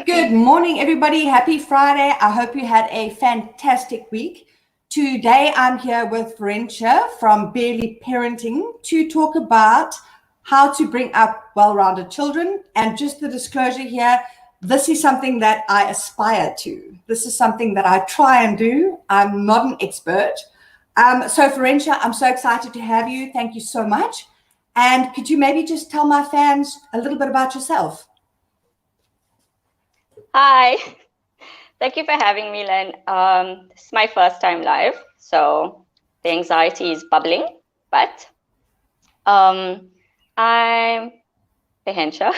Good morning, everybody. Happy Friday. I hope you had a fantastic week. Today, I'm here with Ferhensha from Barely Parenting to talk about how to bring up well-rounded children. And just the disclosure here, this is something that I aspire to. This is something that I try and do. I'm not an expert. So Ferhensha, I'm so excited to have you. Thank you so much. And could you maybe just tell my fans a little bit about yourself? Hi, thank you for having me, Lynn. This is my first time live, so the anxiety is bubbling, but I'm Ferhensha.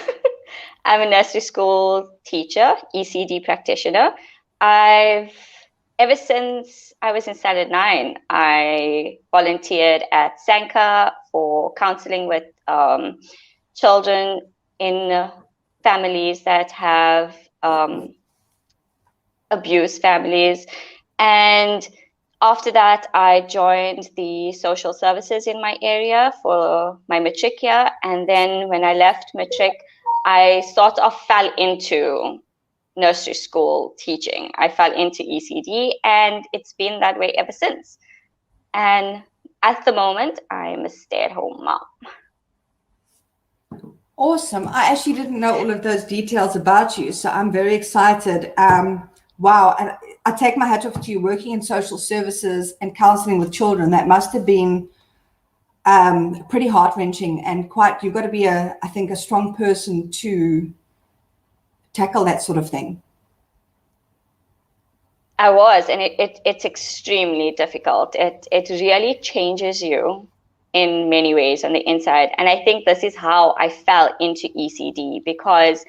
I'm a nursery school teacher, ECD practitioner. Ever since I was in Standard 9, I volunteered at Sanka for counseling with children in families that have abuse families. And after that, I joined the social services in my area for my matric year. And then when I left matric, I sort of fell into nursery school teaching. I fell into ECD, and it's been that way ever since. And at the moment, I'm a stay-at-home mom. Awesome. I actually didn't know all of those details about you, so I'm very excited. Wow. And I take my hat off to you working in social services and counseling with children. That must have been pretty heart-wrenching and you've got to be I think a strong person to tackle that sort of thing. I was, and it's extremely difficult. It really changes you in many ways on the inside. And I think this is how I fell into ECD, because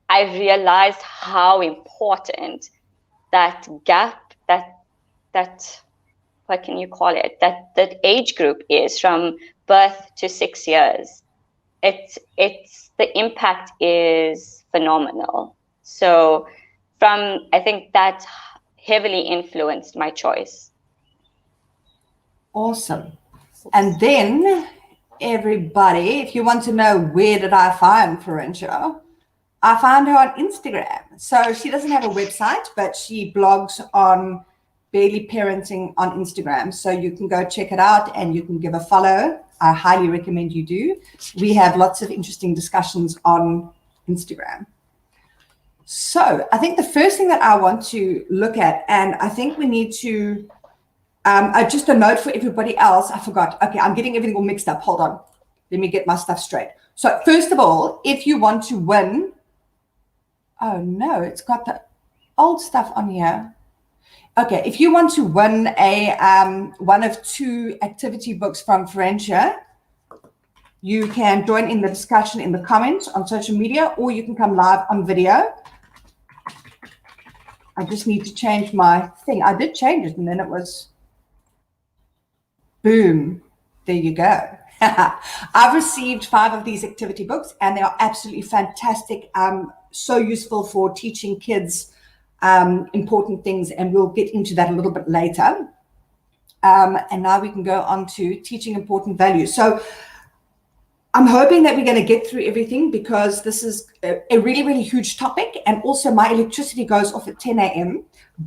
I realized how important that gap, that what can you call it, that age group is from birth to 6 years. The impact is phenomenal. So I think that heavily influenced my choice. Awesome. And then everybody, if you want to know where did I find Ferhensha, I found her on Instagram. So she doesn't have a website, but she blogs on Barely Parenting on Instagram. So you can go check it out and you can give a follow. I highly recommend you do. We have lots of interesting discussions on Instagram. So I think the first thing that I want to look at, and I think we need to just a note for everybody else. I forgot. Okay, I'm getting everything all mixed up. Hold on. Let me get my stuff straight. So first of all, if you want to win, oh no, it's got the old stuff on here. Okay, if you want to win a one of 2 activity books from Ferhensha, you can join in the discussion in the comments on social media, or you can come live on video. I just need to change my thing. I did change it, and then it was... Boom. There you go. I've received 5 of these activity books, and they are absolutely fantastic. So useful for teaching kids important things, and we'll get into that a little bit later. And now we can go on to teaching important values. So I'm hoping that we're going to get through everything, because this is a really, really huge topic. And also my electricity goes off at 10 a.m.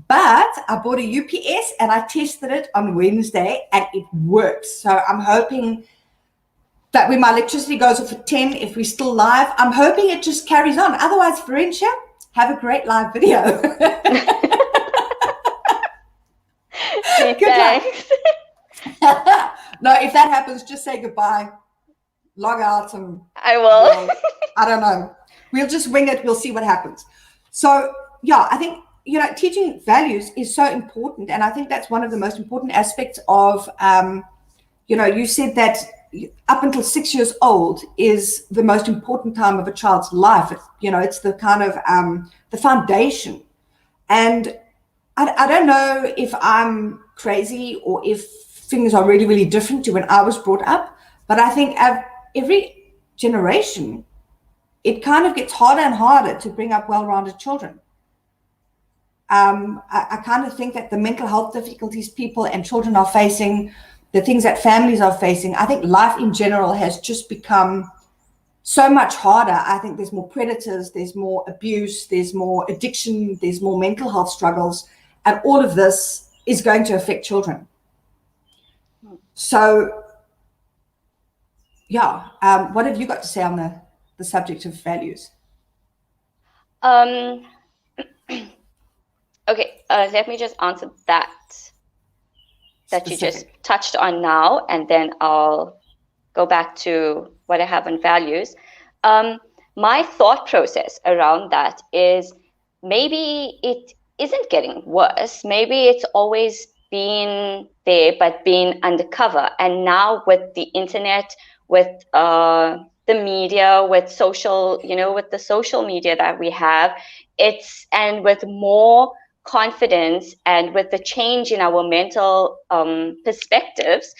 But I bought a UPS and I tested it on Wednesday and it works. So I'm hoping that when my electricity goes off at 10, if we're still live, I'm hoping it just carries on. Otherwise, Ferhensha, have a great live video. Good luck. No, if that happens, just say goodbye. Log out and I will. I don't know. We'll just wing it. We'll see what happens. So yeah, I think, teaching values is so important. And I think that's one of the most important aspects of, you said that up until 6 years old is the most important time of a child's life. It's the kind of the foundation. And I don't know if I'm crazy or if things are really, really different to when I was brought up, but I think every generation, it kind of gets harder and harder to bring up well-rounded children. I kind of think that the mental health difficulties people and children are facing, the things that families are facing, I think life in general has just become so much harder. I think there's more predators, there's more abuse, there's more addiction, there's more mental health struggles, and all of this is going to affect children. So, yeah, what have you got to say on the subject of values? Okay, let me just answer that you just touched on now, and then I'll go back to what I have on values. My thought process around that is maybe it isn't getting worse. Maybe it's always been there, but been undercover. And now with the internet, with the media, with social, with the social media that we have, and with more confidence and with the change in our mental perspectives,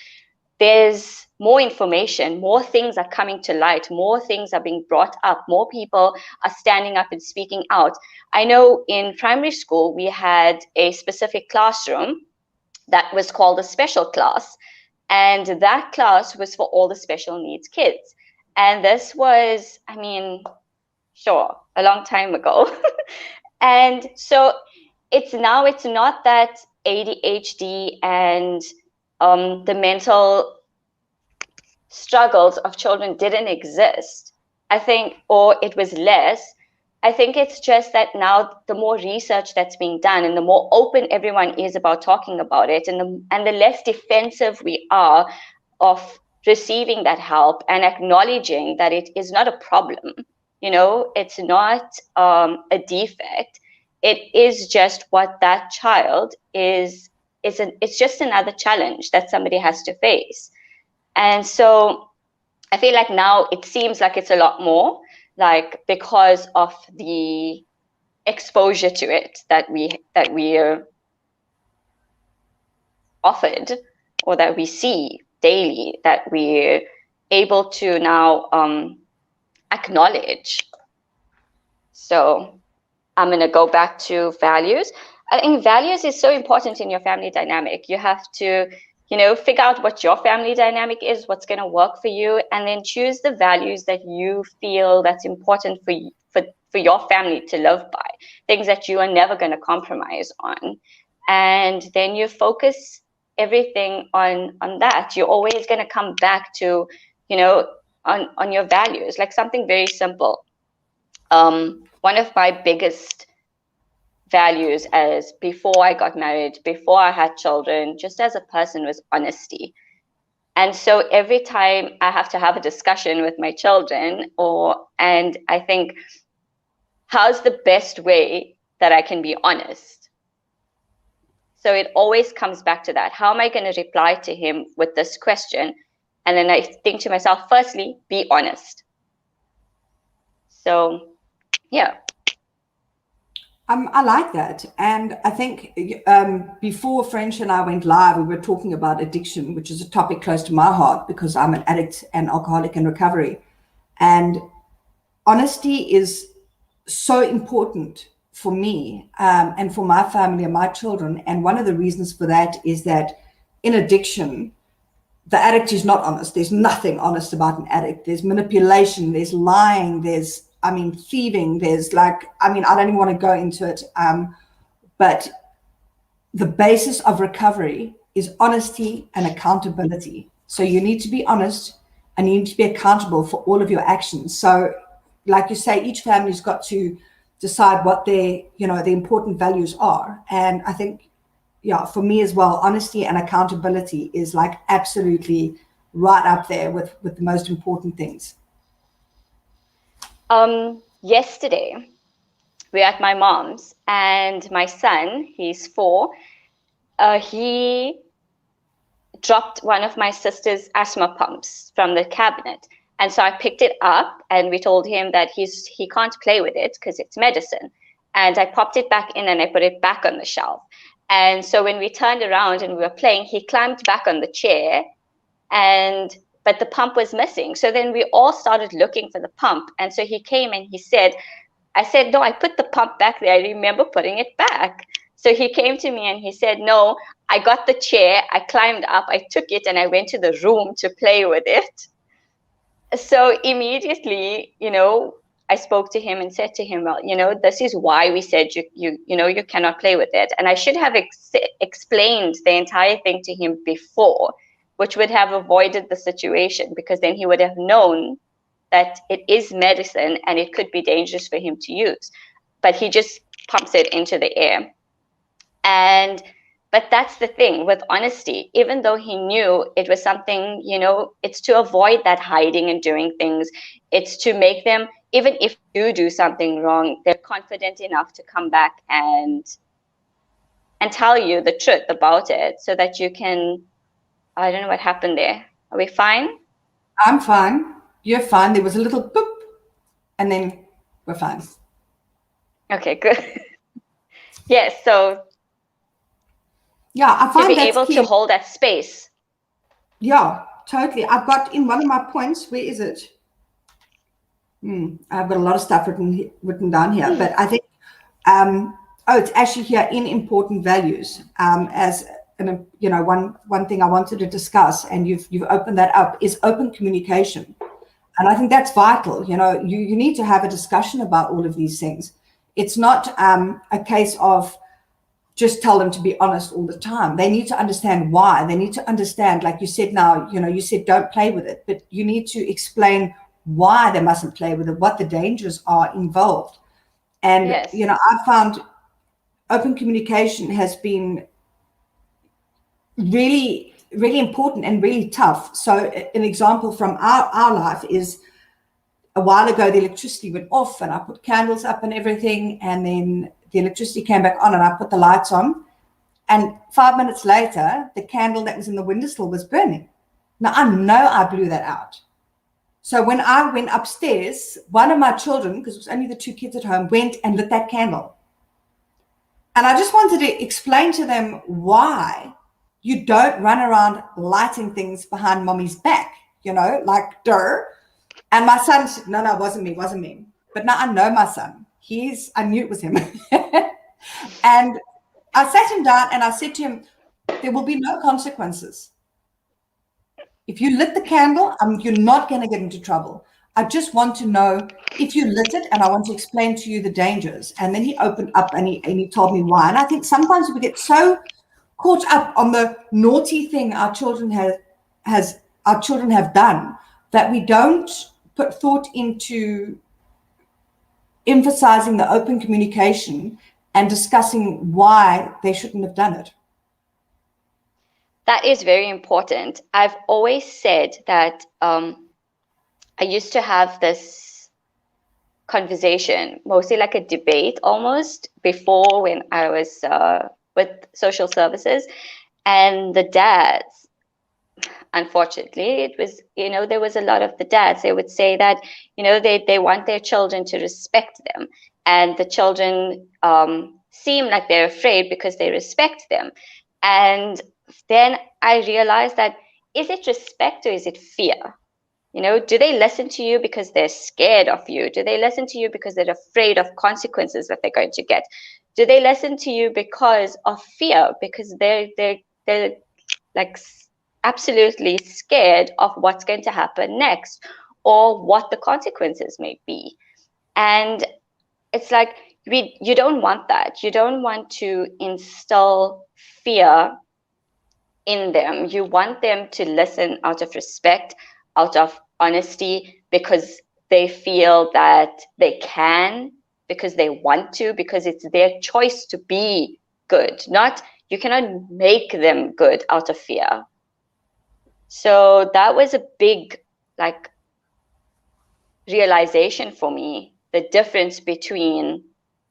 there's more information, more things are coming to light, more things are being brought up, more people are standing up and speaking out. I know in primary school, we had a specific classroom that was called a special class. And that class was for all the special needs kids. And this was, a long time ago. And so it's not that ADHD and the mental struggles of children didn't exist, I think, or it was less. I think it's just that now the more research that's being done and the more open everyone is about talking about it, and the less defensive we are of receiving that help and acknowledging that it is not a problem. It's not a defect. It is just what that child is. It's just another challenge that somebody has to face. And so I feel like now it seems like it's a lot more, like, because of the exposure to it that we're offered, or that we see daily, that we're able to now acknowledge. So I'm going to go back to values. I think values is so important in your family dynamic. You have to, figure out what your family dynamic is, what's going to work for you, and then choose the values that you feel that's important for you, for your family to live by, things that you are never going to compromise on. And then you focus everything on that. You're always going to come back to, on your values, like something very simple. One of my biggest values as before I got married, before I had children, just as a person, was honesty. And so every time I have to have a discussion with my children, and I think, how's the best way that I can be honest? So it always comes back to that. How am I going to reply to him with this question? And then I think to myself, firstly, be honest. So, yeah. I like that. And I think before Ferhensha and I went live, we were talking about addiction, which is a topic close to my heart because I'm an addict and alcoholic in recovery. And honesty is so important for me and for my family and my children. And one of the reasons for that is that in addiction, the addict is not honest. There's nothing honest about an addict. There's manipulation, there's lying, there's thieving, there's I don't even want to go into it. But the basis of recovery is honesty and accountability. So you need to be honest and you need to be accountable for all of your actions. So like you say, each family's got to decide what their, the important values are. And I think, for me as well, honesty and accountability is absolutely right up there with the most important things. Yesterday, we're at my mom's, and my son, he's 4, he dropped one of my sister's asthma pumps from the cabinet. And so I picked it up, and we told him that he can't play with it because it's medicine. And I popped it back in and I put it back on the shelf. And so when we turned around and we were playing, he climbed back on the chair, but the pump was missing. So then we all started looking for the pump. And so he came and he said, I said, no, I put the pump back there. I remember putting it back. So he came to me and he said, no, I got the chair, I climbed up, I took it and I went to the room to play with it. So immediately, I spoke to him and said to him, well, this is why we said you cannot play with it. And I should have explained the entire thing to him before, which would have avoided the situation, because then he would have known that it is medicine and it could be dangerous for him to use. But he just pumps it into the air. But that's the thing with honesty. Even though he knew it was something, it's to avoid that hiding and doing things. It's to make them, even if you do something wrong, they're confident enough to come back and tell you the truth about it, so that you can, I don't know what happened there. Are we fine? I'm fine. You're fine. There was a little boop, and then we're fine. Okay, good. Yes, so yeah, I to find be that's able key. to hold that space. Yeah, totally. I've got in one of my points, where is it? I've got a lot of stuff written down here, but I think, it's actually here in important values, as one thing I wanted to discuss, and you've opened that up, is open communication. And I think that's vital. You need to have a discussion about all of these things. It's not a case of just tell them to be honest all the time. They need to understand why. They need to understand, like you said now, you said don't play with it, but you need to explain why they mustn't play with it, what the dangers are involved. And, Yes. I found open communication has been really, really important and really tough. So an example from our life is, a while ago, the electricity went off and I put candles up and everything. And then the electricity came back on and I put the lights on. And 5 minutes later, the candle that was in the windowsill was burning. Now, I know I blew that out. So when I went upstairs, one of my children, because it was only the two kids at home, went and lit that candle. And I just wanted to explain to them why you don't run around lighting things behind mommy's back, like der. And my son said, no, it wasn't me. But now I know my son. I knew it was him. And I sat him down and I said to him, there will be no consequences. If you lit the candle, you're not going to get into trouble. I just want to know if you lit it, and I want to explain to you the dangers. And then he opened up and he told me why. And I think sometimes we get so caught up on the naughty thing our children have done, that we don't put thought into emphasizing the open communication and discussing why they shouldn't have done it. That is very important. I've always said that I used to have this conversation, mostly like a debate almost, before, when I was with social services. And the dads, unfortunately, it was, there was a lot of the dads, they would say that, they want their children to respect them. And the children seem like they're afraid because they respect them. And then I realized that, is it respect or is it fear? Do they listen to you because they're scared of you? Do they listen to you because they're afraid of consequences that they're going to get? Do they listen to you because of fear? Because they're like absolutely scared of what's going to happen next, or what the consequences may be. And it's like, you don't want that. You don't want to instill fear in them. You want them to listen out of respect, out of honesty, because they feel that they can, because they want to, because it's their choice to be good. Not, you cannot make them good out of fear. So that was a big, realization for me, the difference between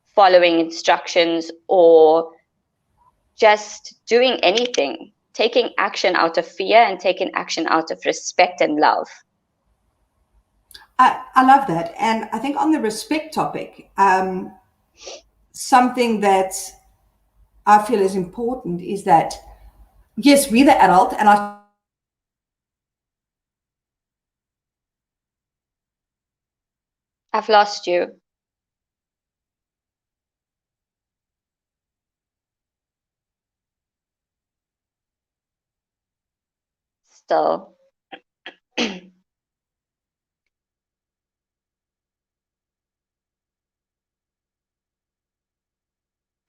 following instructions or just doing anything, taking action out of fear and taking action out of respect and love. I love that. And I think on the respect topic, something that I feel is important is that, yes, we're the adult, and I've lost you. Still.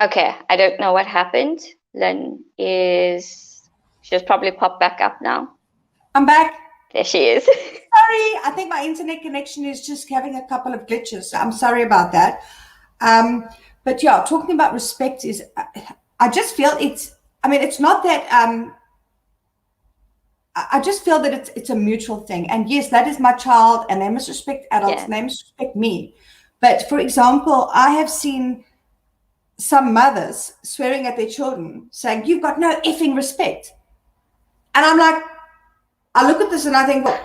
Okay, I don't know what happened. Lynn she's probably popped back up now. I'm back. There she is. Sorry, I think my internet connection is just having a couple of glitches. I'm sorry about that. But yeah, talking about respect is, I just feel it's not that, I just feel that it's a mutual thing. And yes, that is my child, and they must respect adults, and they must respect me. But for example, I have seen some mothers swearing at their children, saying, "You've got no effing respect." And I'm like, I look at this and I think, well,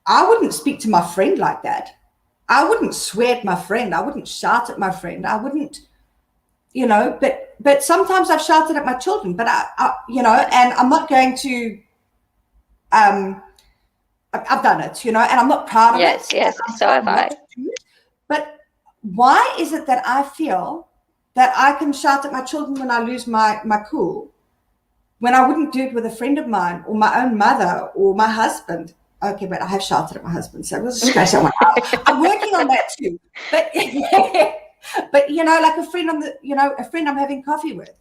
I wouldn't speak to my friend like that. I wouldn't swear at my friend. I wouldn't shout at my friend. I wouldn't, but sometimes I've shouted at my children, but and I'm not going to, I've done it, and I'm not proud of it. Yes, so have I. But why is it that I feel that I can shout at my children when I lose my cool, when I wouldn't do it with a friend of mine or my own mother or my husband? Okay, but I have shouted at my husband, so we'll just scratch that one out. I'm working on that too. But but like a friend a friend I'm having coffee with,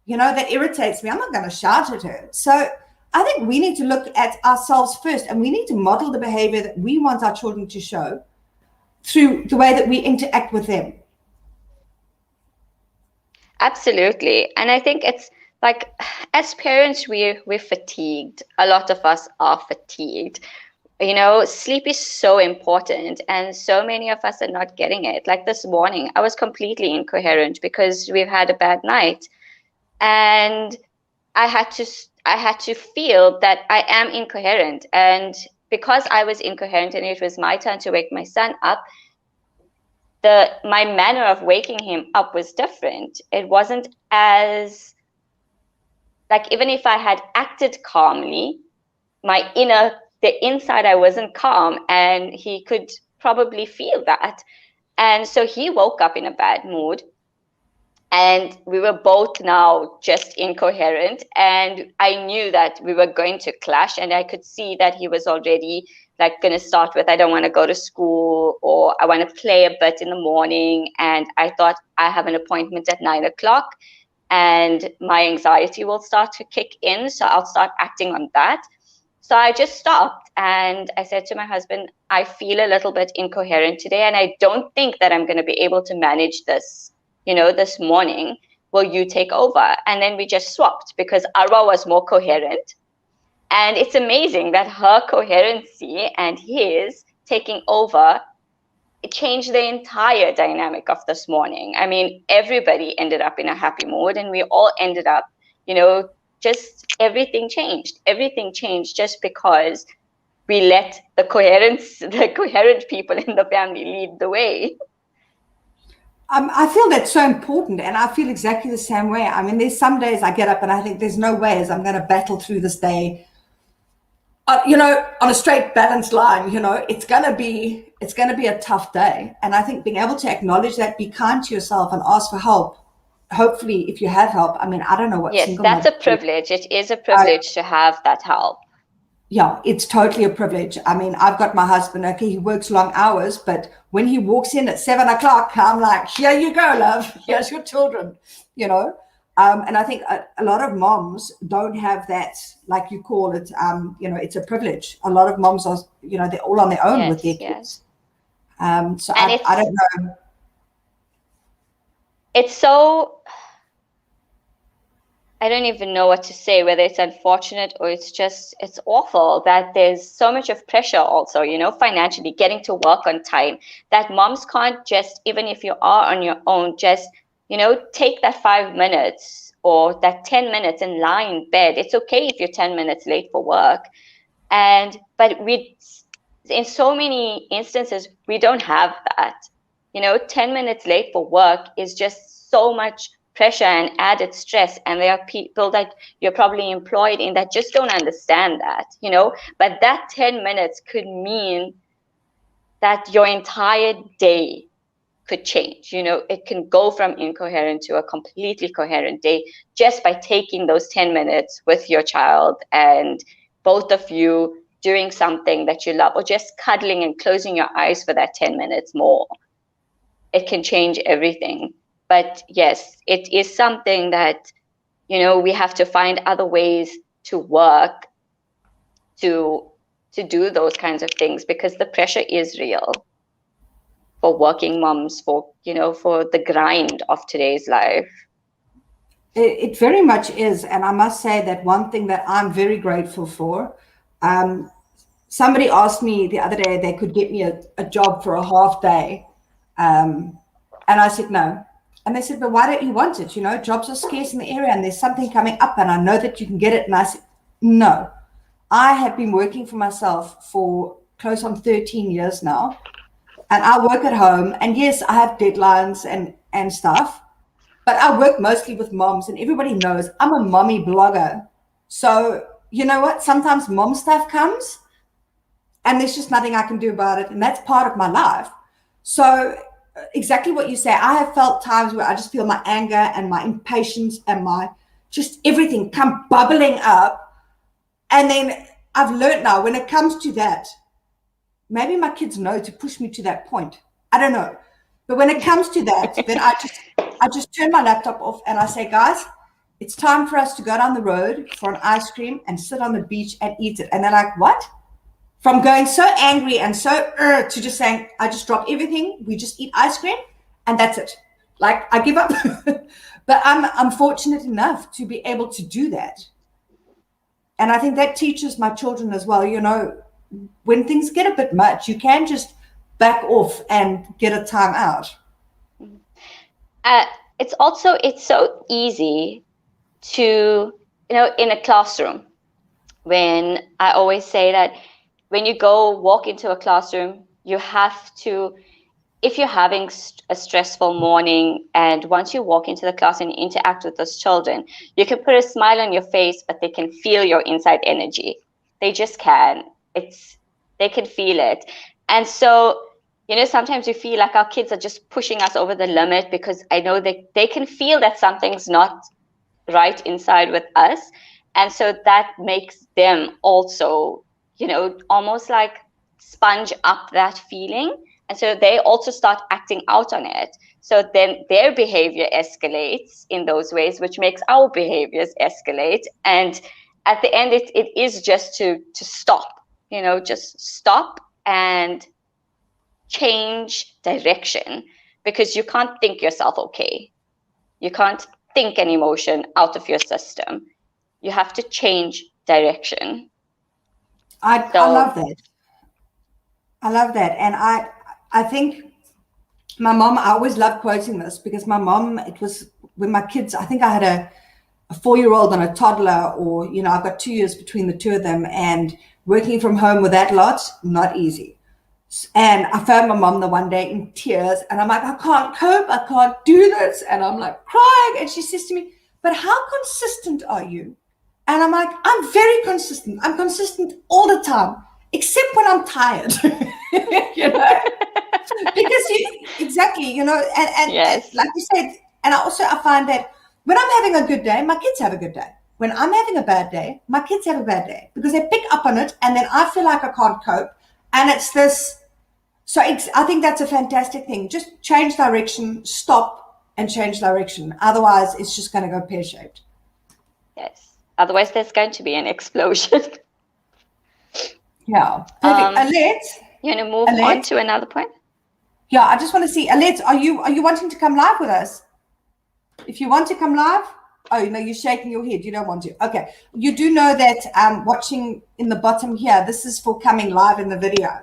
that irritates me. I'm not going to shout at her. So I think we need to look at ourselves first, and we need to model the behavior that we want our children to show through the way that we interact with them. Absolutely. And I think it's like, as parents, we're fatigued. A lot of us are fatigued. Sleep is so important, and so many of us are not getting it. Like this morning, I was completely incoherent because we've had a bad night, and I had to feel that I am incoherent. And because I was incoherent and it was my turn to wake my son up, my manner of waking him up was different. It wasn't as, like, even if I had acted calmly, the inside, I wasn't calm, and he could probably feel that. And so he woke up in a bad mood, and we were both now just incoherent, and I knew that we were going to clash, and I could see that he was already like going to start with, I don't want to go to school, or I want to play a bit in the morning. And I thought, I have an appointment at 9 o'clock and my anxiety will start to kick in. So I'll start acting on that. So I just stopped and I said to my husband, I feel a little bit incoherent today, and I don't think that I'm going to be able to manage this, this morning. Will you take over? And then we just swapped, because Arwa was more coherent. And it's amazing that her coherency and his taking over, it changed the entire dynamic of this morning. I mean, everybody ended up in a happy mood, and we all ended up, just everything changed. Everything changed just because we let the coherent people in the family lead the way. I feel that's so important, and I feel exactly the same way. I mean, there's some days I get up and I think there's no ways I'm going to battle through this day, on a straight balanced line. It's going to be a tough day. And I think being able to acknowledge that, be kind to yourself and ask for help. Hopefully, if you have help, I mean, I don't know what. Yes, that's a privilege. It is a privilege to have that help. Yeah, it's totally a privilege. I mean, I've got my husband, okay, he works long hours, but when he walks in at 7 o'clock, I'm like, here you go, love. Here's your children, And I think a lot of moms don't have that, like you call it, it's a privilege. A lot of moms are, they're all on their own with their kids. So I don't know. It's so, I don't even know what to say, whether it's unfortunate or it's awful that there's so much of pressure also, financially, getting to work on time, that moms can't just, even if you are on your own, just, take that 5 minutes or that 10 minutes and lie in bed. It's okay if you're 10 minutes late for work. But in so many instances, we don't have that. 10 minutes late for work is just so much pressure and added stress. And there are people that you're probably employed in that just don't understand that, but that 10 minutes could mean that your entire day could change. It can go from incoherent to a completely coherent day just by taking those 10 minutes with your child and both of you doing something that you love, or just cuddling and closing your eyes for that 10 minutes more. It can change everything. But yes, it is something that, we have to find other ways to work to do those kinds of things, because the pressure is real for working moms, for the grind of today's life. It very much is. And I must say that one thing that I'm very grateful for, somebody asked me the other day they could get me a job for a half day. And I said, no. And they said, but why don't you want it? Jobs are scarce in the area and there's something coming up and I know that you can get it. And I said, no, I have been working for myself for close on 13 years now. And I work at home. And yes, I have deadlines and stuff. But I work mostly with moms, and everybody knows I'm a mommy blogger. So you know what? Sometimes mom stuff comes and there's just nothing I can do about it. And that's part of my life. So exactly what you say, I have felt times where I just feel my anger and my impatience and my just everything come bubbling up. And then I've learned now when it comes to that, maybe my kids know to push me to that point. I don't know. But when it comes to that, then I just turn my laptop off and I say, guys, it's time for us to go down the road for an ice cream and sit on the beach and eat it. And they're like, what? From going so angry and so to just saying, I just drop everything. We just eat ice cream and that's it. Like I give up. But I'm fortunate enough to be able to do that. And I think that teaches my children as well, when things get a bit much, you can just back off and get a time out. It's so easy to, in a classroom, when I always say that when you go walk into a classroom, you have to, if you're having a stressful morning and once you walk into the class and interact with those children, you can put a smile on your face, but they can feel your inside energy. They just can. They can feel it. And so, sometimes we feel like our kids are just pushing us over the limit because I know that they can feel that something's not right inside with us. And so that makes them also, almost like sponge up that feeling. And so they also start acting out on it. So then their behavior escalates in those ways, which makes our behaviors escalate. And at the end, it is just to stop, just stop and change direction, because you can't think yourself okay. You can't think an emotion out of your system. You have to change direction. I love that. I love that. And I think my mom, I always love quoting this because my mom, it was when my kids, I think I had a 4-year-old and a toddler, or, I've got 2 years between the two of them, and working from home with that lot, not easy. And I found my mom the one day in tears and I'm like, I can't cope. I can't do this. And I'm like crying. And she says to me, but how consistent are you? And I'm like, I'm very consistent. I'm consistent all the time, except when I'm tired, because exactly, and yes. like you said, and I find that when I'm having a good day, my kids have a good day. When I'm having a bad day, my kids have a bad day because they pick up on it. And then I feel like I can't cope. And it's this. So I think that's a fantastic thing. Just change direction, stop and change direction. Otherwise, it's just going to go pear-shaped. Yes. Otherwise, there's going to be an explosion. Yeah. Perfect. Alette? You want to move on to another point? Yeah, I just want to see. Alette, are you wanting to come live with us? If you want to come live, oh, no, you're shaking your head. You don't want to. Okay. You do know that watching in the bottom here, this is for coming live in the video.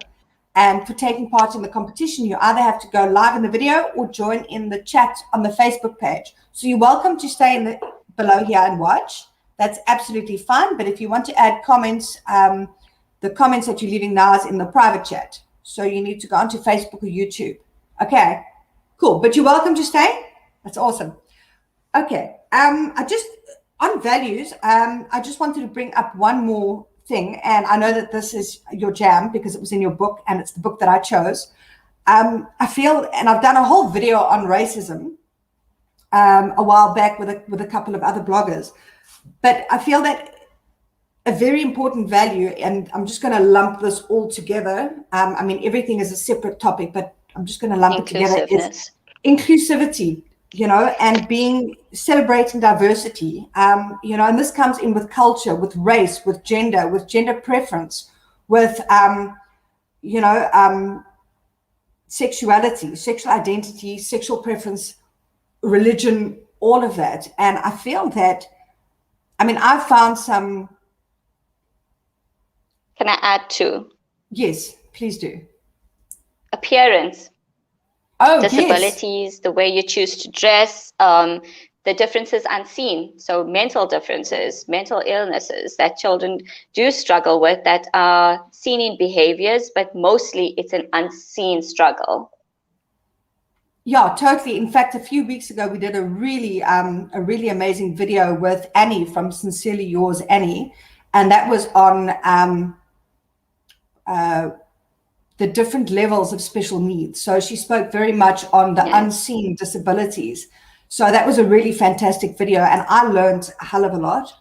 And for taking part in the competition, you either have to go live in the video or join in the chat on the Facebook page. So you're welcome to stay below here and watch. That's absolutely fine. But if you want to add comments, the comments that you're leaving now is in the private chat. So you need to go onto Facebook or YouTube. Okay, cool. But you're welcome to stay. That's awesome. Okay. On values, I just wanted to bring up one more thing, and I know that this is your jam because it was in your book and it's the book that I chose. I feel, and I've done a whole video on racism a while back with a couple of other bloggers, but I feel that a very important value, and I'm just going to lump this all together. Everything is a separate topic, but I'm just going to lump it together, is inclusivity. and celebrating diversity, and this comes in with culture, with race, with gender preference, with, sexuality, sexual identity, sexual preference, religion, all of that. And I feel that, I found some. Can I add to? Yes, please do. Appearance. Oh, disabilities, yes. The way you choose to dress, the differences unseen. So mental differences, mental illnesses that children do struggle with that are seen in behaviors, but mostly it's an unseen struggle. Yeah, totally. In fact, a few weeks ago, we did a really amazing video with Annie from Sincerely Yours, Annie, and that was on the different levels of special needs. So she spoke very much on the unseen disabilities. So that was a really fantastic video, and I learned a hell of a lot.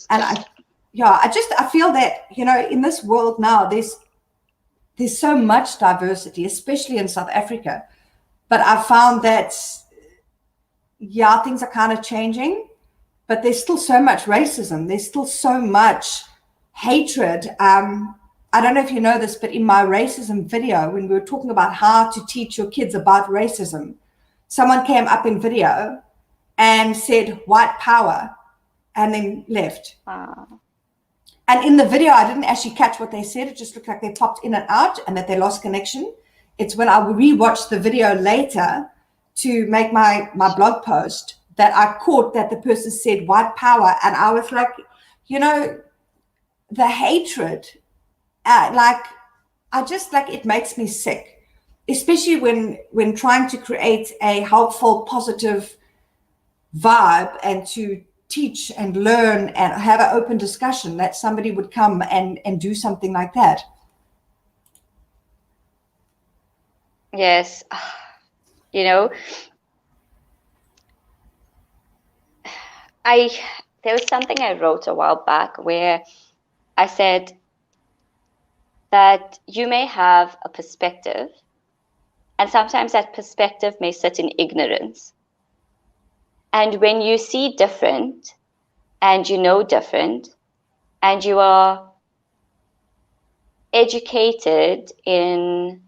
And I feel that, in this world now, there's so much diversity, especially in South Africa. But I found that, things are kind of changing, but there's still so much racism. There's still so much hatred. I don't know if you know this, but in my racism video, when we were talking about how to teach your kids about racism, someone came up in video and said white power and then left. And in the video, I didn't actually catch what they said. It just looked like they popped in and out and that they lost connection. It's when I rewatched the video later to make my blog post that I caught that the person said white power. And I was like, the hatred, it makes me sick, especially when trying to create a helpful, positive vibe and to teach and learn and have an open discussion, that somebody would come and do something like that. Yes. There was something I wrote a while back where I said that you may have a perspective, and sometimes that perspective may sit in ignorance. And when you see different and you know different and you are educated in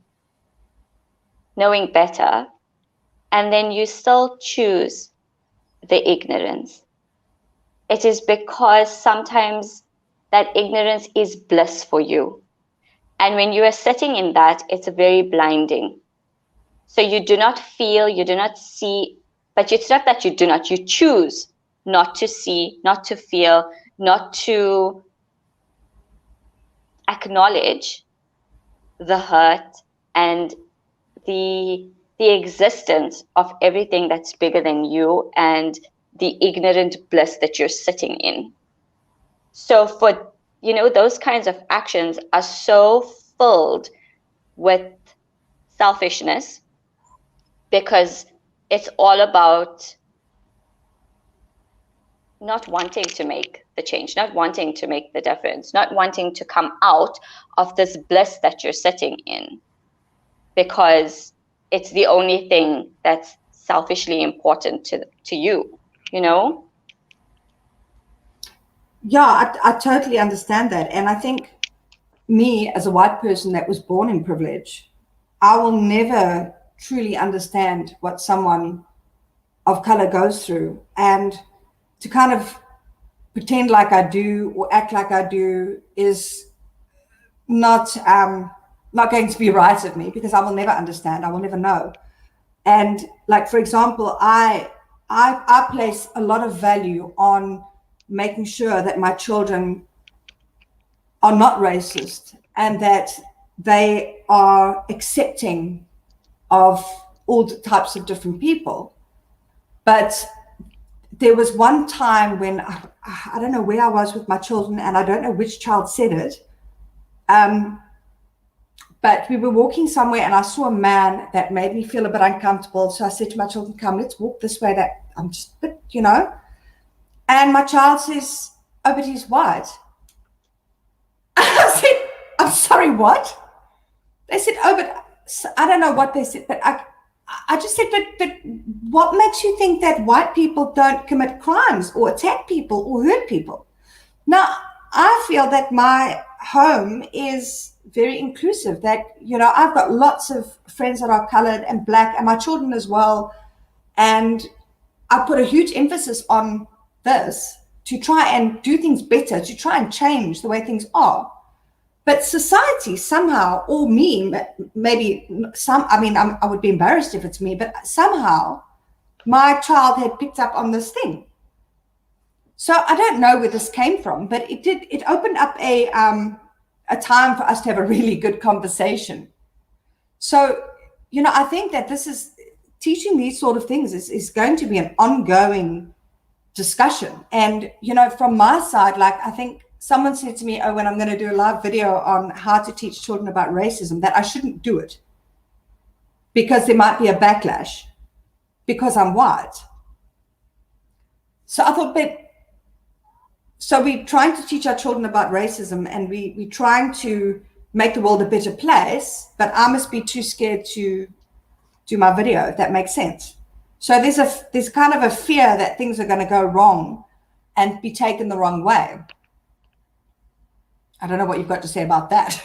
knowing better, and then you still choose the ignorance, it is because sometimes that ignorance is bliss for you. And when you are sitting in that, it's very blinding. So you do not feel, you do not see, but it's not that you do not, you choose not to see, not to feel, not to acknowledge the hurt and the existence of everything that's bigger than you and the ignorant bliss that you're sitting in. So for, those kinds of actions are so filled with selfishness, because it's all about not wanting to make the change, not wanting to make the difference, not wanting to come out of this bliss that you're sitting in, because it's the only thing that's selfishly important to you, Yeah, I totally understand that. And I think me, as a white person that was born in privilege, I will never truly understand what someone of color goes through. And to kind of pretend like I do or act like I do is not going to be right of me, because I will never understand. I will never know. And like, for example, I place a lot of value on making sure that my children are not racist and that they are accepting of all types of different people. But there was one time when I don't know where I was with my children, and I don't know which child said it. But we were walking somewhere and I saw a man that made me feel a bit uncomfortable. So I said to my children, come, let's walk this way. That I'm just a bit, And my child says, oh, but he's white. I said, I'm sorry, what? They said, oh, but I don't know what they said, but I just said, but what makes you think that white people don't commit crimes or attack people or hurt people? Now, I feel that my home is very inclusive, that, you know, I've got lots of friends that are colored and black, and my children as well. And I put a huge emphasis on this to try and do things better, to try and change the way things are. But society somehow, or me, maybe some, I mean, I would be embarrassed if it's me, but somehow my child had picked up on this thing. So I don't know where this came from, but it opened up a time for us to have a really good conversation. So, you know, I think that this is teaching these sort of things is going to be an ongoing discussion. And, you know, from my side, like, I think someone said to me, oh, when I'm going to do a live video on how to teach children about racism, that I shouldn't do it because there might be a backlash because I'm white. So I thought, so we're trying to teach our children about racism, and we're trying to make the world a better place, but I must be too scared to do my video, if that makes sense. So there's kind of a fear that things are going to go wrong and be taken the wrong way. I don't know what you've got to say about that.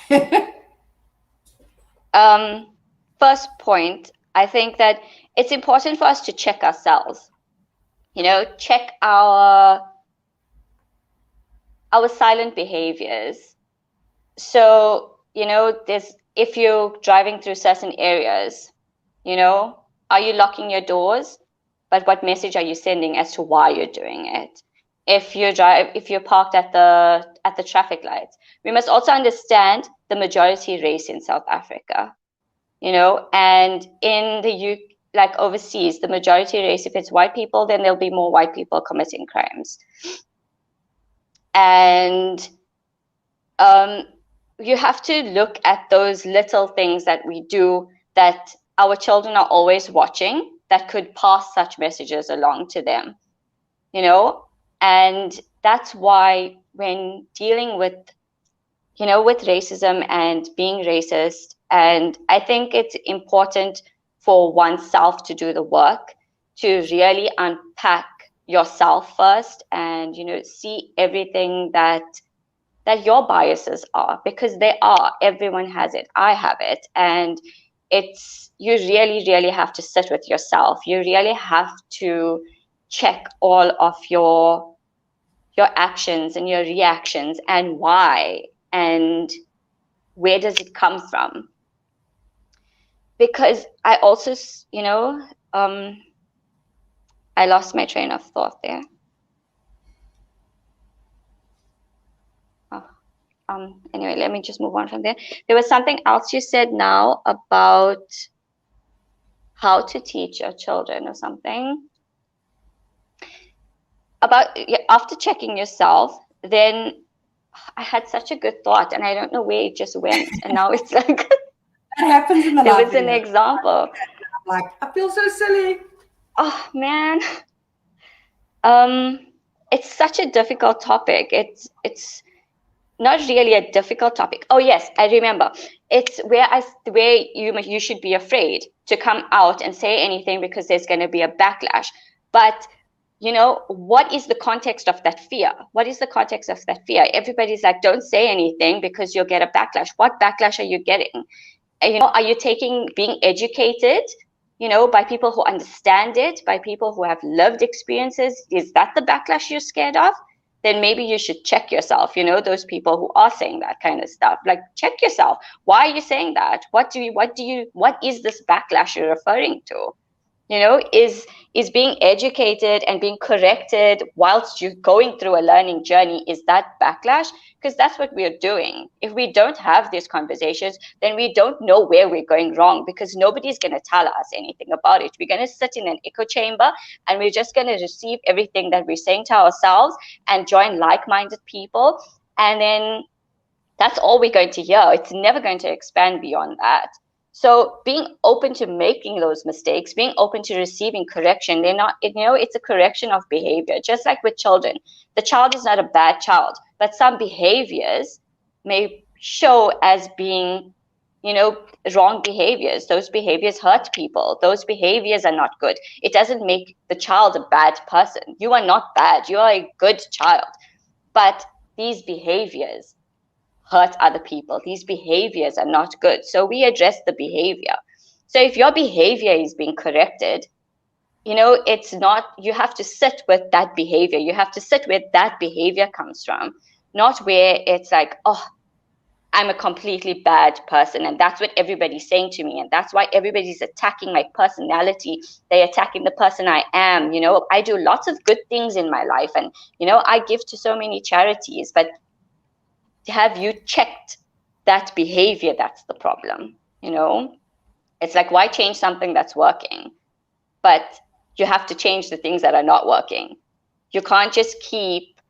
First point, I think that it's important for us to check ourselves, you know, check our silent behaviors. So, you know, if you're driving through certain areas, you know, are you locking your doors? But what message are you sending as to why you're doing it? If you're parked at the traffic lights, we must also understand the majority race in South Africa, you know, and in the UK, like overseas, the majority race, if it's white people, then there'll be more white people committing crimes. And you have to look at those little things that we do that our children are always watching that could pass such messages along to them, you know. And that's why when dealing with, you know, with racism and being racist, and I think it's important for oneself to do the work, to really unpack yourself first and, you know, see everything that your biases are, because they are. Everyone has it. I have it. And you really, really have to sit with yourself. You really have to check all of your actions and your reactions and why and where does it come from. Because I also, you know, I lost my train of thought there. Anyway, let me just move on from there. There was something else you said now about how to teach your children or something. About after checking yourself, then I had such a good thought and I don't know where it just went. And now it's like It happens in the there was an example. I'm like, I feel so silly. Oh man. It's such a difficult topic. It's not really a difficult topic. Oh yes, I remember. It's where you should be afraid to come out and say anything because there's going to be a backlash. But you know, what is the context of that fear? What is the context of that fear? Everybody's like, don't say anything because you'll get a backlash. What backlash are you getting? You know, are you being educated, you know, by people who understand it, by people who have lived experiences? Is that the backlash you're scared of? Then maybe you should check yourself, you know, those people who are saying that kind of stuff. Like, check yourself. Why are you saying that? What is this backlash you're referring to? You know, is being educated and being corrected whilst you're going through a learning journey, is that backlash? Because that's what we're doing. If we don't have these conversations, then we don't know where we're going wrong, because nobody's going to tell us anything about it. We're going to sit in an echo chamber and we're just going to receive everything that we're saying to ourselves and join like-minded people. And then that's all we're going to hear. It's never going to expand beyond that. So being open to making those mistakes, being open to receiving correction, it's a correction of behavior, just like with children. The child is not a bad child, but some behaviors may show as being, wrong behaviors. Those behaviors hurt people. Those behaviors are not good. It doesn't make the child a bad person. You are not bad. You are a good child. But these behaviors hurt other people. These behaviors are not good. So we address the behavior. So if your behavior is being corrected, it's not, you have to sit with that behavior. You have to sit where that behavior comes from, not where it's like, oh, I'm a completely bad person, and that's what everybody's saying to me, and that's why everybody's attacking my personality. They're attacking the person I am. I do lots of good things in my life, and I give to so many charities, but have you checked that behavior? That's the problem. It's like, why change something that's working? But you have to change the things that are not working. You can't just keep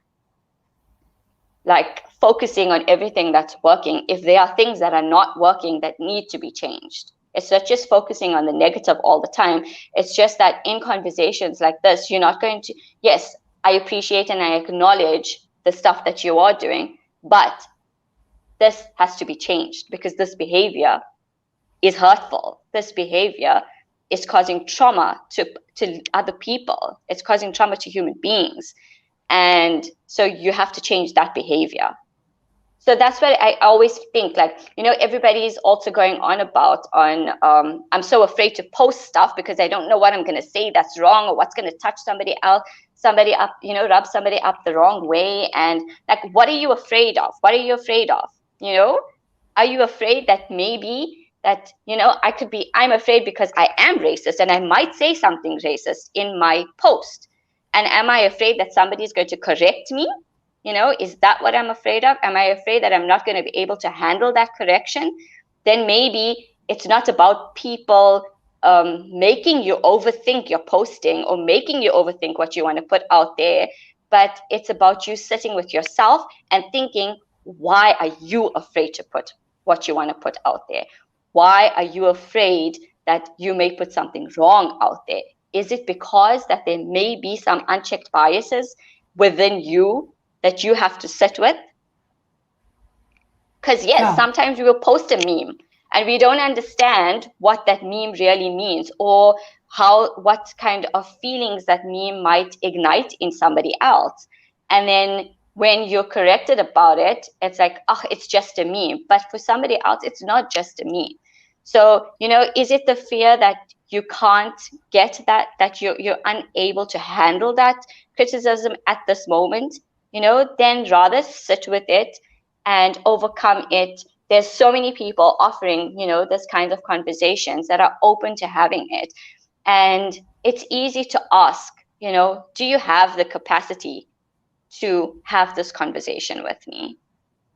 focusing on everything that's working if there are things that are not working that need to be changed. It's not just focusing on the negative all the time. It's just that in conversations like this, you're not going to, yes, I appreciate and I acknowledge the stuff that you are doing, but this has to be changed because this behavior is hurtful. This behavior is causing trauma to other people. It's causing trauma to human beings. And so you have to change that behavior. So that's what I always think, everybody's also going on about I'm so afraid to post stuff because I don't know what I'm going to say that's wrong or what's going to touch somebody up, rub somebody up the wrong way. And what are you afraid of? What are you afraid of? Are you afraid that maybe that, I'm afraid because I am racist and I might say something racist in my post. And am I afraid that somebody's going to correct me? Is that what I'm afraid of? Am I afraid that I'm not going to be able to handle that correction? Then maybe it's not about people making you overthink your posting or making you overthink what you want to put out there, but it's about you sitting with yourself and thinking, why are you afraid to put what you want to put out there? Why are you afraid that you may put something wrong out there? Is it because that there may be some unchecked biases within you that you have to sit with? Because sometimes we will post a meme and we don't understand what that meme really means or what kind of feelings that meme might ignite in somebody else. And then when you're corrected about it, it's like, oh, it's just a meme. But for somebody else, it's not just a meme. So, is it the fear that you can't get that you're unable to handle that criticism at this moment? Then rather sit with it and overcome it. There's so many people offering, this kind of conversations that are open to having it. And it's easy to ask, do you have the capacity to have this conversation with me?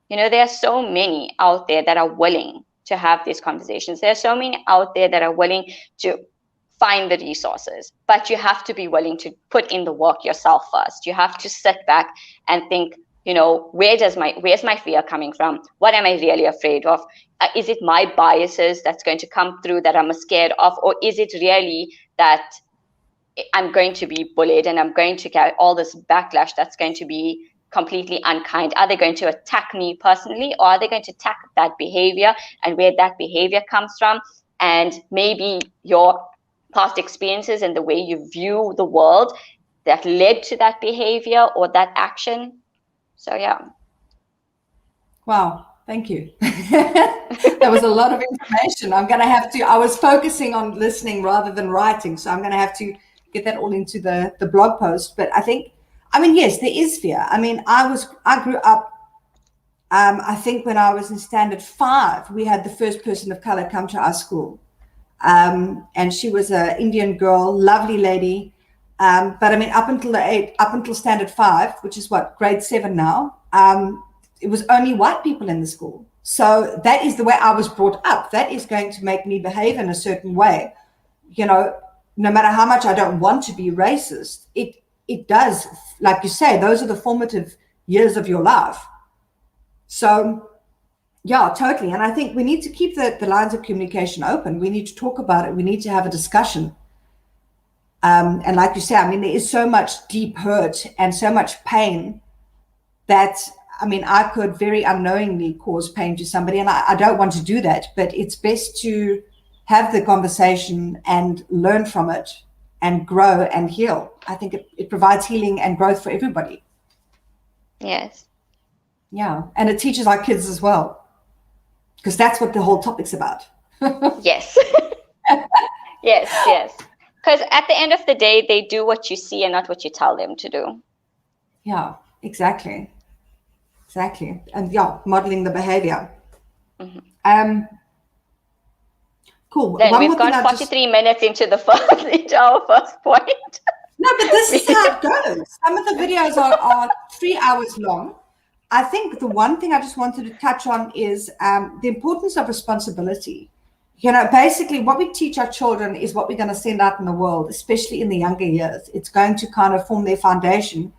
There are so many out there that are willing to have these conversations. There are so many out there that are willing to find the resources, but you have to be willing to put in the work yourself first. You have to sit back and think, where's my fear coming from? What am I really afraid of? Is it my biases that's going to come through that I'm scared of? Or is it really that I'm going to be bullied and I'm going to get all this backlash that's going to be completely unkind? Are they going to attack me personally, or are they going to attack that behavior and where that behavior comes from? And maybe your past experiences and the way you view the world that led to that behavior or that action. So, yeah. Wow. Thank you. That was a lot of information. I was focusing on listening rather than writing. So I'm going to have to get that all into the blog post. But yes, there is fear. I grew up, I think when I was in standard 5, we had the first person of color come to our school. And she was an Indian girl, lovely lady. But up until standard 5, which is grade 7 now, it was only white people in the school. So that is the way I was brought up. That is going to make me behave in a certain way. No matter how much I don't want to be racist, it does, like you say, those are the formative years of your life. So yeah, totally. And I think we need to keep the lines of communication open. We need to talk about it. We need to have a discussion. And like you say, there is so much deep hurt and so much pain that I mean, I could very unknowingly cause pain to somebody, and I don't want to do that, but it's best to have the conversation and learn from it and grow and heal. I think it provides healing and growth for everybody. Yes. Yeah. And it teaches our kids as well, because that's what the whole topic's about. Yes. Yes. Because at the end of the day, they do what you see and not what you tell them to do. Yeah, exactly. And yeah, modeling the behavior. Mm-hmm. Cool. Then we've gone 43 minutes into our first point. No, but this is how it goes. Some of the videos are 3 hours long. I think the one thing I just wanted to touch on is the importance of responsibility. You know, basically what we teach our children is what we're going to send out in the world, especially in the younger years. It's going to kind of form their foundation.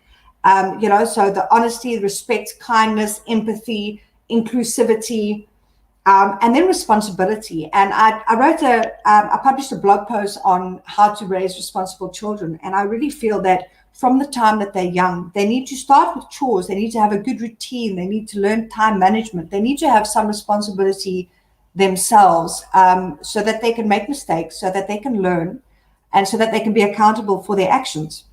You know, so the honesty, respect, kindness, empathy, inclusivity, and then responsibility. And I published a blog post on how to raise responsible children. And I really feel that from the time that they're young, they need to start with chores. They need to have a good routine. They need to learn time management. They need to have some responsibility themselves, so that they can make mistakes, so that they can learn, and so that they can be accountable for their actions.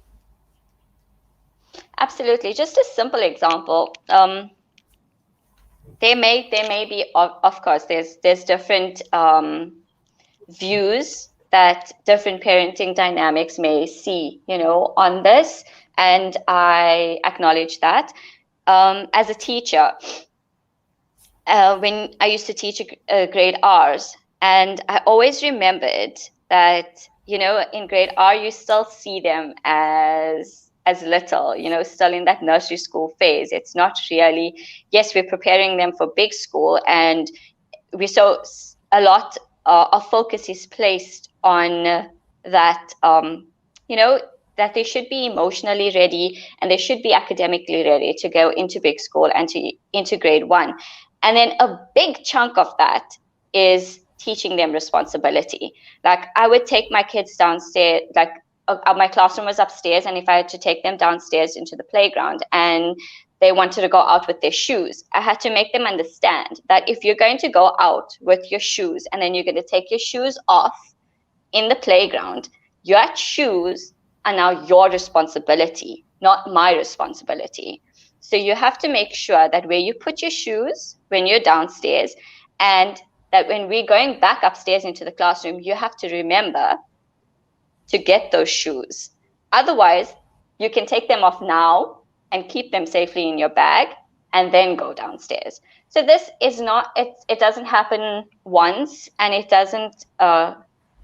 Absolutely. Just a simple example. There may be, of course, there's different views that different parenting dynamics may see, you know, on this, and I acknowledge that. As a teacher, when I used to teach grade R's, and I always remembered that, you know, in grade R, you still see them as little, you know, still in that nursery school phase. It's not really, yes, we're preparing them for big school, and a lot of focus is placed on that, you know, that they should be emotionally ready and they should be academically ready to go into big school and into grade 1. And then a big chunk of that is teaching them responsibility. Like, I would take my kids downstairs, like my classroom was upstairs, and if I had to take them downstairs into the playground and they wanted to go out with their shoes, I had to make them understand that if you're going to go out with your shoes and then you're going to take your shoes off in the playground, your shoes are now your responsibility, not my responsibility. So you have to make sure that where you put your shoes when you're downstairs, and that when we're going back upstairs into the classroom, you have to remember to get those shoes. Otherwise, you can take them off now and keep them safely in your bag and then go downstairs. So this is not, it doesn't happen once, and it doesn't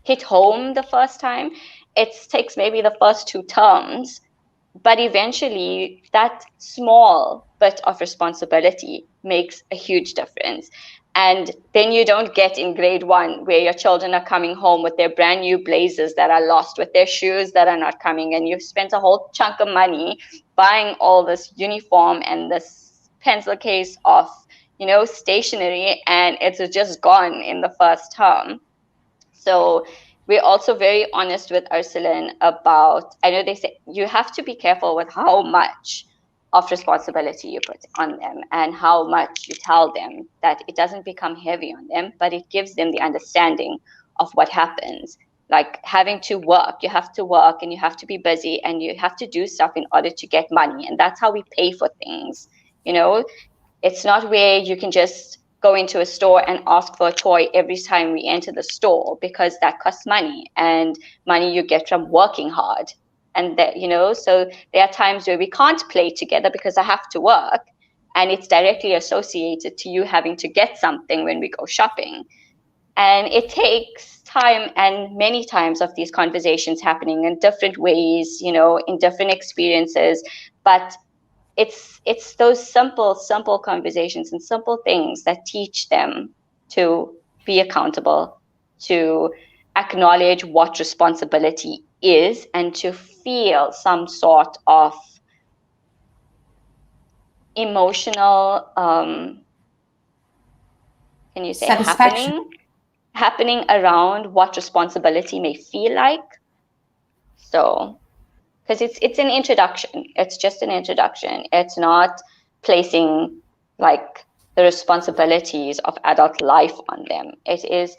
hit home the first time. It takes maybe the first 2 terms, but eventually that small bit of responsibility makes a huge difference. And then you don't get in grade 1 where your children are coming home with their brand new blazers that are lost, with their shoes that are not coming, and you've spent a whole chunk of money buying all this uniform and this pencil case of, you know, stationery, and it's just gone in the first term. So we're also very honest with Ursuline about, I know they say you have to be careful with how much of responsibility you put on them and how much you tell them, that it doesn't become heavy on them, but it gives them the understanding of what happens. Like having to work, you have to work and you have to be busy and you have to do stuff in order to get money. And that's how we pay for things. You know, it's not where you can just go into a store and ask for a toy every time we enter the store, because that costs money, and money you get from working hard. And that, you know, so there are times where we can't play together because I have to work, and it's directly associated to you having to get something when we go shopping. And it takes time, and many times of these conversations happening in different ways, you know, in different experiences. But it's those simple conversations and simple things that teach them to be accountable, to acknowledge what responsibility is, and to feel some sort of emotional, can you say happening around what responsibility may feel like. So, because it's an introduction. It's just an introduction. It's not placing like the responsibilities of adult life on them. It is,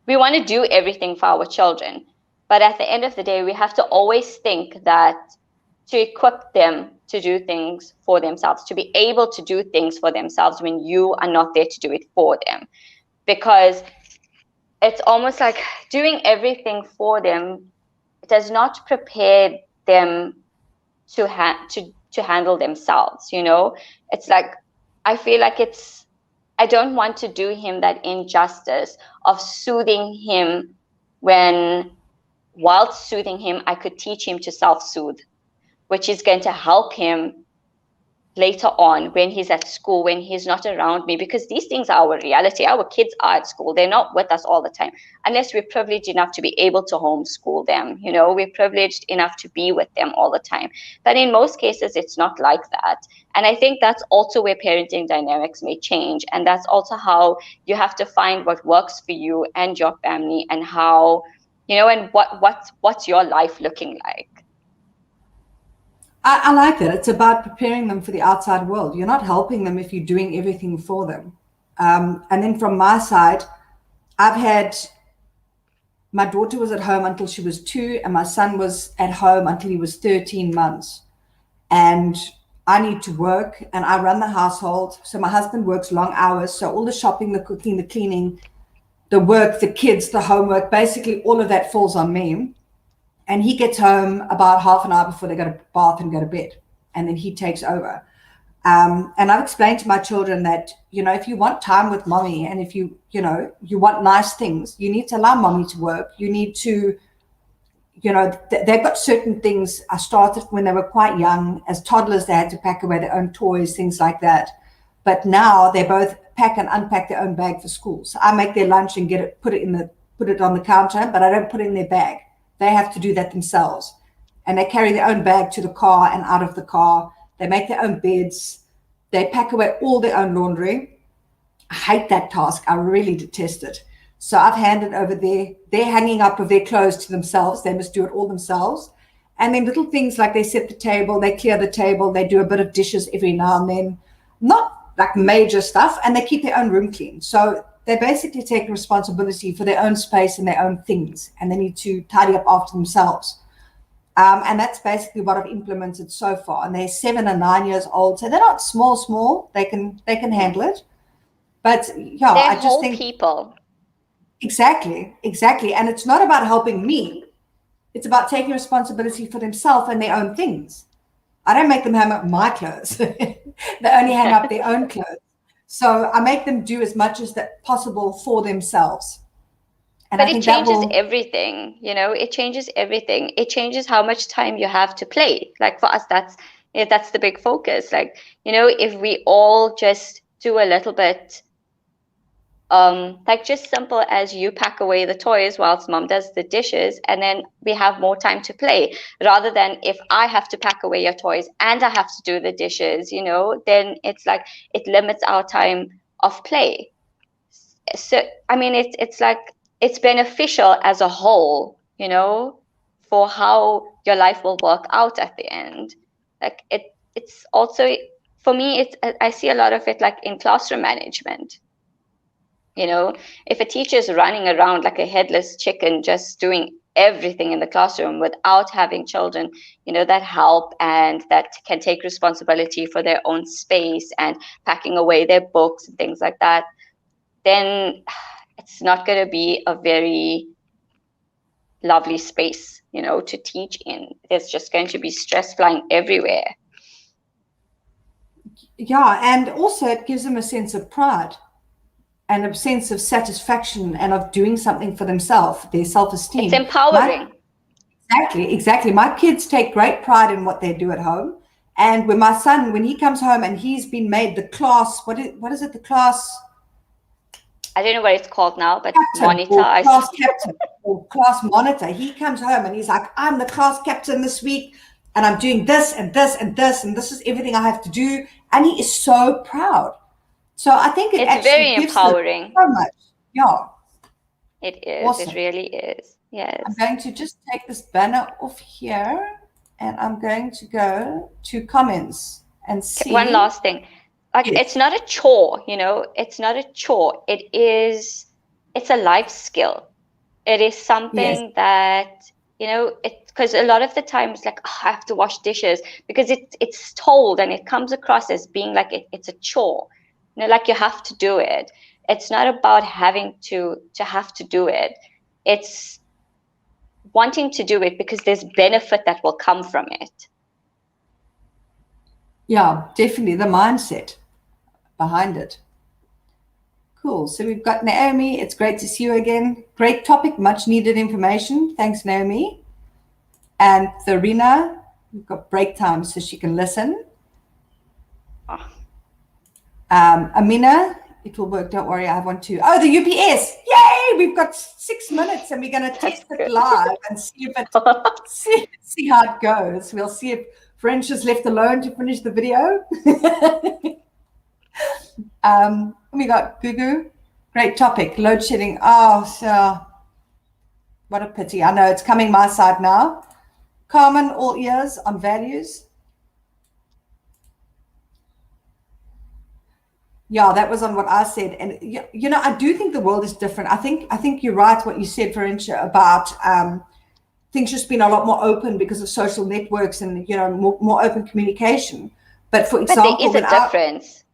we want to do everything for our children, but at the end of the day, we have to always think that to equip them to do things for themselves, to be able to do things for themselves when you are not there to do it for them. Because it's almost like doing everything for them does not prepare them to handle themselves, It's like, I feel like I don't want to do him that injustice of soothing him when, whilst soothing him, I could teach him to self-soothe, which is going to help him later on when he's at school, when he's not around me, because these things are our reality. Our kids are at school. They're not with us all the time, unless we're privileged enough to be able to homeschool them. We're privileged enough to be with them all the time. But in most cases, it's not like that. And I think that's also where parenting dynamics may change. And that's also how you have to find what works for you and your family, and how, and what's your life looking like. I like that. It's about preparing them for the outside world. You're not helping them if you're doing everything for them. And then from my side, my daughter was at home until she was 2, and my son was at home until he was 13 months. And I need to work, and I run the household. So my husband works long hours. So all the shopping, the cooking, the cleaning, the work, the kids, the homework, basically all of that falls on me. And he gets home about half an hour before they go to bath and go to bed. And then he takes over. And I've explained to my children that, if you want time with mommy, and if you want nice things, you need to allow mommy to work. You need to, they've got certain things. I started when they were quite young. As toddlers, they had to pack away their own toys, things like that. But now they both pack and unpack their own bag for school. So I make their lunch and put it on the counter, but I don't put it in their bag. They have to do that themselves. And they carry their own bag to the car and out of the car. They make their own beds. They pack away all their own laundry. I hate that task. I really detest it. So I've handed over their hanging up of their clothes to themselves. They must do it all themselves. And then little things like they set the table, they clear the table, they do a bit of dishes every now and then. Not like major stuff. And they keep their own room clean. So they basically take responsibility for their own space and their own things, and they need to tidy up after themselves. And that's basically what I've implemented so far. And they're 7 and 9 years old, so they're not small. They can handle it. But yeah, I just think people. Exactly. And it's not about helping me. It's about taking responsibility for themselves and their own things. I don't make them hang up my clothes. They only hang up their own clothes. So I make them do as much as possible for themselves. And but it changes everything, it changes everything. It changes how much time you have to play. Like for us, that's the big focus. Like, if we all just do a little bit, like just simple as you pack away the toys whilst mom does the dishes, and then we have more time to play, rather than if I have to pack away your toys and I have to do the dishes, then it's like it limits our time of play. So I mean, it's like it's beneficial as a whole, for how your life will work out at the end. Like it's also, for me, I see a lot of it like in classroom management. If a teacher is running around like a headless chicken, just doing everything in the classroom without having children, that help and that can take responsibility for their own space and packing away their books and things like that, then it's not going to be a very lovely space, to teach in. There's just going to be stress flying everywhere. Yeah, and also it gives them a sense of pride and a sense of satisfaction and of doing something for themselves, their self-esteem. It's empowering. Exactly. My kids take great pride in what they do at home. And when my son, when he comes home and he's been made the class, what is it, the class? I don't know what it's called now, but captain, monitor. Or class captain or class monitor. He comes home and he's like, I'm the class captain this week, and I'm doing this and this and this, and this is everything I have to do. And he is so proud. So I think it's very empowering. So much. Yeah. It is. Awesome. It really is. Yes. I'm going to just take this banner off here, and I'm going to go to comments and see. One last thing. Like, Yes. it's not a chore, it's not a chore. It's a life skill. It is something that, because a lot of the times, like, I have to wash dishes, because it's told and it comes across as being like it's a chore, like you have to do it. It's not about having to have to do it. It's wanting to do it because there's benefit that will come from it. Yeah, definitely the mindset behind it. Cool. So we've got Naomi. It's great to see you again. Great topic, much needed information. Thanks, Naomi. And Tharina, we've got break time so she can listen. Amina, it will work. Don't worry. I have one too. Oh, the UPS. Yay! We've got 6 minutes and we're going to test it live and see if it see how it goes. We'll see if Ferhensha's left alone to finish the video. We got Gugu. Great topic. Load shedding. Oh, so what a pity. I know it's coming my side now. Carmen, all ears on values. Yeah, that was on what I said. And, I do think the world is different. I think you're right what you said, Ferhensha, about things just being a lot more open because of social networks and, more open communication. But for example, there is a difference.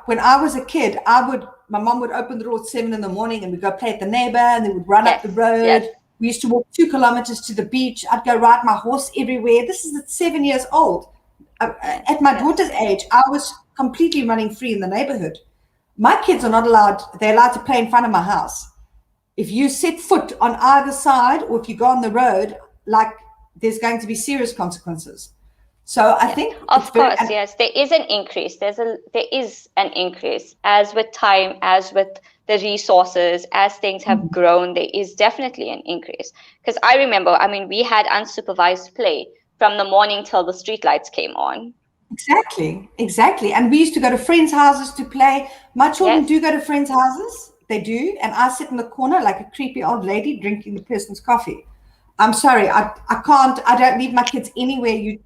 When I was a kid, my mom would open the door at 7 in the morning and we'd go play at the neighbor and then we'd run up the road. Yes. We used to walk 2 kilometers to the beach. I'd go ride my horse everywhere. This is at 7 years old. At my daughter's age, I was completely running free in the neighborhood. My kids are not allowed. They're allowed to play in front of my house. If you set foot on either side or if you go on the road, like, there's going to be serious consequences. So I think, of course, yes, there is an increase. There is an increase as with time, as with the resources, as things have grown. There is definitely an increase. Because I remember, we had unsupervised play from the morning till the streetlights came on. Exactly. And we used to go to friends' houses to play. My children do go to friends' houses. They do. And I sit in the corner like a creepy old lady drinking the person's coffee. I'm sorry, I can't. I don't leave my kids anywhere.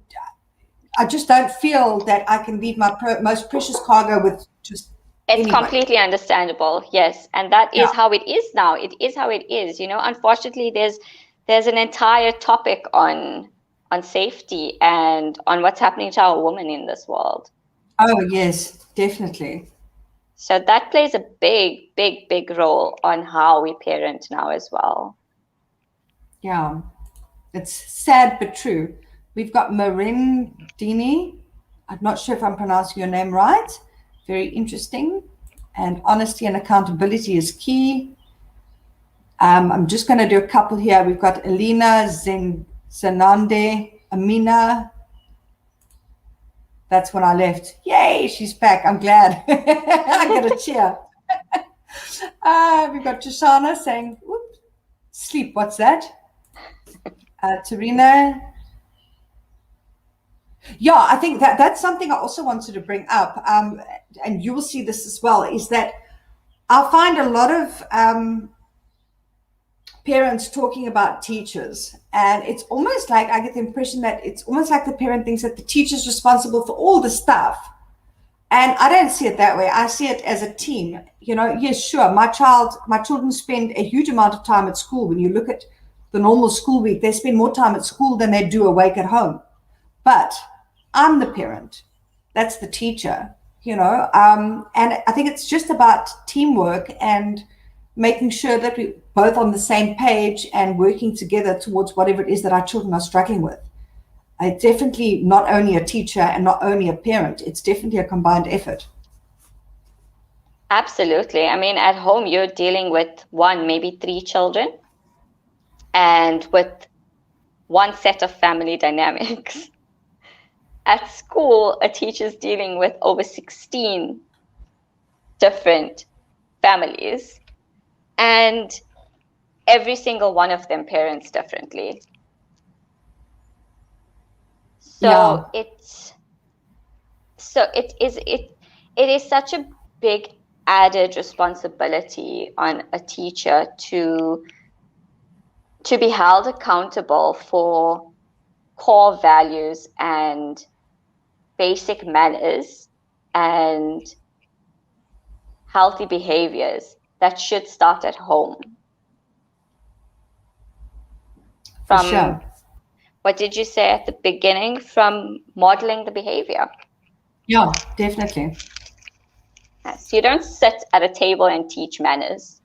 I just don't feel that I can leave my most precious cargo with just It's completely understandable, yes. And that is how it is now. It is how it is. Unfortunately, there's an entire topic on safety and on what's happening to our women in this world. Oh, yes, definitely. So that plays a big, big, big role on how we parent now as well. Yeah, it's sad but true. We've got Marindini. I'm not sure if I'm pronouncing your name right. Very interesting. And honesty and accountability is key. I'm just going to do a couple here. We've got Elena Zenande, Amina. That's when I left. Yay, she's back. I'm glad. I get a cheer. We've got Shoshana saying, whoop, sleep, what's that? Tarina. Yeah, I think that's something I also wanted to bring up, and you will see this as well, is that I find a lot of parents talking about teachers, and it's almost like I get the impression that it's almost like the parent thinks that the teacher's responsible for all the stuff. And I don't see it that way. I see it as a team. Yes, sure, my children spend a huge amount of time at school. When you look at the normal school week, they spend more time at school than they do awake at home. But I'm the parent. That's the teacher, and I think it's just about teamwork and making sure that we're both on the same page and working together towards whatever it is that our children are struggling with. It's definitely not only a teacher and not only a parent. It's definitely a combined effort. Absolutely. At home, you're dealing with 1, maybe 3 children, and with one set of family dynamics. At school, a teacher's dealing with over 16 different families, and every single one of them parents differently. So it is such a big added responsibility on a teacher to be held accountable for core values and basic manners and healthy behaviors that should start at home. For sure. What did you say at the beginning? From modeling the behavior. Yeah, definitely. Yes, you don't sit at a table and teach manners.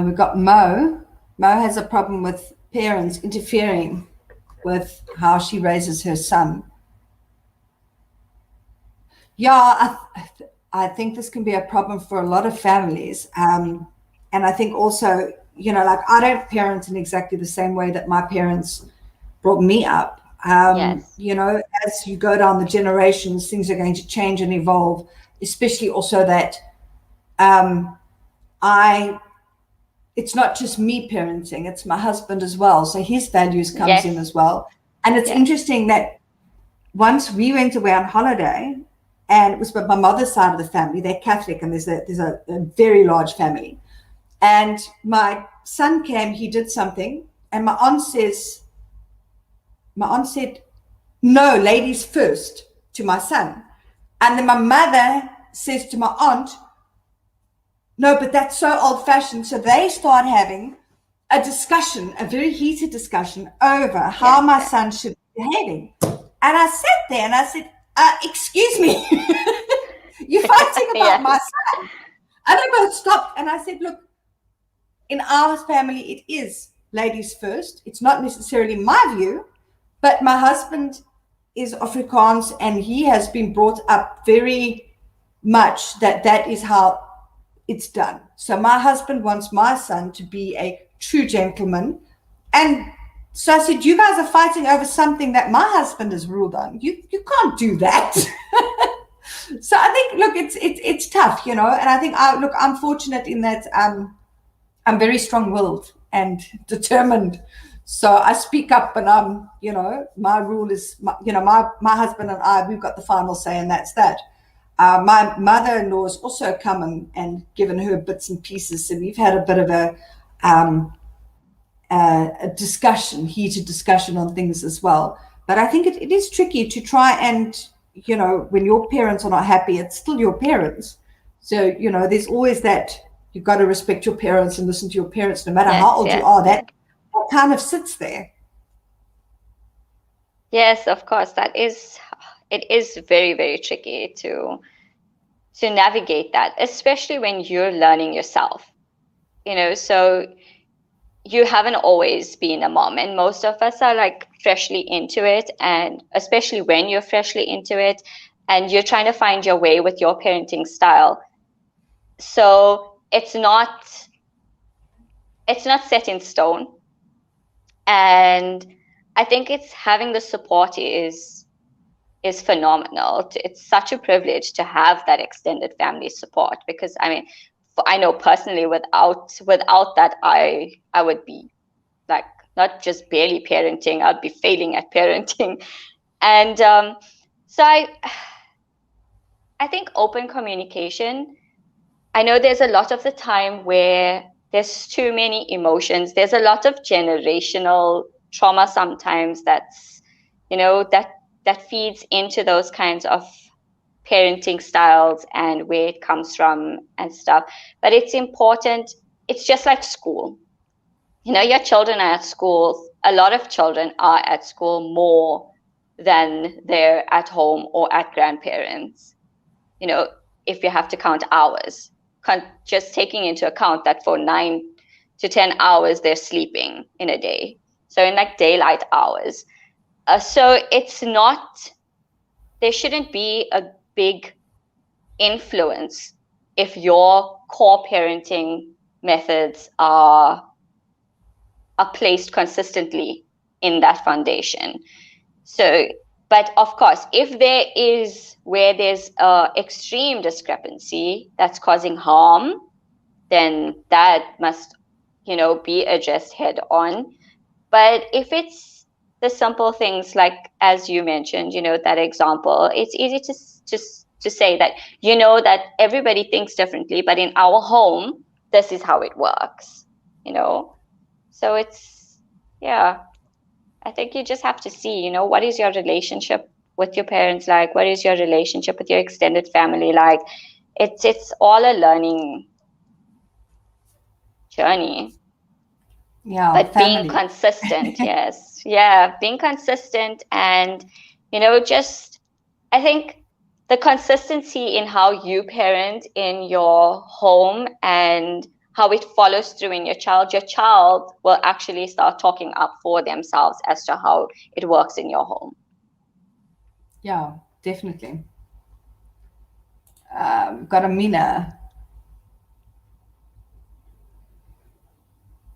We've got Mo. Mo has a problem with parents interfering with how she raises her son. Yeah, I think this can be a problem for a lot of families. And I think also, like I don't parent in exactly the same way that my parents brought me up. Yes. As you go down the generations, things are going to change and evolve, especially also that it's not just me parenting, it's my husband as well. So his values comes in as well. And it's interesting that once we went away on holiday, and it was by my mother's side of the family, they're Catholic, and there's a very large family. And my son came, he did something, and my aunt said, no, ladies first, to my son. And then my mother says to my aunt, no, but that's so old fashioned. So they start having a discussion, a very heated discussion over how my son should be behaving. And I sat there and I said, excuse me, you're fighting about my son. And they both stopped. And I said, look, in our family, it is ladies first. It's not necessarily my view, but my husband is Afrikaans and he has been brought up very much that is how it's done. So my husband wants my son to be a true gentleman. And so I said, you guys are fighting over something that my husband has ruled on. You can't do that. So I think, look, it's tough, and I think I'm fortunate in that I'm very strong-willed and determined. So I speak up and my rule is, my husband and I, we've got the final say, and that's that. My mother-in-law has also come and given her bits and pieces. So we've had a bit of a discussion, heated discussion on things as well. But I think it is tricky to try and, when your parents are not happy, it's still your parents. So, there's always that, you've got to respect your parents and listen to your parents no matter how old you are. That kind of sits there. Yes, of course. It is very, very tricky to navigate that, especially when you're learning yourself. So you haven't always been a mom, and most of us are like freshly into it, and especially when you're freshly into it and you're trying to find your way with your parenting style. So it's not set in stone. And I think it's having the support is phenomenal. It's such a privilege to have that extended family support, because I know personally without that I would be like not just barely parenting, I'd be failing at parenting. And so I think open communication, I know there's a lot of the time where there's too many emotions. There's a lot of generational trauma sometimes that's, that feeds into those kinds of parenting styles and where it comes from and stuff. But it's important. It's just like school. Your children are at school. A lot of children are at school more than they're at home or at grandparents. If you have to count hours, just taking into account that for 9 to 10 hours, they're sleeping in a day. So in like daylight hours. So it's not, there shouldn't be a big influence if your core parenting methods are placed consistently in that foundation. So, but of course, if there is where there's extreme discrepancy that's causing harm, then that must, be addressed head on. But if it's the simple things like, as you mentioned, that example, it's easy to say that, that everybody thinks differently, but in our home, this is how it works, So it's, yeah. I think you just have to see, you know, what is your relationship with your parents like? What is your relationship with your extended family like? It's all a learning journey. Yeah, But being family. consistent, yes. Yeah, being consistent and, you know, just, I think the consistency in how you parent in your home and how it follows through in your child will actually start talking up for themselves as to how it works in your home. Yeah, definitely. Got a Mina.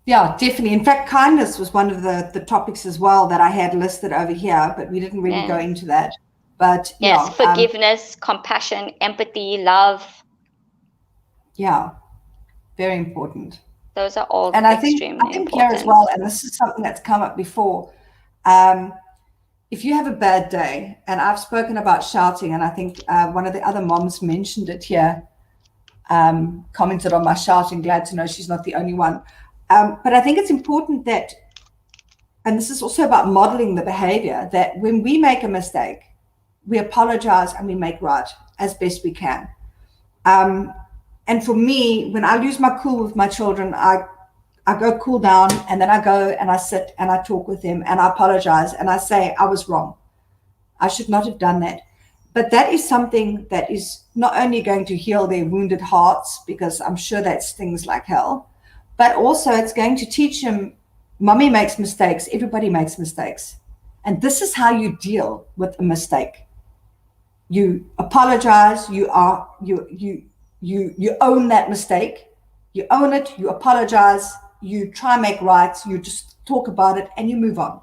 Yeah, definitely. In fact, kindness was one of the topics as well that I had listed over here, but we didn't really go Yes. into that. But Yes, yeah, forgiveness, compassion, empathy, love. yeah, very important. Those are all And I extremely think here as important. well, and this is something that's come up before. Um, if you have a bad day, and I've spoken about shouting, and I think one of the other moms mentioned it here, commented on my shouting. Glad to know she's not the only one. But I think it's important that, and this is also about modeling the behavior, that when we make a mistake, we apologize and we make right as best we can. And for me, when I lose my cool with my children, I go cool down, and then I go and I sit and I talk with them and I apologize and I say, I was wrong. I should not have done that. But that is something that is not only going to heal their wounded hearts, because I'm sure that stings like hell, but also it's going to teach them, mommy makes mistakes, everybody makes mistakes. And this is how you deal with a mistake. You apologize, you own that mistake, you own it, you apologize, you try and make right, you just talk about it and you move on.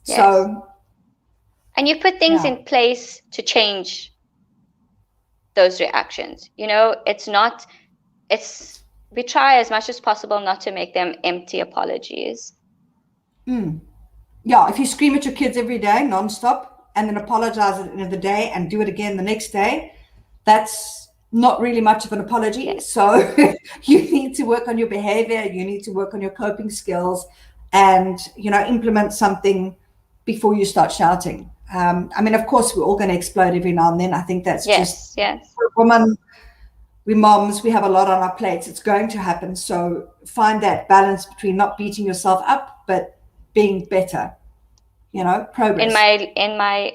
Yes. So, and you put things yeah. in place to change those reactions. You know, we try as much as possible not to make them empty apologies. Yeah, if you scream at your kids every day nonstop and then apologize at the end of the day and do it again the next day, that's not really much of an apology. Yes. So you need to work on your behavior, you need to work on your coping skills, and implement something before you start shouting. I mean, of course, we're all going to explode every now and then. I think that's just for a woman. We moms, we have a lot on our plates. It's going to happen. So find that balance between not beating yourself up, but being better. Progress. In my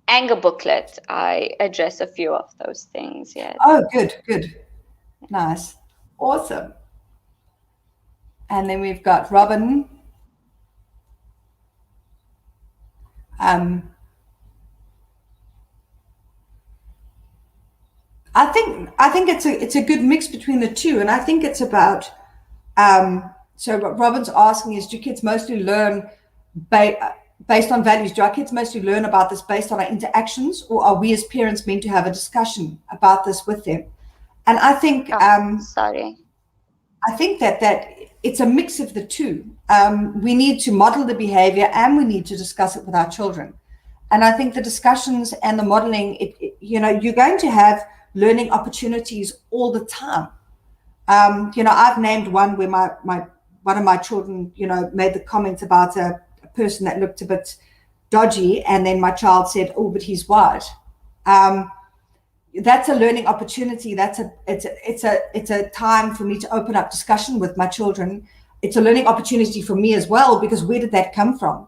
anger booklet, I address a few of those things. Yes. Oh, good. Nice. Awesome. And then we've got Robin. I think it's a good mix between the two, and I think it's about. So what Robin's asking is, do kids mostly learn based on values? Do our kids mostly learn about this based on our interactions, or are we as parents meant to have a discussion about this with them? And I think I think that it's a mix of the two. We need to model the behavior and we need to discuss it with our children. And I think the discussions and the modeling, you're going to have learning opportunities all the time. I've named one where one of my children, made the comment about a person that looked a bit dodgy, and then my child said, "Oh, but he's white." That's a learning opportunity. It's a time for me to open up discussion with my children. It's a learning opportunity for me as well, because where did that come from?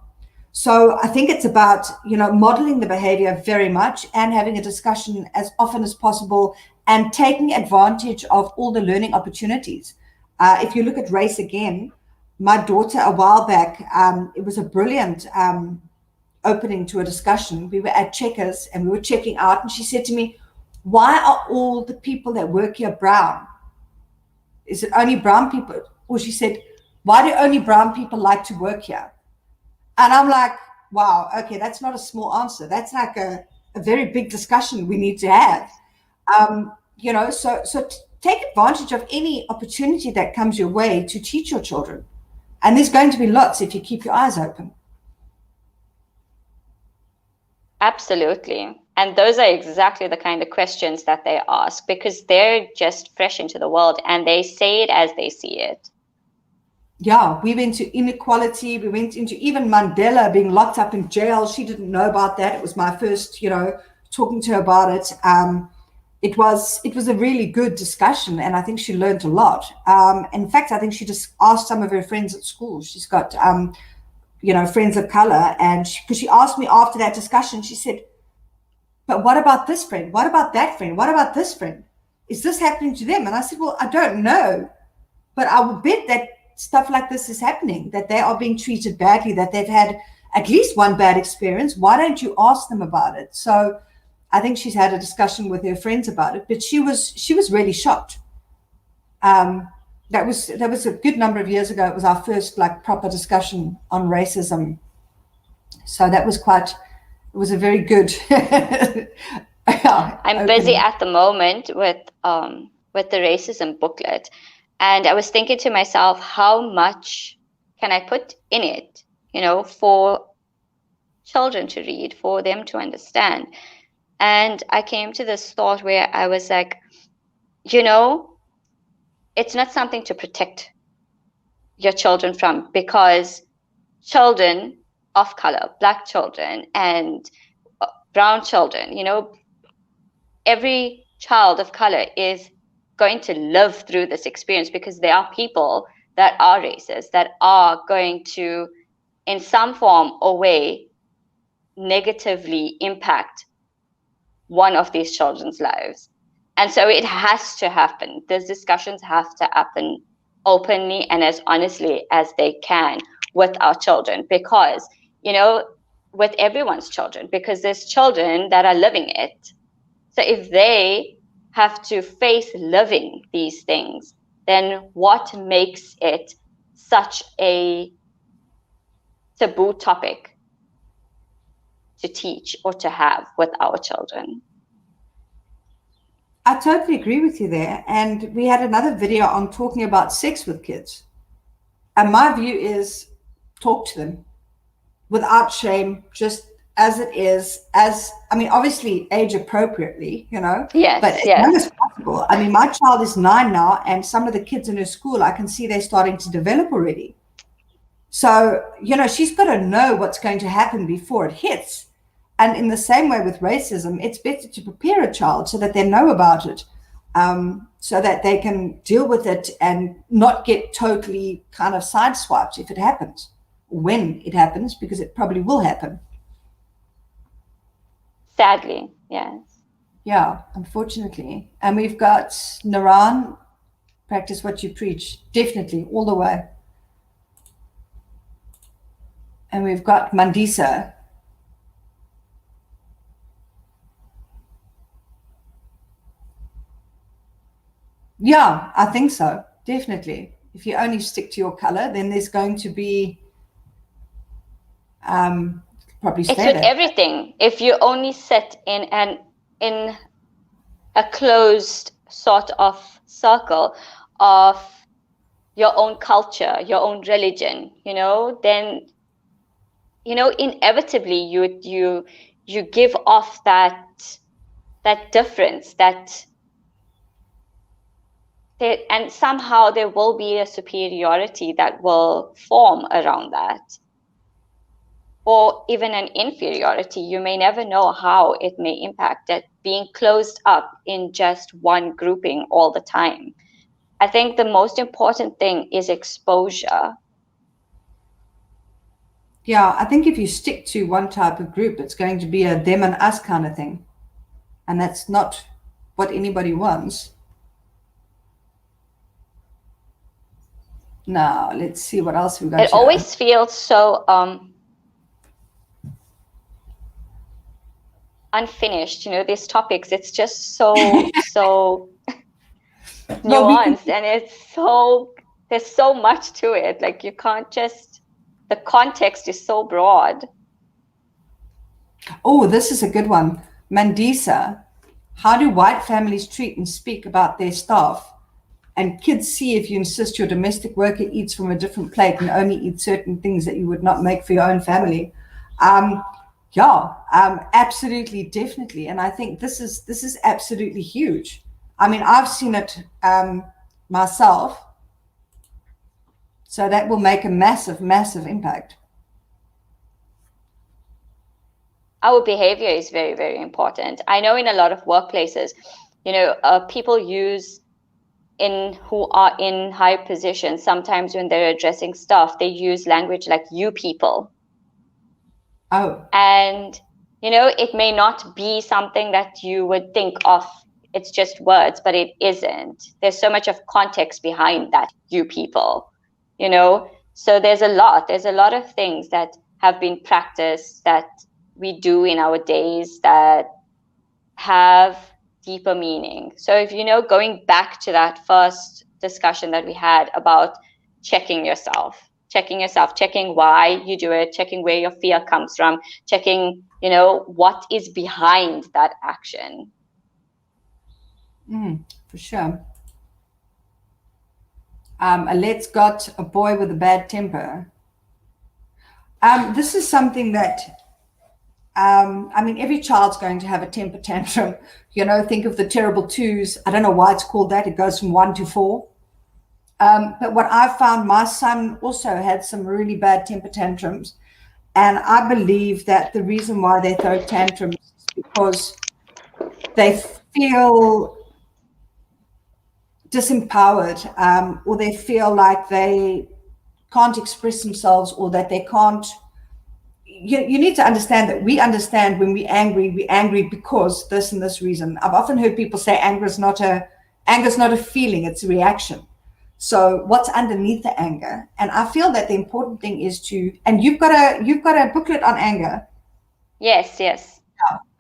So I think it's about, modeling the behavior very much and having a discussion as often as possible and taking advantage of all the learning opportunities. If you look at race again, my daughter a while back, it was a brilliant opening to a discussion. We were at Checkers and we were checking out, and she said to me, "Why are all the people that work here brown? Is it only brown people?" Or she said, "Why do only brown people like to work here?" And I'm like, wow, okay, that's not a small answer. That's like a very big discussion we need to have. So take advantage of any opportunity that comes your way to teach your children. And there's going to be lots if you keep your eyes open. Absolutely. And those are exactly the kind of questions that they ask, because they're just fresh into the world and they say it as they see it. yeah, we went to inequality. We went into even Mandela being locked up in jail. She didn't know about that. It was my first, talking to her about it. It was a really good discussion, and I think she learned a lot. In fact, I think she just asked some of her friends at school. She's got, friends of color, and because she asked me after that discussion, she said, "But what about this friend? What about that friend? What about this friend? Is this happening to them?" And I said, "Well, I don't know. But I would bet that stuff like this is happening, that they are being treated badly, that they've had at least one bad experience. Why don't you ask them about it?" So I think she's had a discussion with her friends about it, but she was really shocked. That was a good number of years ago. It was our first like proper discussion on racism. So that was it was a very good. I'm busy at the moment with the racism booklet. And I was thinking to myself, how much can I put in it, for children to read, for them to understand? And I came to this thought where I was like, it's not something to protect your children from, because children of color, Black children and brown children, every child of color is going to live through this experience, because there are people that are racist, that are going to, in some form or way, negatively impact one of these children's lives. And so it has to happen. These discussions have to happen openly and as honestly as they can with our children, because, with everyone's children, because there's children that are living it. So if they have to face living these things, then what makes it such a taboo topic to teach or to have with our children? I totally agree with you there. And we had another video on talking about sex with kids. And my view is talk to them without shame, just as it is, obviously age appropriately, Yes, but as young as possible. I mean, my child is 9 now, and some of the kids in her school, I can see they're starting to develop already. So, she's got to know what's going to happen before it hits. And in the same way with racism, it's better to prepare a child so that they know about it, so that they can deal with it and not get totally kind of sideswiped if it happens, when it happens, because it probably will happen. Sadly, yes. Yeah, unfortunately. And we've got Naran, practice what you preach, definitely, all the way. And we've got Mandisa. Yeah, I think so, definitely. If you only stick to your color, then there's going to be probably stay it's with there. Everything. If you only sit in a closed sort of circle of your own culture, your own religion, then inevitably you give off that difference, and somehow there will be a superiority that will form around that, or even an inferiority. You may never know how it may impact it, being closed up in just one grouping all the time. I think the most important thing is exposure. Yeah, I think if you stick to one type of group, it's going to be a them and us kind of thing. And that's not what anybody wants. Now, let's see what else we got. It always feels so unfinished, these topics. It's just so nuanced, and there's so much to it. Like, you can't just, the context is so broad. Oh, this is a good one. Mandisa, how do white families treat and speak about their staff? And kids see if you insist your domestic worker eats from a different plate and only eats certain things that you would not make for your own family. Absolutely, definitely. And I think this is absolutely huge. I mean, I've seen it myself. So that will make a massive, massive impact. Our behavior is very, very important. I know in a lot of workplaces, people who are in high positions, sometimes when they're addressing staff, they use language like "you people." Oh. And, it may not be something that you would think of. It's just words, but it isn't. There's so much of context behind that "you people," So there's a lot of things that have been practiced that we do in our days that have deeper meaning. So if going back to that first discussion that we had about checking yourself, checking why you do it, checking where your fear comes from, checking, what is behind that action. For sure. Alette's got a boy with a bad temper. This is something that, every child's going to have a temper tantrum. Think of the terrible twos. I don't know why it's called that. It goes from 1 to 4. But what I found, my son also had some really bad temper tantrums. And I believe that the reason why they throw tantrums is because they feel disempowered, or they feel like they can't express themselves, or that they can't. You need to understand that we understand when we're angry because this and this reason. I've often heard people say anger is not a feeling, it's a reaction. So what's underneath the anger? And I feel that the important thing is and you've got a booklet on anger. Yes.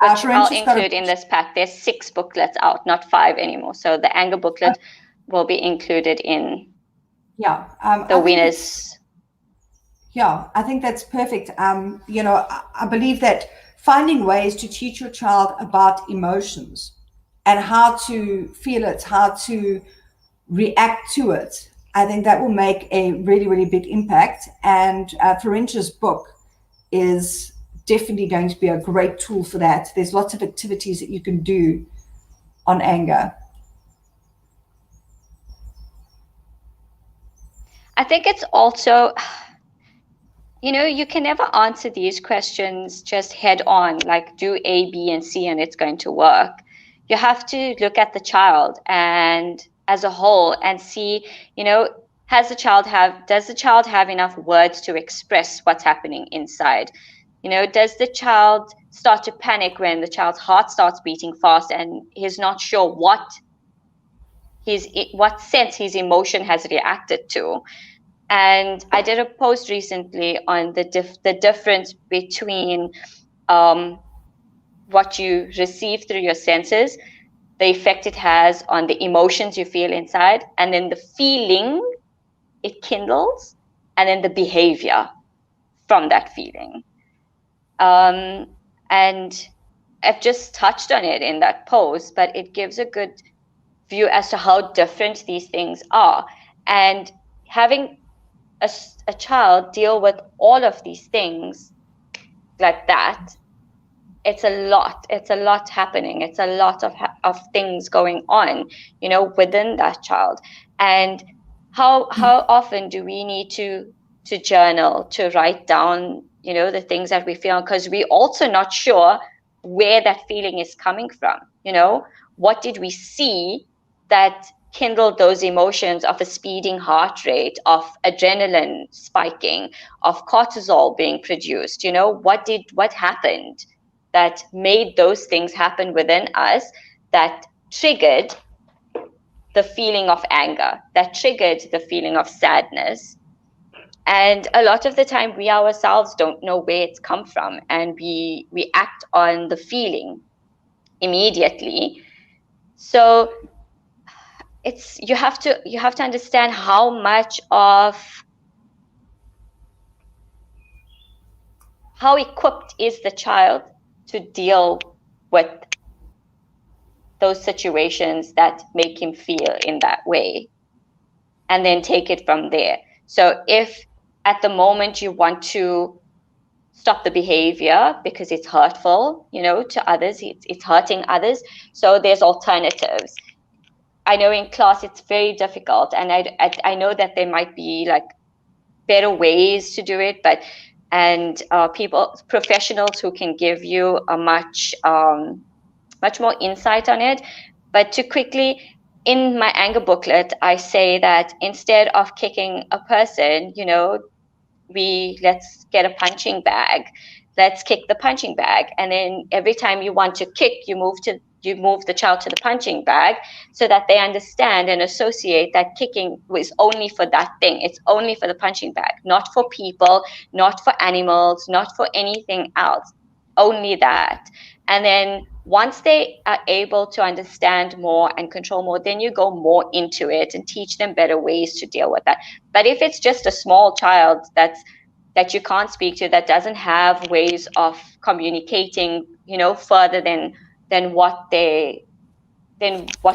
Which I'll include in this pack. There's 6 booklets out, not 5 anymore. So the anger booklet will be included in the winners. Yeah, I think that's perfect. I believe that finding ways to teach your child about emotions and how to feel it, how to react to it, I think that will make a really, really big impact. And Ferhensha's book is definitely going to be a great tool for that. There's lots of activities that you can do on anger. I think it's also, you can never answer these questions just head on, like do A, B, and C, and it's going to work. You have to look at the child and as a whole and see, does the child have enough words to express what's happening inside? Does the child start to panic when the child's heart starts beating fast and he's not sure what sense his emotion has reacted to? And I did a post recently on the difference between what you receive through your senses, the effect it has on the emotions you feel inside, and then the feeling it kindles, and then the behavior from that feeling. And I've just touched on it in that post, but it gives a good view as to how different these things are. And having a child deal with all of these things like that, it's a lot happening. It's a lot of things going on, within that child. And how often do we need to journal, to write down, the things that we feel, because we're also not sure where that feeling is coming from. What did we see that kindled those emotions of a speeding heart rate, of adrenaline spiking, of cortisol being produced? What happened that made those things happen within us, that triggered the feeling of anger, that triggered the feeling of sadness? And a lot of the time we ourselves don't know where it's come from, and we act on the feeling immediately. So you have to understand how equipped is the child to deal with those situations that make him feel in that way, and then take it from there. So if at the moment you want to stop the behavior because it's hurtful, to others, it's hurting others, so there's alternatives. I know in class it's very difficult, and I know that there might be like better ways to do it, and professionals who can give you a much more insight on it. But to quickly, in my anger booklet, I say that instead of kicking a person, let's get a punching bag. Let's kick the punching bag. And then every time you want to kick, you move the child to the punching bag, so that they understand and associate that kicking was only for that thing. It's only for the punching bag, not for people, not for animals, not for anything else, only that. And then once they are able to understand more and control more, then you go more into it and teach them better ways to deal with that. But if it's just a small child that you can't speak to, that doesn't have ways of communicating, further than what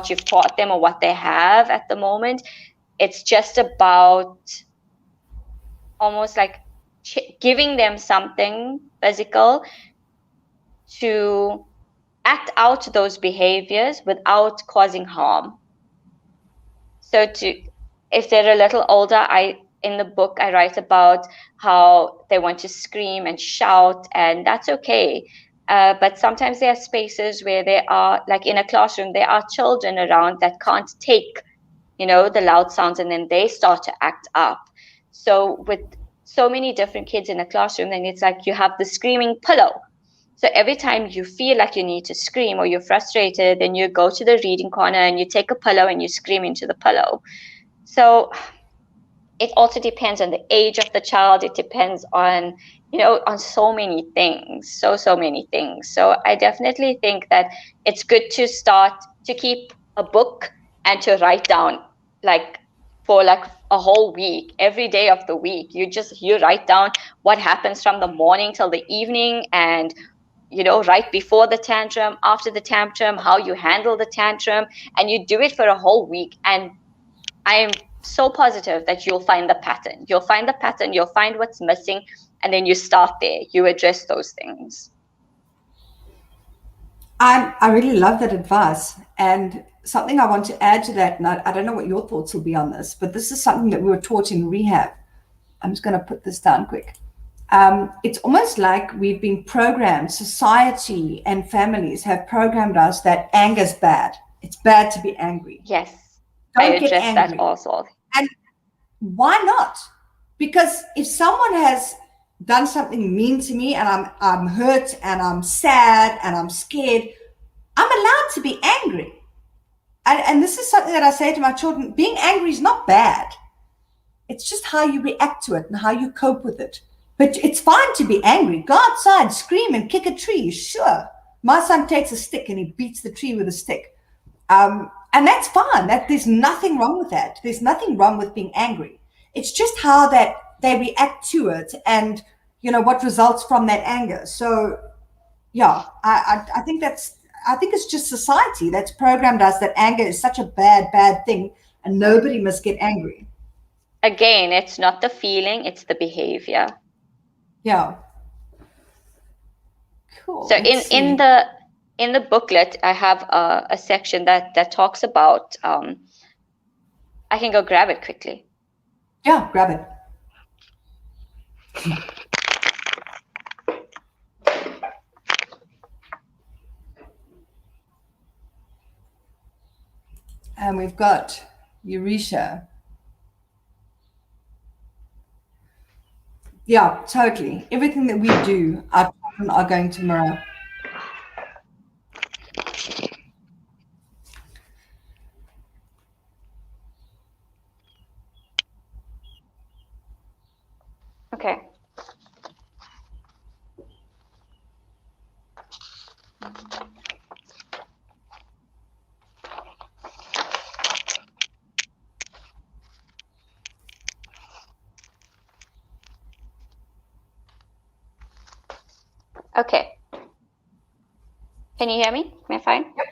you've taught them or what they have at the moment, it's just about almost like giving them something physical to act out those behaviors without causing harm. So if they're a little older, in the book, I write about how they want to scream and shout, and that's okay. But sometimes there are spaces where they are, like in a classroom, there are children around that can't take, the loud sounds, and then they start to act up. So with so many different kids in a classroom, then it's like you have the screaming pillow. So every time you feel like you need to scream or you're frustrated, then you go to the reading corner and you take a pillow and you scream into the pillow. So it also depends on the age of the child. It depends on, on so many things, so many things. So I definitely think that it's good to start to keep a book and to write down, for a whole week, every day of the week. You write down what happens from the morning till the evening, and right before the tantrum, after the tantrum, how you handle the tantrum, and you do it for a whole week. And I am so positive that you'll find the pattern. You'll find what's missing, and then you start there. You address those things. I really love that advice. And something I want to add to that, and I don't know what your thoughts will be on this, but this is something that we were taught in rehab. I'm just going to put this down quick. It's almost like we've been programmed, society and families have programmed us that anger is bad. It's bad to be angry. Yes, I address that also. And why not? Because if someone has done something mean to me and I'm hurt and I'm sad and I'm scared, I'm allowed to be angry. And this is something that I say to my children: being angry is not bad. It's just how you react to it and how you cope with it. But it's fine to be angry. Go outside, scream and kick a tree, sure. My son takes a stick and he beats the tree with a stick. And that's fine. There's nothing wrong with that. There's nothing wrong with being angry. It's just how that they react to it and, what results from that anger. So, yeah, I think it's just society that's programmed us that anger is such a bad thing and nobody must get angry. Again, it's not the feeling, it's the behavior. Yeah. Cool. So in the booklet, I have a section that talks about. I can go grab it quickly. Yeah, grab it. And we've got Eurisha. Yeah, totally. Everything that we do, our children are going to mirror. Okay. Okay. Can you hear me? Am I fine? Yep.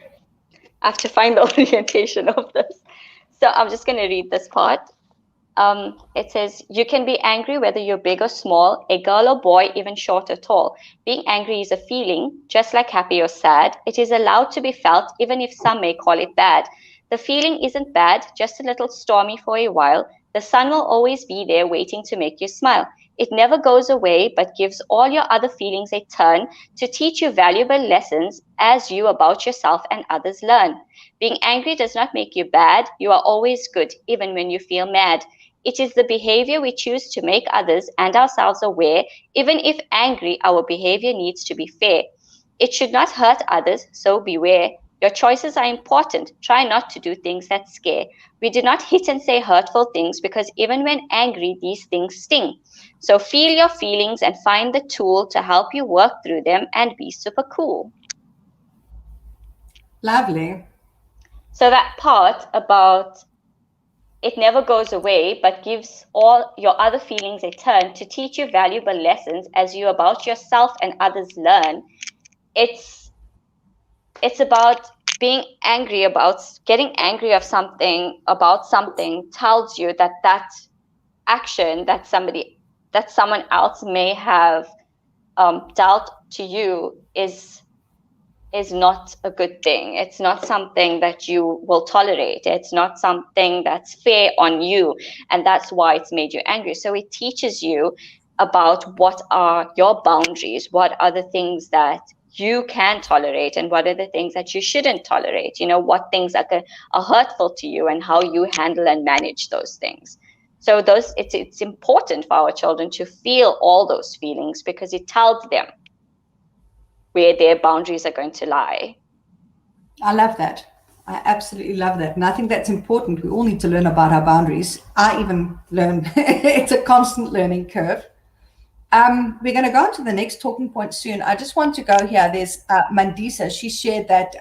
I have to find the orientation of this. So I'm just going to read this part. It says, you can be angry whether you're big or small, a girl or boy, even short or tall. Being angry is a feeling, just like happy or sad. It is allowed to be felt, even if some may call it bad. The feeling isn't bad, just a little stormy for a while. The sun will always be there waiting to make you smile. It never goes away, but gives all your other feelings a turn to teach you valuable lessons as you about yourself and others learn. Being angry does not make you bad. You are always good, even when you feel mad. It is the behavior we choose to make others and ourselves aware. Even if angry, our behavior needs to be fair. It should not hurt others, so beware. Your choices are important. Try not to do things that scare. We do not hit and say hurtful things because even when angry, these things sting. So feel your feelings and find the tool to help you work through them and be super cool. Lovely. So that part about it never goes away, but gives all your other feelings a turn to teach you valuable lessons as you about yourself and others learn. It's about being angry about getting angry of something about something tells you that action that someone else may have dealt to you is not a good thing. It's not something that you will tolerate. It's not something that's fair on you, and that's why it's made you angry. So it teaches you about what are your boundaries, what are the things that you can tolerate and what are the things that you shouldn't tolerate, what things are hurtful to you and how you handle and manage those things. So it's important for our children to feel all those feelings because it tells them where their boundaries are going to lie. I love that. I absolutely love that. And I think that's important. We all need to learn about our boundaries. I even learn. It's a constant learning curve. We're going to go on to the next talking point soon. I just want to go here. There's Mandisa. She shared that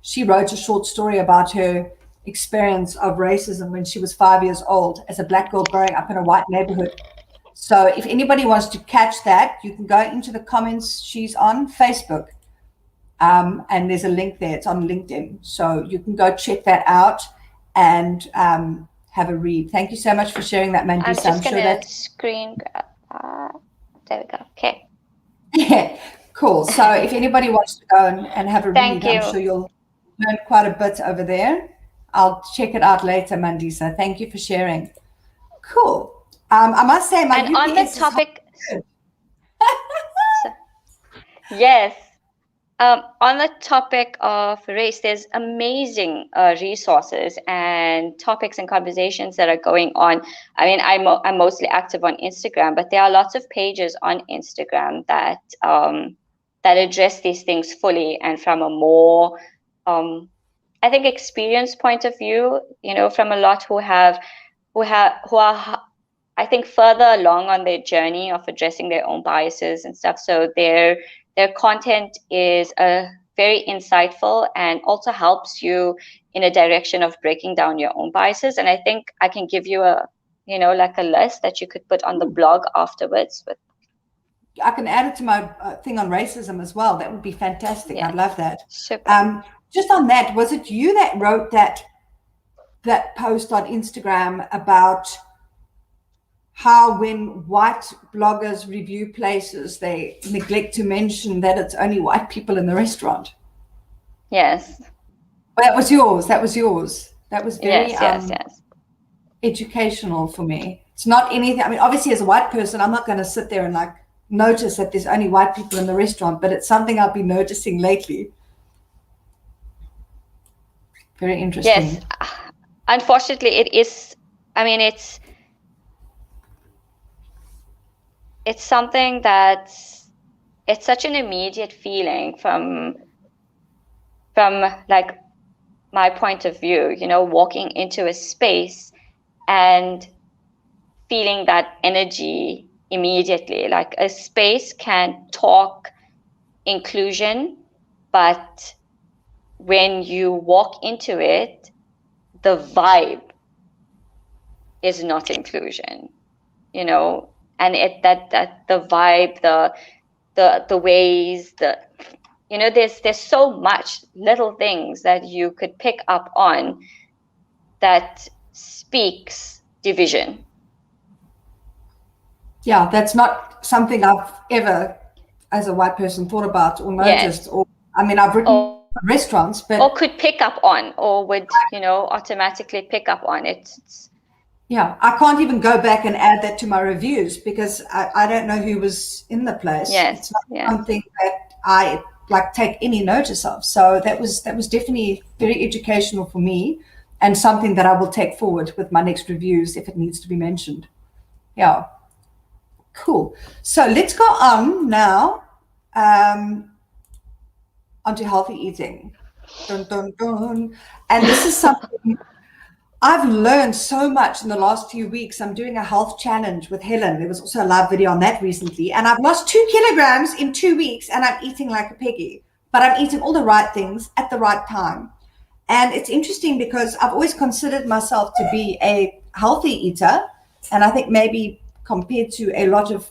she wrote a short story about her experience of racism when she was 5 years old as a Black girl growing up in a white neighborhood. So if anybody wants to catch that, you can go into the comments. She's on Facebook. And there's a link there. It's on LinkedIn. So you can go check that out and have a read. Thank you so much for sharing that, Mandisa. I'm just going to screen grab. There we go. Okay. Yeah, cool. So if anybody wants to go and have a read, I'm sure you'll learn quite a bit over there. I'll check it out later, Mandisa. Thank you for sharing. Cool. I must say, my and UPS on the topic, yes. On the topic of race, there's amazing resources and topics and conversations that are going on. I mean, I'm mostly active on Instagram, but there are lots of pages on Instagram that address these things fully and from a more, I think, experienced point of view. From a lot who are, I think, further along on their journey of addressing their own biases and stuff. So their content is very insightful and also helps you in a direction of breaking down your own biases. And I think I can give you a list that you could put on the blog afterwards. I can add it to my thing on racism as well. That would be fantastic. Yeah. I'd love that. Super. Just on that, was it you that wrote that post on Instagram about how when white bloggers review places, they neglect to mention that it's only white people in the restaurant? Yes. Well, that was yours. That was very yes. educational for me. It's not anything. I mean, obviously, as a white person, I'm not going to sit there and notice that there's only white people in the restaurant, but it's something I've been noticing lately. Very interesting. Yes. Unfortunately, it is. I mean, it's something it's such an immediate feeling from like my point of view, walking into a space and feeling that energy immediately. Like a space can talk inclusion, but when you walk into it, the vibe is not inclusion, and that the vibe, the ways, there's so much little things that you could pick up on that speaks division. Yeah, that's not something I've ever, as a white person, thought about or noticed. Yes. Or I mean, I've written restaurants, but or could pick up on, or would automatically pick up on it. Yeah, I can't even go back and add that to my reviews because I don't know who was in the place. It's Yes, not yes. something that I like take any notice of. So that was definitely very educational for me and something that I will take forward with my next reviews if it needs to be mentioned. Yeah, cool. So let's go on now um, onto healthy eating. Dun, dun, dun. And this is something I've learned so much in the last few weeks. I'm doing a health challenge with Helen. There was also a live video on that recently. And I've lost 2 kilograms in 2 weeks and I'm eating like a piggy. But I'm eating all the right things at the right time. And it's interesting because I've always considered myself to be a healthy eater. And I think maybe compared to a lot of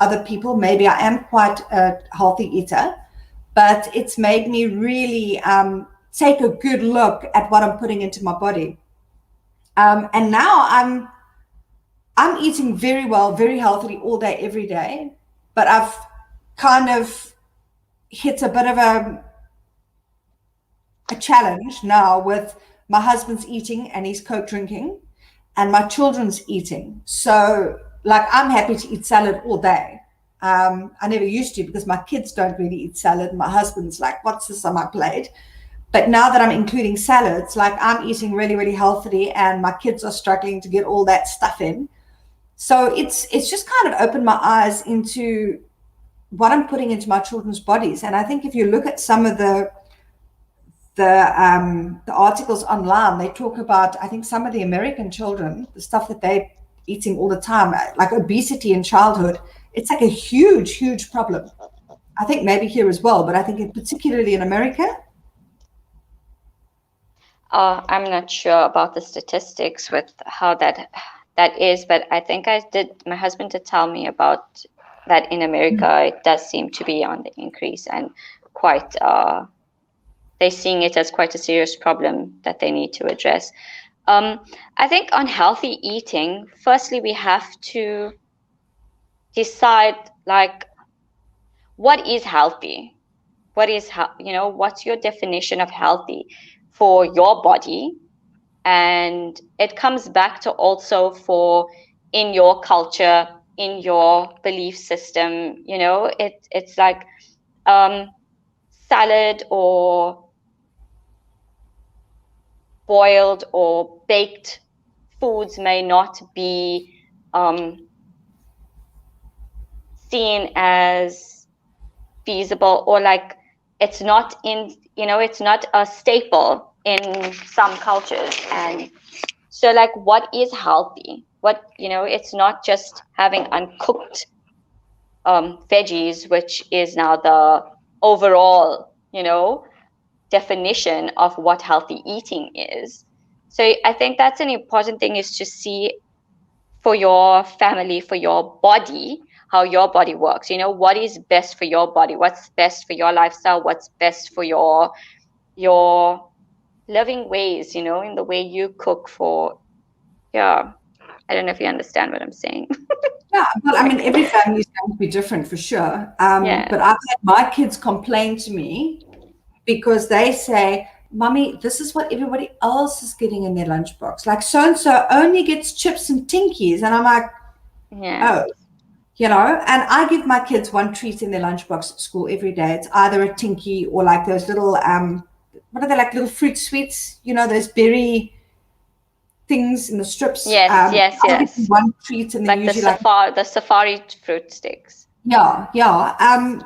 other people, maybe I am quite a healthy eater. But it's made me really take a good look at what I'm putting into my body. And now I'm eating very well, very healthily all day, every day. But I've kind of hit a bit of a challenge now with my husband's eating and he's Coke drinking, and my children's eating. So, like, I'm happy to eat salad all day. I never used to because my kids don't really eat salad. My husband's like, "What's this on my plate?" But now that I'm including salads, like I'm eating really, really healthily, and my kids are struggling to get all that stuff in. So it's just kind of opened my eyes into what I'm putting into my children's bodies. And I think if you look at some of the articles online, they talk about, I think, some of the American children, the stuff that they're eating all the time, like obesity in childhood. It's like a huge, huge problem. I think maybe here as well, but I think particularly in America. I'm not sure about the statistics with how that is, but I think my husband did tell me about that in America. It does seem to be on the increase and quite, they're seeing it as quite a serious problem that they need to address. I think on healthy eating, firstly, we have to decide, like, what is healthy? What's your definition of healthy for your body? And it comes back to also for in your culture, in your belief system, it's like salad or boiled or baked foods may not be seen as feasible, or like it's not a staple in some cultures. And so, like, what is healthy? It's not just having uncooked veggies, which is now the overall definition of what healthy eating is. So I think that's an important thing, is to see for your family, for your body, how your body works. What is best for your body, what's best for your lifestyle, what's best for your living ways, in the way you cook I don't know if you understand what I'm saying. Yeah, well, I mean, every family is going to be different for sure. Yeah. But I've had my kids complain to me because they say, "Mommy, this is what everybody else is getting in their lunchbox. Like so and so only gets chips and Tinkies." And I'm like, Yeah. "Oh, and I give my kids one treat in their lunchbox at school every day. It's either a Tinky or like those little, what are they, like little fruit sweets? Those berry things in the strips. Yes. I'll give them one treat and then Like usually the safari fruit sticks. Yeah. And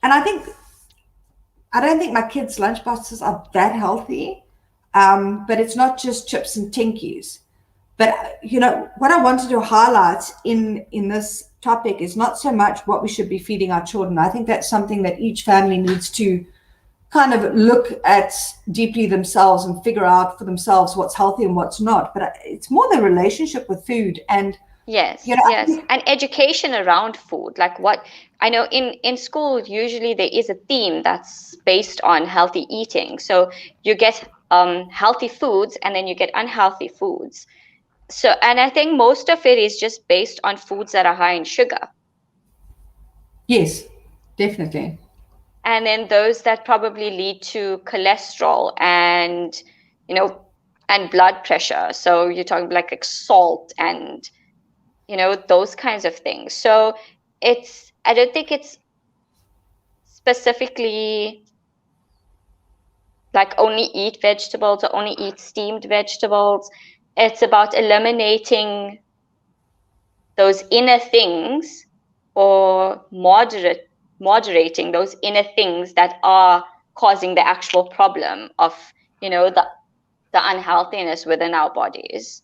I don't think my kids' lunchboxes are that healthy. But it's not just chips and Tinkies. But what I wanted to highlight in this topic is not so much what we should be feeding our children. I think that's something that each family needs to kind of look at deeply themselves and figure out for themselves what's healthy and what's not. But it's more the relationship with food and yes, and education around food. Like, what I know in school, usually there is a theme that's based on healthy eating. So you get healthy foods and then you get unhealthy foods. So, and I think most of it is just based on foods that are high in sugar. Yes, definitely. And then those that probably lead to cholesterol and, and blood pressure. So you're talking like salt and, those kinds of things. So I don't think it's specifically like only eat vegetables or only eat steamed vegetables. It's about eliminating those inner things, or moderating those inner things that are causing the actual problem of, the unhealthiness within our bodies.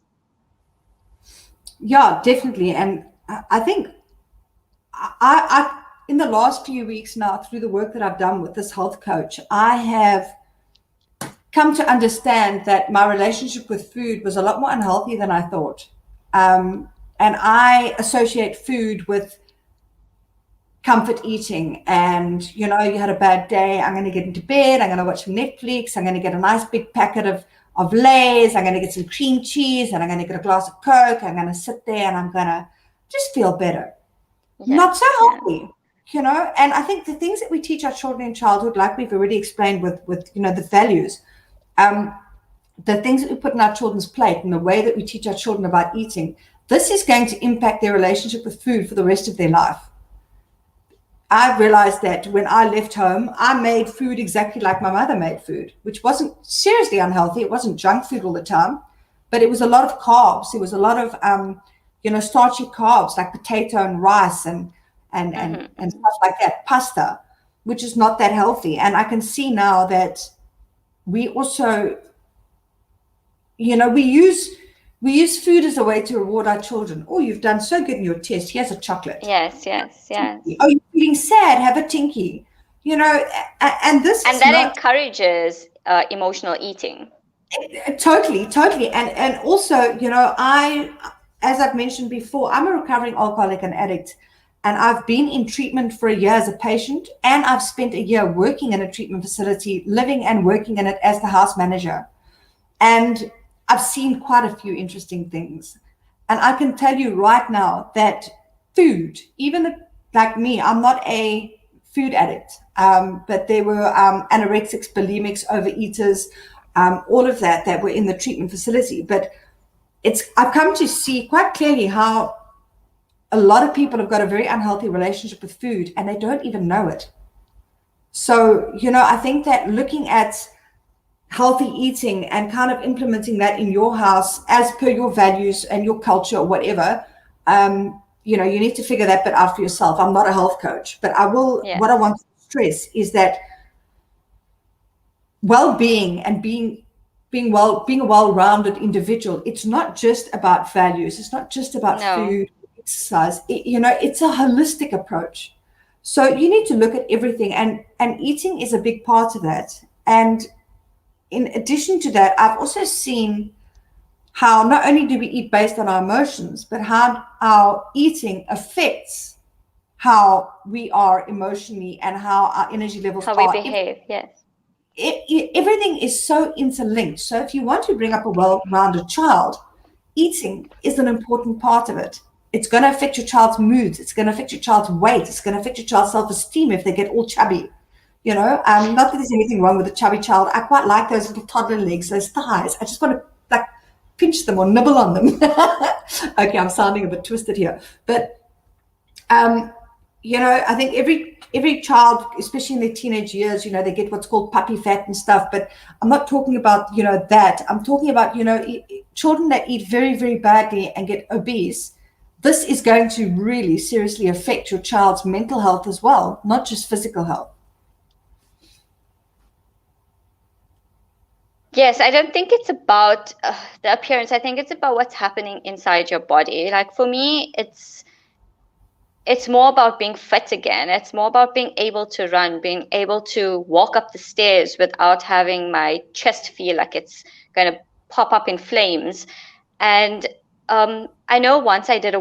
Yeah, definitely. And I think I in the last few weeks now, through the work that I've done with this health coach, I have come to understand that my relationship with food was a lot more unhealthy than I thought. And I associate food with comfort eating. And, you had a bad day. I'm going to get into bed. I'm going to watch some Netflix. I'm going to get a nice big packet of Lay's. I'm going to get some cream cheese, and I'm going to get a glass of Coke. I'm going to sit there and I'm going to just feel better. Yeah. Not so healthy. And I think the things that we teach our children in childhood, like we've already explained with the values, the things that we put in our children's plate and the way that we teach our children about eating, this is going to impact their relationship with food for the rest of their life. I realized that when I left home, I made food exactly like my mother made food, which wasn't seriously unhealthy. It wasn't junk food all the time, but it was a lot of carbs. It was a lot of, starchy carbs like potato and rice and stuff like that, pasta, which is not that healthy. And I can see now that we also, we use food as a way to reward our children. Oh, you've done so good in your test. Here's a chocolate. Yes. Oh, you're feeling sad. Have a Tinky. And that encourages emotional eating. Totally. And also, as I've mentioned before, I'm a recovering alcoholic and addict. And I've been in treatment for a year as a patient, and I've spent a year working in a treatment facility, living and working in it as the house manager. And I've seen quite a few interesting things. And I can tell you right now that food, even like me, I'm not a food addict, but there were anorexics, bulimics, overeaters, all of that were in the treatment facility. But I've come to see quite clearly how a lot of people have got a very unhealthy relationship with food, and they don't even know it. So, I think that looking at healthy eating and kind of implementing that in your house as per your values and your culture or whatever, you need to figure that bit out for yourself. I'm not a health coach, but I will. Yes. What I want to stress is that well-being and being a well-rounded individual, it's not just about values. It's not just about food, exercise. It's a holistic approach. So you need to look at everything, and eating is a big part of that. And in addition to that, I've also seen how not only do we eat based on our emotions, but how our eating affects how we are emotionally and how our energy levels are. How we behave, yes. Everything is so interlinked. So if you want to bring up a well-rounded child, eating is an important part of it. It's going to affect your child's moods. It's going to affect your child's weight. It's going to affect your child's self-esteem if they get all chubby. Not that there's anything wrong with a chubby child. I quite like those little toddler legs, those thighs. I just want to pinch them or nibble on them. Okay, I'm sounding a bit twisted here, but I think every child, especially in their teenage years, they get what's called puppy fat and stuff. But I'm not talking about that. I'm talking about children that eat very, very badly and get obese. This is going to really seriously affect your child's mental health as well, not just physical health. Yes, I don't think it's about the appearance. I think it's about what's happening inside your body. Like for me, it's more about being fit again. It's more about being able to run, being able to walk up the stairs without having my chest feel like it's going to pop up in flames. And I know once I did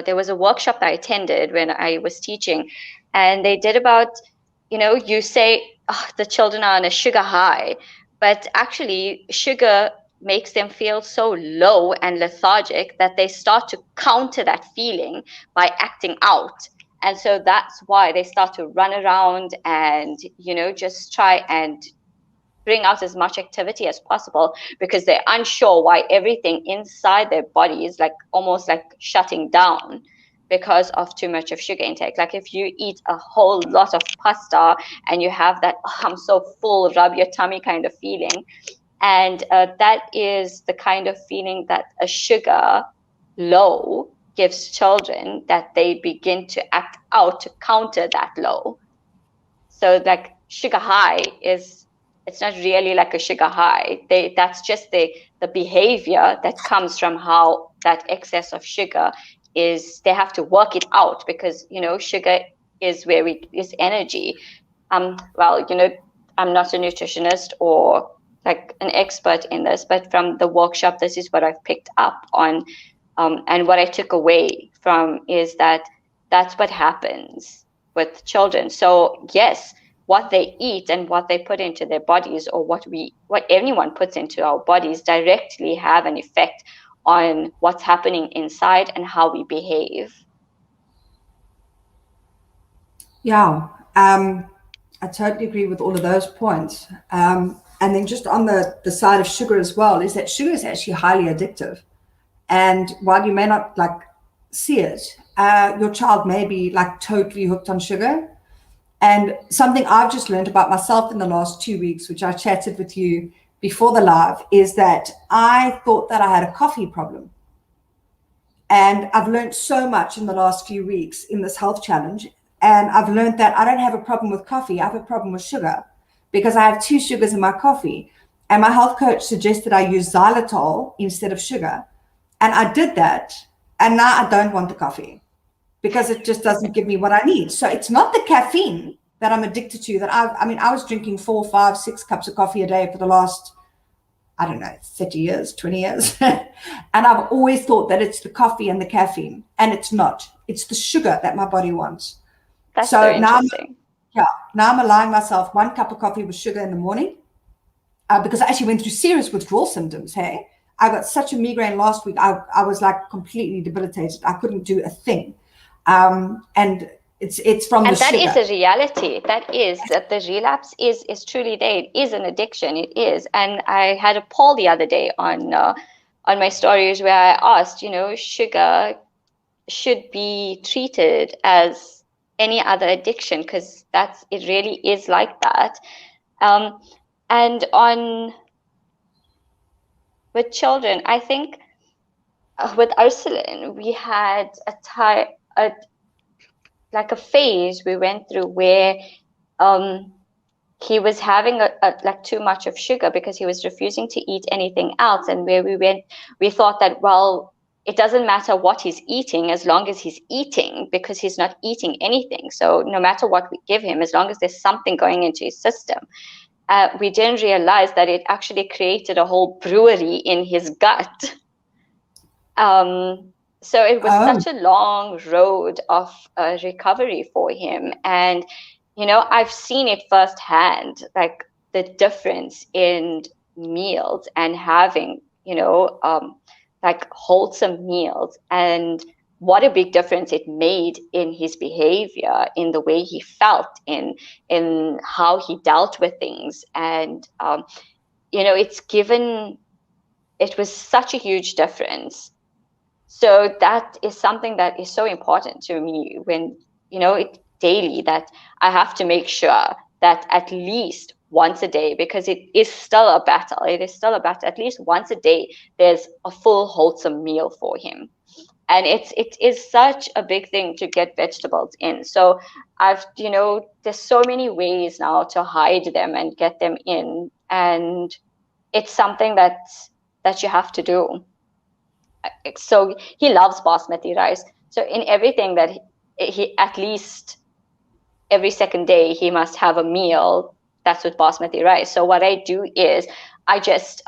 there was a workshop that I attended when I was teaching, and they did about, you say the children are on a sugar high. But actually, sugar makes them feel so low and lethargic that they start to counter that feeling by acting out. And so that's why they start to run around and, just try and bring out as much activity as possible, because they're unsure why everything inside their body is like almost like shutting down because of too much of sugar intake. Like if you eat a whole lot of pasta and you have that, oh, I'm so full, rub your tummy kind of feeling. And that is the kind of feeling that a sugar low gives children, that they begin to act out to counter that low. So like sugar high it's not really like a sugar high. That's just the behavior that comes from how that excess of sugar is. They have to work it out, because sugar is is energy. Well, I'm not a nutritionist or like an expert in this, but from the workshop, this is what I've picked up on. And what I took away from is that that's what happens with children. So yes, what they eat and what they put into their bodies, or what anyone puts into our bodies, directly have an effect on what's happening inside and how we behave. Yeah, I totally agree with all of those points. And then just on the side of sugar as well, is that sugar is actually highly addictive. And while you may not like see it, your child may be like totally hooked on sugar. And something I've just learned about myself in the last 2 weeks, which I chatted with you before the live, is that I thought that I had a coffee problem. And I've learned so much in the last few weeks in this health challenge. And I've learned that I don't have a problem with coffee. I have a problem with sugar, because I have 2 sugars in my coffee. And my health coach suggested I use xylitol instead of sugar. And I did that. And now I don't want the coffee, because it just doesn't give me what I need. So it's not the caffeine that I'm addicted to. I was drinking 4, 5, 6 cups of coffee a day for the last, 30 years, 20 years. And I've always thought that it's the coffee and the caffeine, and it's not. It's the sugar that my body wants. That's so interesting. Now I'm allowing myself 1 cup of coffee with sugar in the morning, because I actually went through serious withdrawal symptoms. Hey, I got such a migraine last week. I was like completely debilitated. I couldn't do a thing. And it's from the sugar. And that is a reality. That the relapse is truly there. It is an addiction. It is. And I had a poll the other day on my stories where I asked, sugar should be treated as any other addiction, because it really is like that. And with children, I think with Ursuline, we had a phase we went through where he was having like too much of sugar, because he was refusing to eat anything else. And where we thought that, well, it doesn't matter what he's eating as long as he's eating, because he's not eating anything. So no matter what we give him, as long as there's something going into his system. We didn't realize that it actually created a whole brewery in his gut. So it was such a long road of recovery for him. And, I've seen it firsthand, like the difference in meals and having, like wholesome meals, and what a big difference it made in his behavior, in the way he felt, in how he dealt with things. And, it was such a huge difference. So that is something that is so important to me, when, daily, that I have to make sure that at least once a day, because it is still a battle. It is still a battle. At least once a day, there's a full wholesome meal for him. And it is such a big thing to get vegetables in. So there's so many ways now to hide them and get them in. And it's something that you have to do. So he loves basmati rice. So in everything that he at least every second day, he must have a meal that's with basmati rice. So what I do is I just,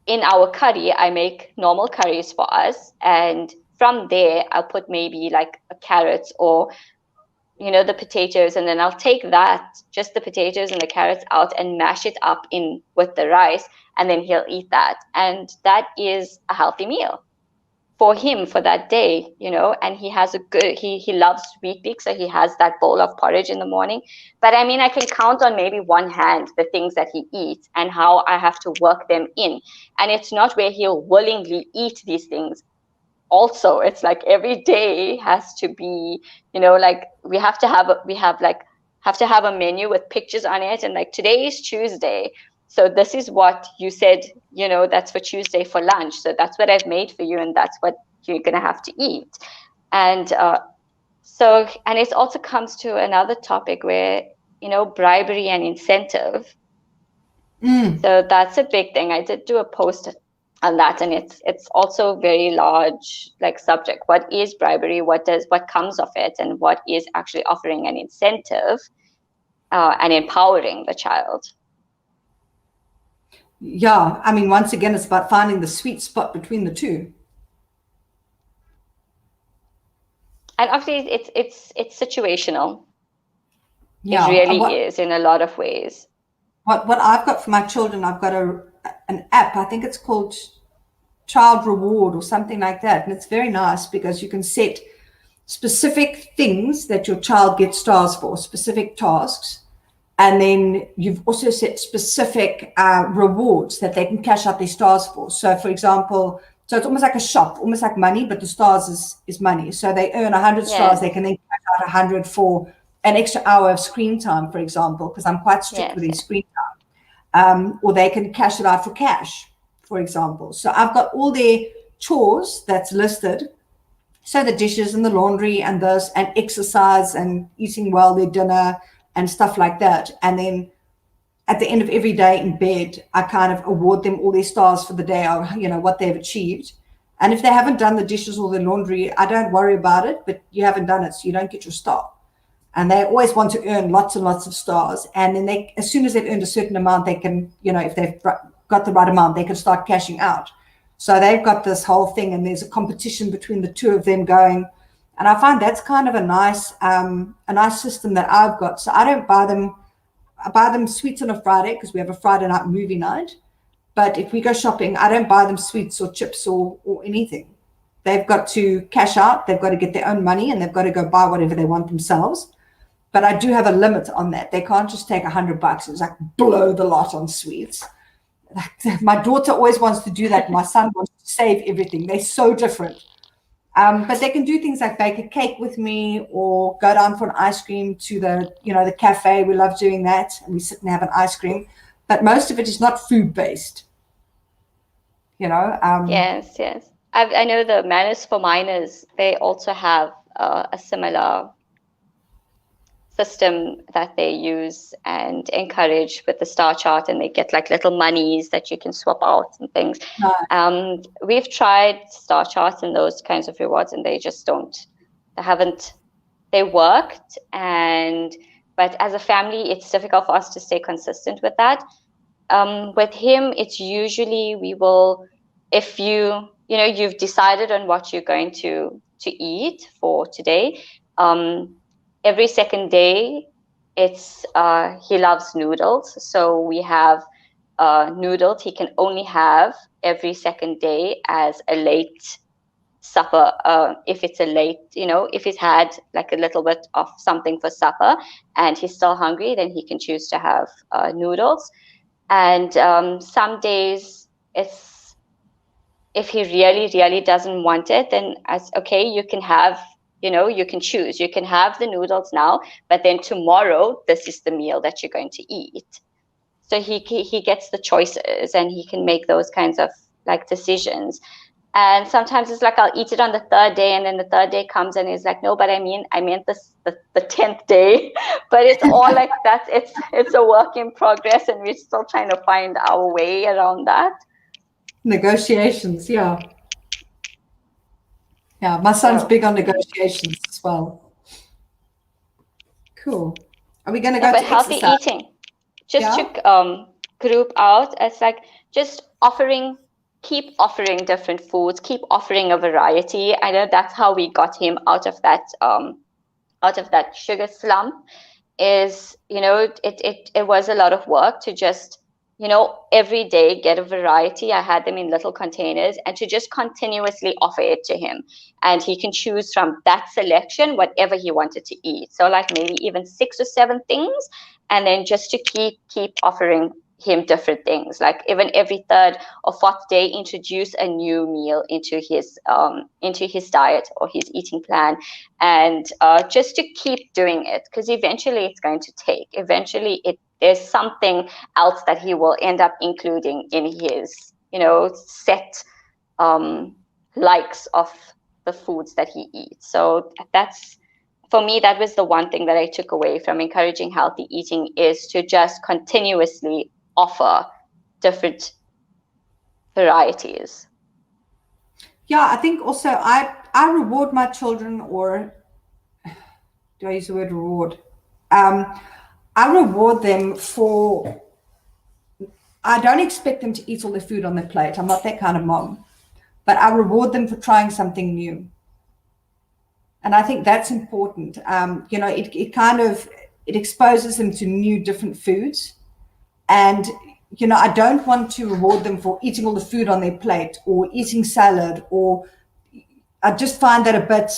in our curry, I make normal curries for us. And from there, I'll put maybe like a carrot or, the potatoes. And then I'll take just the potatoes and the carrots out and mash it up in with the rice. And then he'll eat that. And that is a healthy meal. for him for that day, and he has he loves Wheat Bix, so he has that bowl of porridge in the morning. But I mean, I can count on maybe one hand the things that he eats and how I have to work them in. And it's not where he'll willingly eat these things. Also, it's like every day has to be, like we have to have a menu with pictures on it, and like today is Tuesday, so this is what you said, that's for Tuesday for lunch, so that's what I've made for you, and that's what you're gonna have to eat. And and it also comes to another topic where, bribery and incentive. So that's a big thing. I did do a post on that, and it's also very large like subject. What is bribery? What comes of it, and what is actually offering an incentive and empowering the child? Yeah, I mean, once again, it's about finding the sweet spot between the two. And obviously, it's situational. Yeah, it really is in a lot of ways. What I've got for my children, I've got an app. I think it's called Child Reward or something like that, and it's very nice because you can set specific things that your child gets stars for, specific tasks, and then you've also set specific rewards that they can cash out their stars for. So, for example, so it's almost like a shop, almost like money, but the stars is money. So they earn 100 stars, they can then cash out 100 for an extra hour of screen time, for example, because I'm quite strict with their screen time. Or they can cash it out for cash, for example. So I've got all their chores that's listed. So the dishes and the laundry and this and exercise and eating well their dinner and stuff like that. And then at the end of every day in bed, I kind of award them all their stars for the day, or what they've achieved. And if they haven't done the dishes or the laundry, I don't worry about it, but you haven't done it, so you don't get your star. And they always want to earn lots and lots of stars. And then as soon as they've earned a certain amount, they can, if they've got the right amount, they can start cashing out. So they've got this whole thing, and there's a competition between the two of them going. And I find that's kind of a nice system that I've got. So I don't buy them. I buy them sweets on a Friday because we have a Friday night movie night. But if we go shopping, I don't buy them sweets or chips or anything. They've got to cash out. They've got to get their own money, and they've got to go buy whatever they want themselves. But I do have a limit on that. They can't just take $100. It's like blow the lot on sweets. My daughter always wants to do that. My son wants to save everything. They're so different. But they can do things like bake a cake with me or go down for an ice cream to the cafe. We love doing that. And we sit and have an ice cream. But most of it is not food-based. Yes. I know the Manners for Minors, they also have a similar system that they use and encourage with the star chart, and they get like little monies that you can swap out and things. Right. We've tried star charts and those kinds of rewards, and they just they worked, but as a family it's difficult for us to stay consistent with that. With him, it's usually we will, if you've decided on what you're going to eat for today, every second day, it's he loves noodles. So we have noodles he can only have every second day as a late supper. If it's a late, if he's had like a little bit of something for supper and he's still hungry, then he can choose to have noodles. And some days if he really, really doesn't want it, then you can have, you can choose. You can have the noodles now, but then tomorrow, this is the meal that you're going to eat. So he gets the choices, and he can make those kinds of like decisions. And sometimes it's like I'll eat it on the third day, and then the third day comes and he's like, no, but I meant this the 10th day. But it's all like that. It's a work in progress, and we're still trying to find our way around that. Negotiations, yeah. Yeah, my son's big on negotiations as well. Cool. Are we going to go to healthy exercise? Eating? Just to group out, it's like just keep offering different foods, keep offering a variety. I know that's how we got him out of that sugar slump. Is it was a lot of work to just every day get a variety. I had them in little containers, and to just continuously offer it to him. And he can choose from that selection whatever he wanted to eat. So like maybe even 6 or 7 things, and then just to keep offering him different things. Like even every 3rd or 4th day, introduce a new meal into his diet or his eating plan, and just to keep doing it, because eventually it's going to take. Eventually there's something else that he will end up including in his, set likes of the foods that he eats. So that's, for me, that was the one thing that I took away from encouraging healthy eating, is to just continuously offer different varieties. Yeah, I think also I reward my children, or do I use the word reward? I reward them for, I don't expect them to eat all the food on their plate. I'm not that kind of mom, but I reward them for trying something new. And I think that's important. It exposes them to new, different foods. And, I don't want to reward them for eating all the food on their plate or eating salad, or I just find that a bit,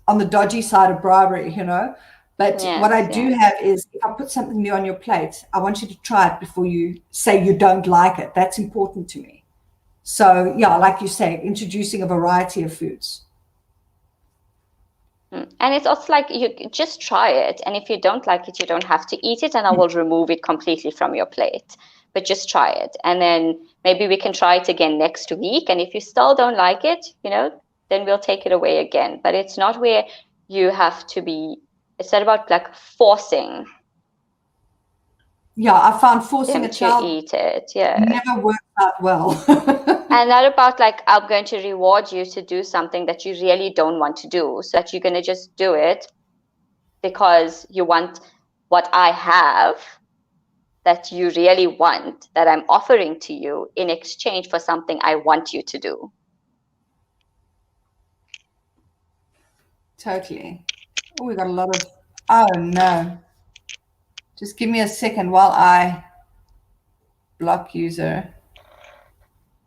on the dodgy side of bribery, But Yes, what I do have is, if I put something new on your plate, I want you to try it before you say you don't like it. That's important to me. So, yeah, like you say, introducing a variety of foods. And it's also like, you just try it. And if you don't like it, you don't have to eat it, and I will remove it completely from your plate. But just try it. And then maybe we can try it again next week. And if you still don't like it, then we'll take it away again. But it's not where you have to be, it's not about like forcing. Yeah, I found forcing a child to eat it. Yeah. never works out well. And not about like, I'm going to reward you to do something that you really don't want to do, so that you're going to just do it because you want what I have that you really want, that I'm offering to you in exchange for something I want you to do. Totally. Oh, we got a lot of, oh no. Just give me a second while I block user,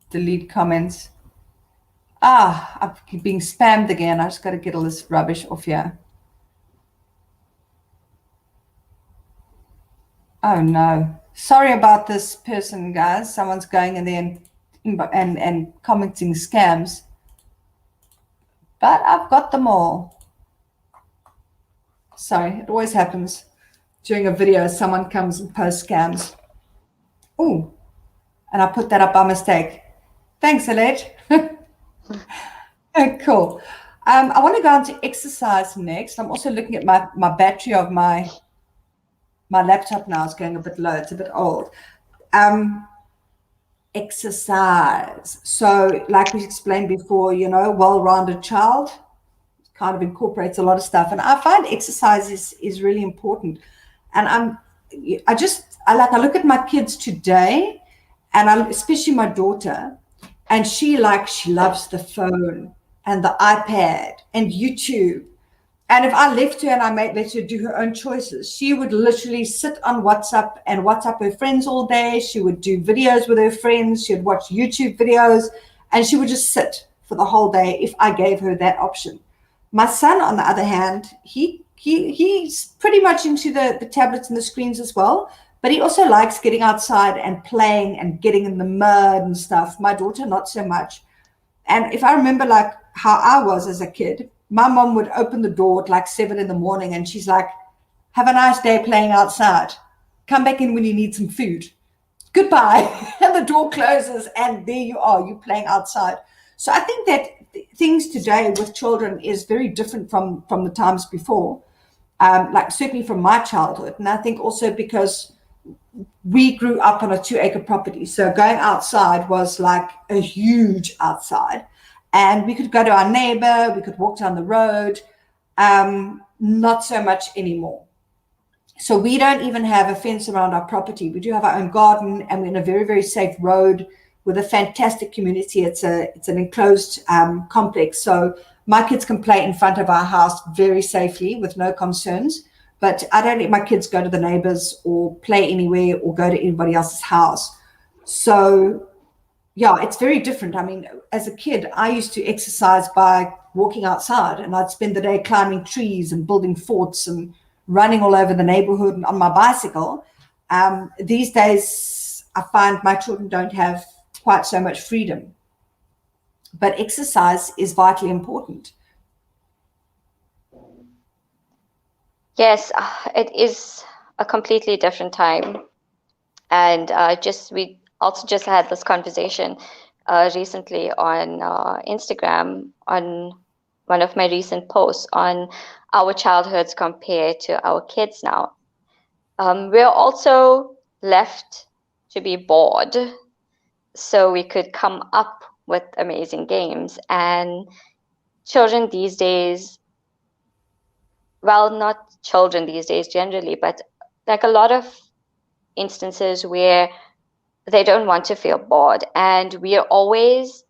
delete comments. I'm being spammed again. I just got to get all this rubbish off here. Oh no. Sorry about this person, guys. Someone's going in there and commenting scams. But I've got them all. Sorry, it always happens. During a video, someone comes and posts scams. Oh, and I put that up by mistake. Thanks, Alette. Cool. I want to go on to exercise next. I'm also looking at my battery of my laptop now is going a bit low. It's a bit old. Exercise. So like we explained before, well-rounded child kind of incorporates a lot of stuff. And I find exercise is really important. And I look at my kids today, and especially my daughter, and she loves the phone and the iPad and YouTube. And if I left her and I let her do her own choices, she would literally sit on WhatsApp and WhatsApp her friends all day. She would do videos with her friends. She would watch YouTube videos, and she would just sit for the whole day if I gave her that option. My son, on the other hand, he's pretty much into the tablets and the screens as well, but he also likes getting outside and playing and getting in the mud and stuff. My daughter, not so much. And if I remember like how I was as a kid, my mom would open the door at like 7 a.m. and she's like, have a nice day playing outside. Come back in when you need some food. Goodbye. And the door closes and there you are, you're playing outside. So I think that things today with children is very different from the times before, like certainly from my childhood. And I think also because we grew up on a 2-acre property. So going outside was like a huge outside. And we could go to our neighbor, we could walk down the road, not so much anymore. So we don't even have a fence around our property. We do have our own garden, and we're in a very, very safe road with a fantastic community. It's an enclosed complex. So my kids can play in front of our house very safely with no concerns. but I don't let my kids go to the neighbors or play anywhere or go to anybody else's house. So yeah, it's very different. I mean, as a kid, I used to exercise by walking outside, and I'd spend the day climbing trees and building forts and running all over the neighborhood on my bicycle. These days, I find my children don't have quite so much freedom, but exercise is vitally important. Yes, it is a completely different time. And we also just had this conversation recently on Instagram on one of my recent posts on our childhoods compared to our kids now. We're also left to be bored, so we could come up with amazing games. And children these days, well, not children these days generally, but like a lot of instances where they don't want to feel bored, and we are always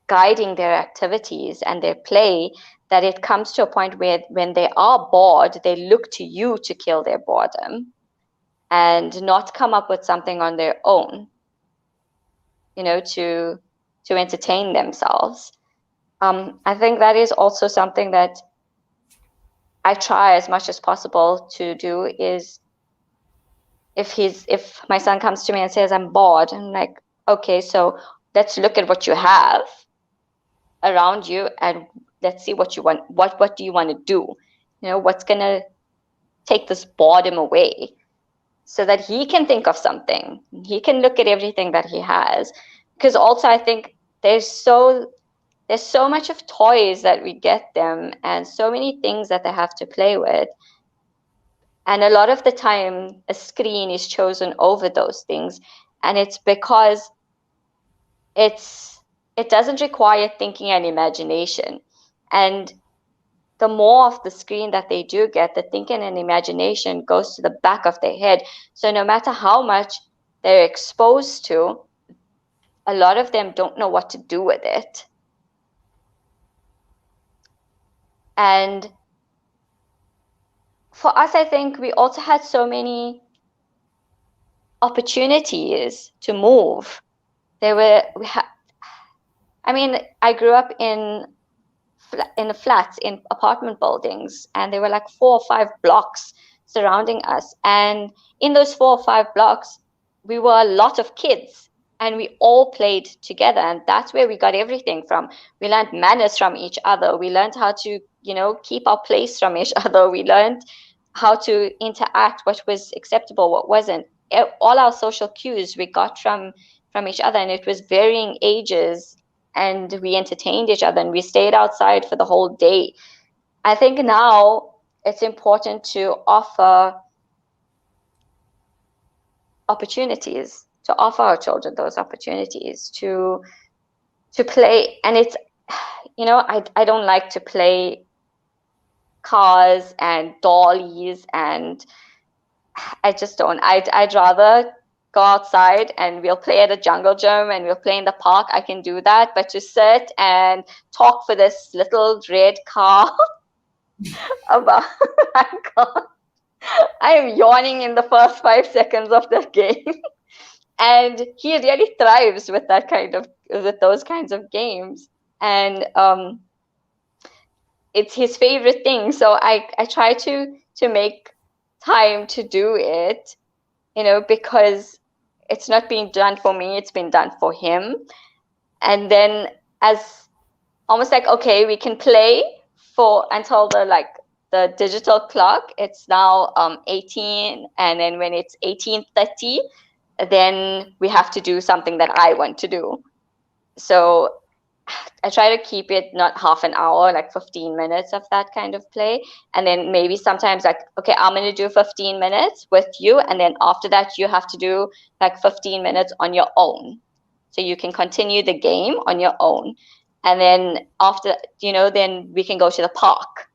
guiding their activities and their play, that it comes to a point where when they are bored, they look to you to kill their boredom and not come up with something on their own, to entertain themselves. I think that is also something that I try as much as possible to do. Is if my son comes to me and says, I'm bored, I'm like, okay, so let's look at what you have around you and let's see what you want. What do you want to do? What's going to take this boredom away, so that he can think of something. He can look at everything that he has. Because also I think there's so much of toys that we get them, and so many things that they have to play with. And a lot of the time, a screen is chosen over those things. And it's because it doesn't require thinking and imagination. And the more of the screen that they do get, the thinking and imagination goes to the back of their head. So no matter how much they're exposed to, a lot of them don't know what to do with it. And for us, I think we also had so many opportunities to move. I grew up in the flats, in apartment buildings, and there were like 4 or 5 blocks surrounding us. And in those 4 or 5 blocks, we were a lot of kids, and we all played together. And that's where we got everything from. We learned manners from each other. We learned how to, keep our place from each other. We learned how to interact, what was acceptable, what wasn't. All our social cues we got from each other, and it was varying ages. And we entertained each other, and we stayed outside for the whole day. I think now it's important to offer opportunities, to offer our children those opportunities to play. And it's, I don't like to play cars and dollies, and I just don't. I'd rather go outside and we'll play at a jungle gym and we'll play in the park. I can do that. But to sit and talk for this little red car about I am yawning in the first 5 seconds of the game. And he really thrives with those kinds of games. And it's his favorite thing. So I try to make time to do it, because it's not being done for me, it's been done for him. And then as almost like, okay, we can play until the digital clock. It's now 18, and then when it's 18:30, then we have to do something that I want to do. So I try to keep it not half an hour, like 15 minutes of that kind of play. And then maybe sometimes like, okay, I'm going to do 15 minutes with you. And then after that, you have to do like 15 minutes on your own. So you can continue the game on your own. And then after, then we can go to the park.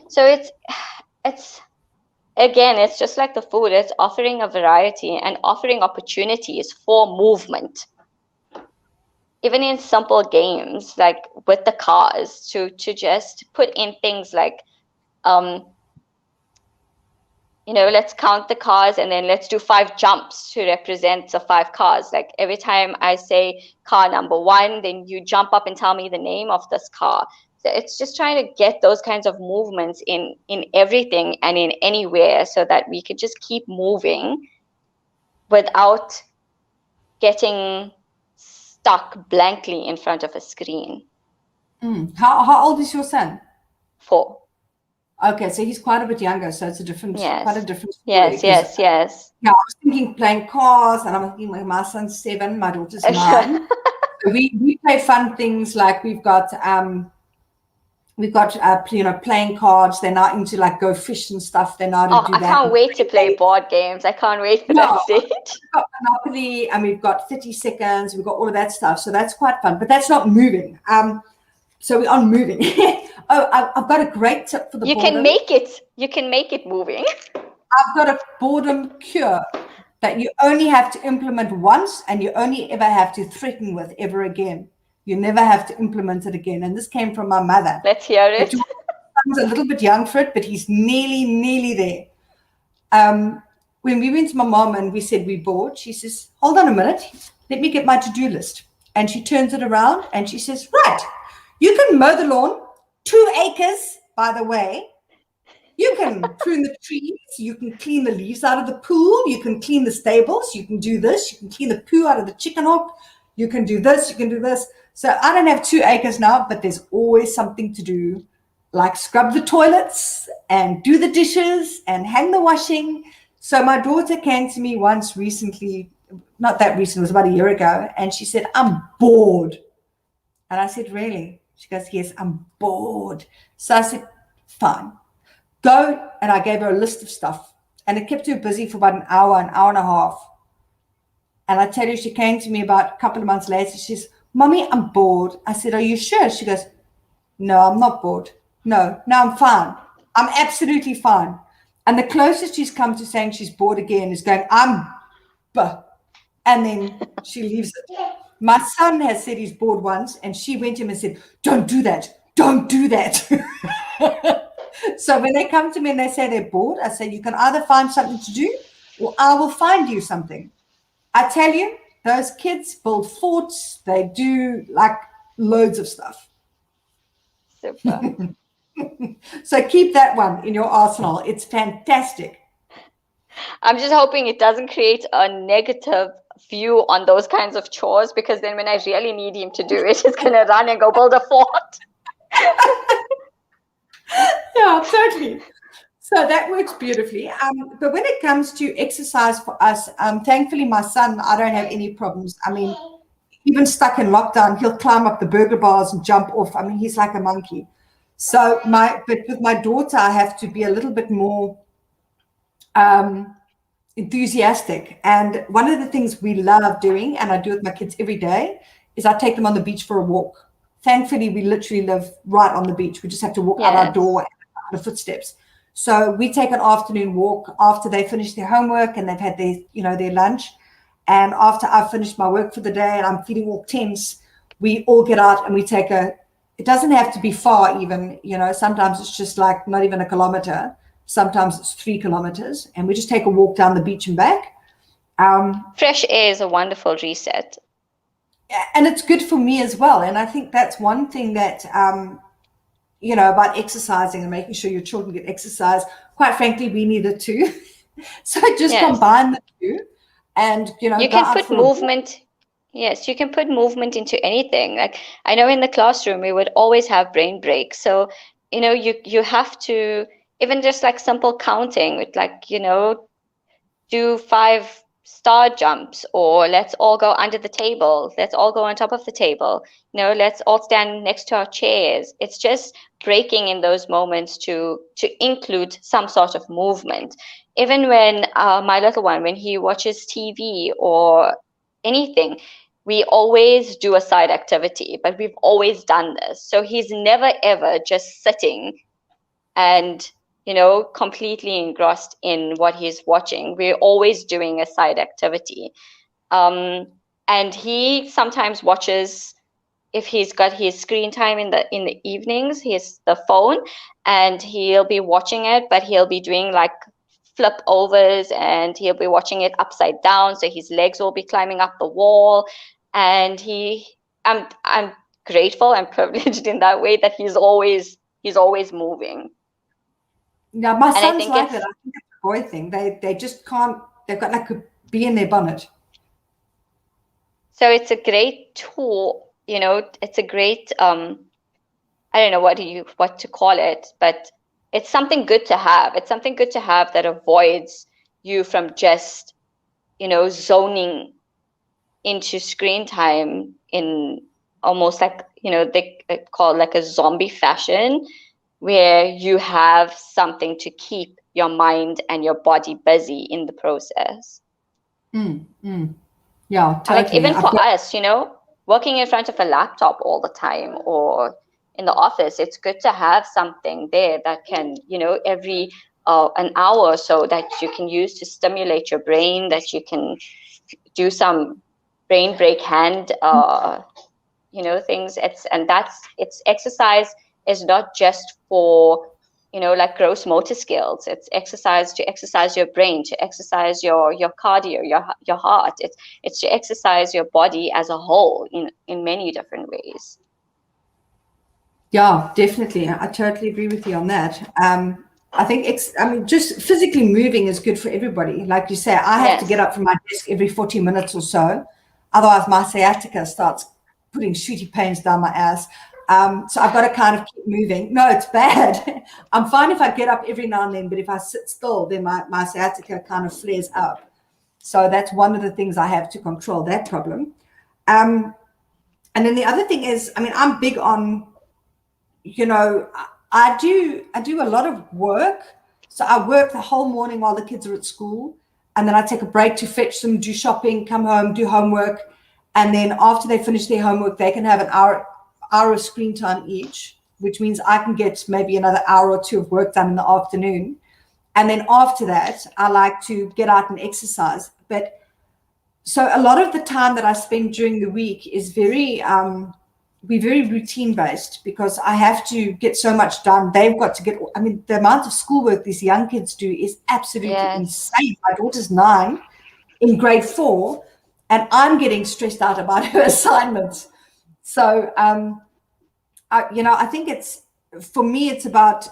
So it's again, it's just like the food. It's offering a variety and offering opportunities for movement. Even in simple games, like with the cars, to just put in things like let's count the cars and then let's do 5 jumps to represent the 5 cars. Like every time I say car number 1, then you jump up and tell me the name of this car. So it's just trying to get those kinds of movements in everything and in anywhere, so that we could just keep moving without getting stuck blankly in front of a screen. How old is your son? 4. Okay, so he's quite a bit younger, so it's quite a different story. Yes. Yeah, I was thinking playing cars, and I'm thinking my son's 7, my daughter's 9. So we play fun things, like we've got playing cards. They're now into like go fish and stuff. They're now to do that. I can't wait to play board games. I can't wait for that stage. We've got Monopoly, and we've got 30 seconds. We've got all of that stuff. So that's quite fun, but that's not moving. So we are moving. I've got a great tip for the boredom. You can make it moving. I've got a boredom cure that you only have to implement once, and you only ever have to threaten with ever again. You never have to implement it again. And this came from my mother. Let's hear it. He's a little bit young for it, but he's nearly there. When we went to my mom and we said we're bored, she says, hold on a minute, let me get my to-do list. And she turns it around and she says, right, you can mow the lawn, 2 acres, by the way. You can prune the trees. You can clean the leaves out of the pool. You can clean the stables. You can do this. You can clean the poo out of the chicken hook. You can do this. You can do this. So I don't have 2 acres now, but there's always something to do, like scrub the toilets and do the dishes and hang the washing. So my daughter came to me once recently, not that recent, it was about a year ago, and she said, I'm bored. And I said, really? She goes, yes, I'm bored. So I said, fine. Go, and I gave her a list of stuff, and it kept her busy for about an hour and a half. And I tell you, she came to me about a couple of months later. She says, Mommy, I'm bored. I said, are you sure? She goes, no, I'm not bored. No, I'm fine. I'm absolutely fine. And the closest she's come to saying she's bored again is going, and then she leaves it. My son has said he's bored once, and she went to him and said, don't do that. Don't do that. So when they come to me and they say they're bored, I say, you can either find something to do, or I will find you something. I tell you, those kids build forts. They do like loads of stuff. Super. So keep that one in your arsenal. It's fantastic. I'm just hoping it doesn't create a negative view on those kinds of chores, because then when I really need him to do it, he's going to run and go build a fort. Yeah, totally. So that works beautifully. But when it comes to exercise for us, thankfully, my son, I don't have any problems. I mean, even stuck in lockdown, he'll climb up the burger bars and jump off. I mean, he's like a monkey. So but with my daughter, I have to be a little bit more enthusiastic. And one of the things we love doing, and I do with my kids every day, is I take them on the beach for a walk. Thankfully, we literally live right on the beach. We just have to walk out our door and the footsteps. So we take an afternoon walk after they finish their homework and they've had their lunch. And after I've finished my work for the day and I'm feeling all tense, we all get out and we take it doesn't have to be far even, sometimes it's just like not even a kilometer. Sometimes it's 3 kilometers, and we just take a walk down the beach and back. Fresh air is a wonderful reset. And it's good for me as well. And I think that's one thing that, about exercising and making sure your children get exercise. Quite frankly, we need it too. So just combine the two, and, you can put movement. Yes, you can put movement into anything. Like I know in the classroom, we would always have brain breaks. So, you have to, even just like simple counting with do 5 star jumps, or let's all go under the table. Let's all go on top of the table. Let's all stand next to our chairs. It's just breaking in those moments to include some sort of movement. Even when my little one, when he watches TV or anything, we always do a side activity, but we've always done this. So he's never, ever just sitting and, completely engrossed in what he's watching. We're always doing a side activity. And he sometimes watches, if he's got his screen time in the evenings, the phone, and he'll be watching it, but he'll be doing like flip overs, and he'll be watching it upside down, so his legs will be climbing up the wall. And I'm grateful and privileged in that way that he's always moving. Yeah, my And son's like that. I think it's a boy thing. They just can't. They've got like a bee in their bonnet. So it's a great tool, it's a great, I don't know what to call it, but it's something good to have. It's something good to have that avoids you from just, zoning into screen time in almost like, they call it like a zombie fashion, where you have something to keep your mind and your body busy in the process. Yeah, totally. Like even for us, working in front of a laptop all the time or in the office, it's good to have something there that can, every an hour or so that you can use to stimulate your brain, that you can do some brain break hand, things. It's exercise is not just for, like gross motor skills. It's exercise to exercise your brain, to exercise your cardio, your heart. It's to exercise your body as a whole in many different ways. Yeah, definitely. I totally agree with you on that. I think just physically moving is good for everybody. Like you say, I have to get up from my desk every 40 minutes or so. Otherwise, my sciatica starts putting shooty pains down my ass. So I've got to kind of keep moving. No, it's bad. I'm fine if I get up every now and then, but if I sit still, then my sciatica kind of flares up. So that's one of the things I have to control, that problem. And then the other thing is, I'm big on, I do a lot of work. So I work the whole morning while the kids are at school. And then I take a break to fetch them, do shopping, come home, do homework. And then after they finish their homework, they can have an hour of screen time each, which means I can get maybe another hour or two of work done in the afternoon. And then after that, I like to get out and exercise. But so a lot of the time that I spend during the week is very routine based, because I have to get so much done. They've got to get, the amount of schoolwork these young kids do is absolutely insane. My daughter's 9 in grade 4, and I'm getting stressed out about her assignments. So, I think for me, it's about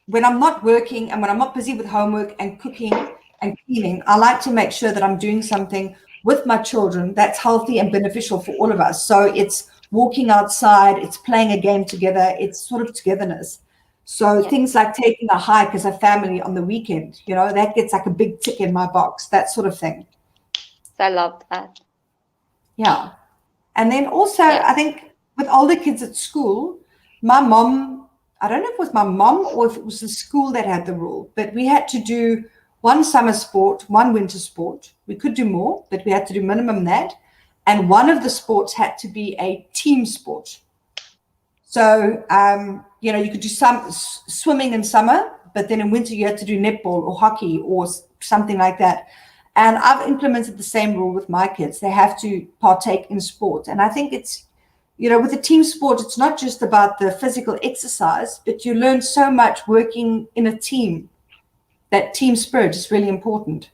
when I'm not working and when I'm not busy with homework and cooking and cleaning, I like to make sure that I'm doing something with my children that's healthy and beneficial for all of us. So it's walking outside, it's playing a game together, it's sort of togetherness. So things like taking a hike as a family on the weekend, that gets like a big tick in my box, that sort of thing. I love that. Yeah. And then also, I think with older kids at school, my mom, I don't know if it was my mom or if it was the school that had the rule, but we had to do one summer sport, one winter sport. We could do more, but we had to do minimum that. And one of the sports had to be a team sport. So, you could do some swimming in summer, but then in winter you had to do netball or hockey or something like that. And I've implemented the same rule with my kids. They have to partake in sport. And I think it's, with a team sport, it's not just about the physical exercise, but you learn so much working in a team. That team spirit is really important.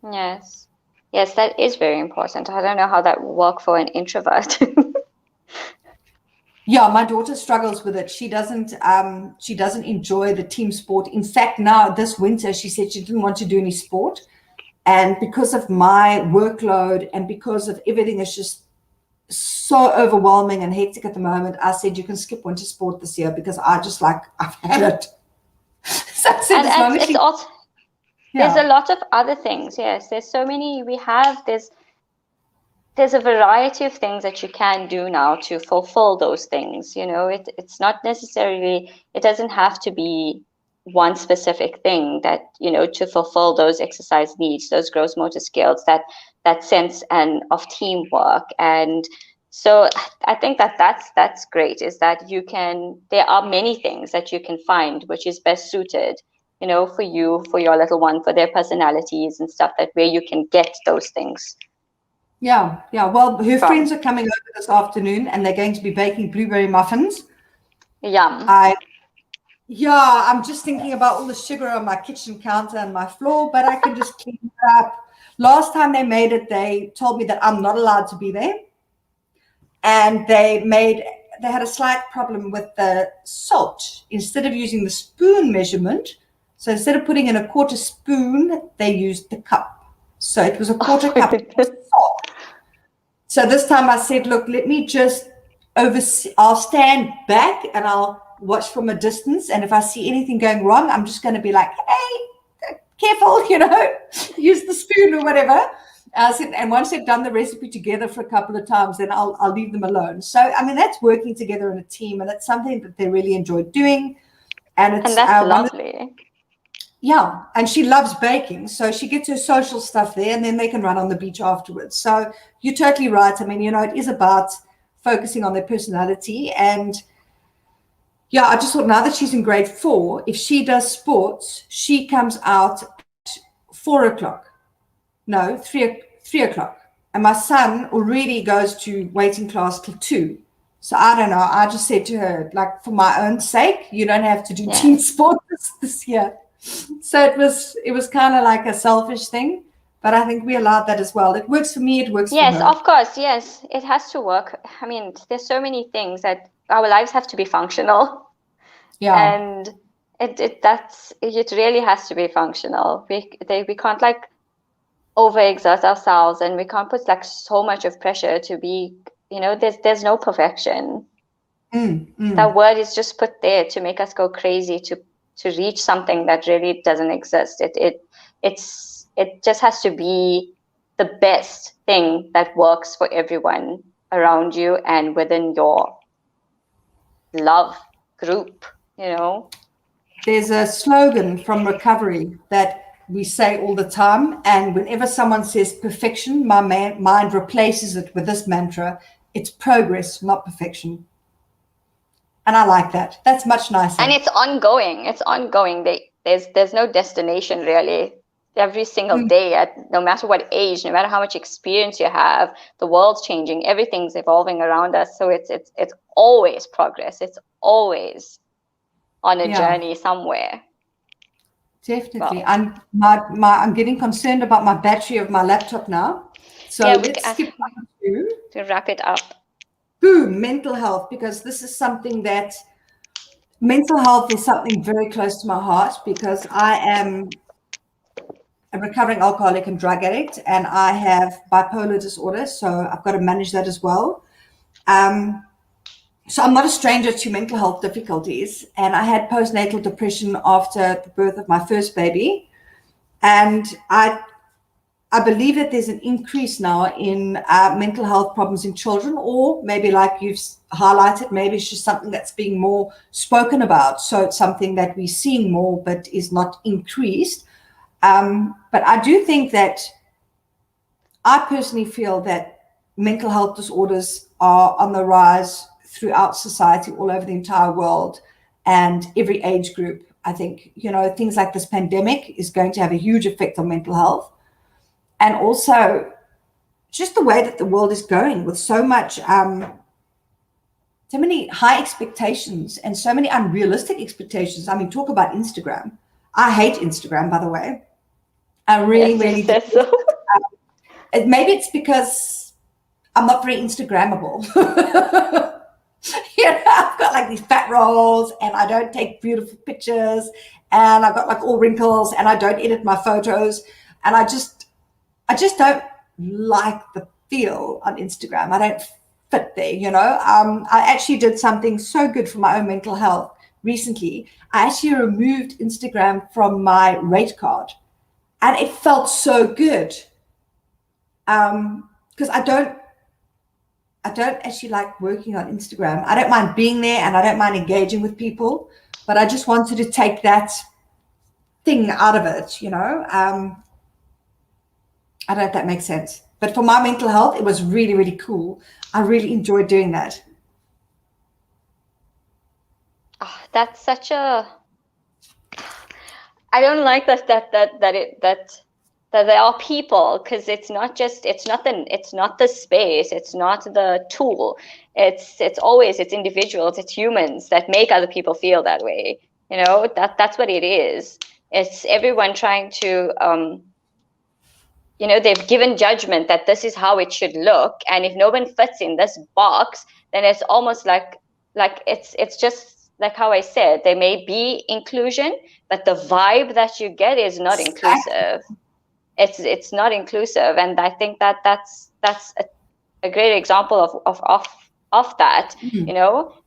Yes, that is very important. I don't know how that will work for an introvert. Yeah, my daughter struggles with it. She doesn't enjoy the team sport. In fact, now this winter, she said she didn't want to do any sport. And because of my workload and because of everything is just so overwhelming and hectic at the moment, I said, you can skip winter sport this year because I've had it. So I said, there's a lot of other things. Yes, there's so many. There's a variety of things that you can do now to fulfill those things. It's not necessarily, it doesn't have to be one specific thing that, to fulfill those exercise needs, those gross motor skills, that sense of teamwork. And so I think that's great, is that there are many things that you can find which is best suited, for you, for your little one, for their personalities and stuff, where you can get those things. Yeah, yeah. Well, her From friends are coming over this afternoon, and they're going to be baking blueberry muffins. Yum. Yeah, I'm just thinking about all the sugar on my kitchen counter and my floor, but I can just clean it up. Last time they made it, they told me that I'm not allowed to be there. And they had a slight problem with the salt. Instead of using the spoon measurement, so instead of putting in a quarter spoon, they used the cup. So it was a quarter cup of salt. So this time I said, look, let me just oversee. I'll stand back and I'll watch from a distance. And if I see anything going wrong, I'm just going to be like, hey, careful, use the spoon or whatever. And once they've done the recipe together for a couple of times, then I'll leave them alone. So, I mean, that's working together in a team, and it's something that they really enjoy doing. And that's lovely. Yeah, and she loves baking, so she gets her social stuff there, and then they can run on the beach afterwards. So you're totally right. I mean, it is about focusing on their personality. And yeah, I just thought now that she's in grade 4, if she does sports, she comes out at 4:00. No, 3:00. And my son already goes to waiting class till 2. So I don't know. I just said to her, like, for my own sake, you don't have to do team sports this year. So it was kind of like a selfish thing, but I think we allowed that as well. It works for me. It works for her. Yes, of course. Yes, it has to work. I mean, there's so many things that our lives have to be functional. Yeah. And it really has to be functional. We can't like overexert ourselves, and we can't put like so much of pressure to be, there's no perfection. That word is just put there to make us go crazy to reach something that really doesn't exist. It just has to be the best thing that works for everyone around you and within your love group, There's a slogan from recovery that we say all the time, and whenever someone says perfection, my mind replaces it with this mantra: it's progress, not perfection. And I like that. That's much nicer. And it's ongoing. There's no destination really. Every single day, no matter what age, no matter how much experience you have, the world's changing. Everything's evolving around us. So it's always progress. It's always on a journey somewhere. Definitely. Well, I'm getting concerned about my battery of my laptop now. So let's skip to wrap it up. Boom, mental health, because this is something that mental health is something very close to my heart, because I am a recovering alcoholic and drug addict, and I have bipolar disorder, so I've got to manage that as well. So I'm not a stranger to mental health difficulties, and I had postnatal depression after the birth of my first baby, and I believe that there's an increase now in mental health problems in children, or maybe like you've highlighted, maybe it's just something that's being more spoken about. So it's something that we're seeing more, but is not increased. But I do think that I personally feel that mental health disorders are on the rise throughout society, all over the entire world, and every age group. I think, things like this pandemic is going to have a huge effect on mental health. And also just the way that the world is going with so many high expectations and so many unrealistic expectations. I mean, talk about Instagram. I hate Instagram, by the way. I really do. So. Maybe it's because I'm not very Instagrammable. I've got like these fat rolls, and I don't take beautiful pictures, and I've got like all wrinkles, and I don't edit my photos, and I just don't like the feel on Instagram. I don't fit there, I actually did something so good for my own mental health recently. I actually removed Instagram from my rate card, and it felt so good. Because I don't actually like working on Instagram. I don't mind being there, and I don't mind engaging with people, but I just wanted to take that thing out of it, I don't know if that makes sense. But for my mental health, it was really, really cool. I really enjoyed doing that. Oh, that's such a... I don't like that that there are people, because it's not the space, it's not the tool, it's individuals, it's humans that make other people feel that way. That's what it is. It's everyone trying to they've given judgment that this is how it should look, and if no one fits in this box, then it's almost like it's just like how I said, there may be inclusion, but the vibe that you get is not inclusive. It's not inclusive, and I think that's a great example of that.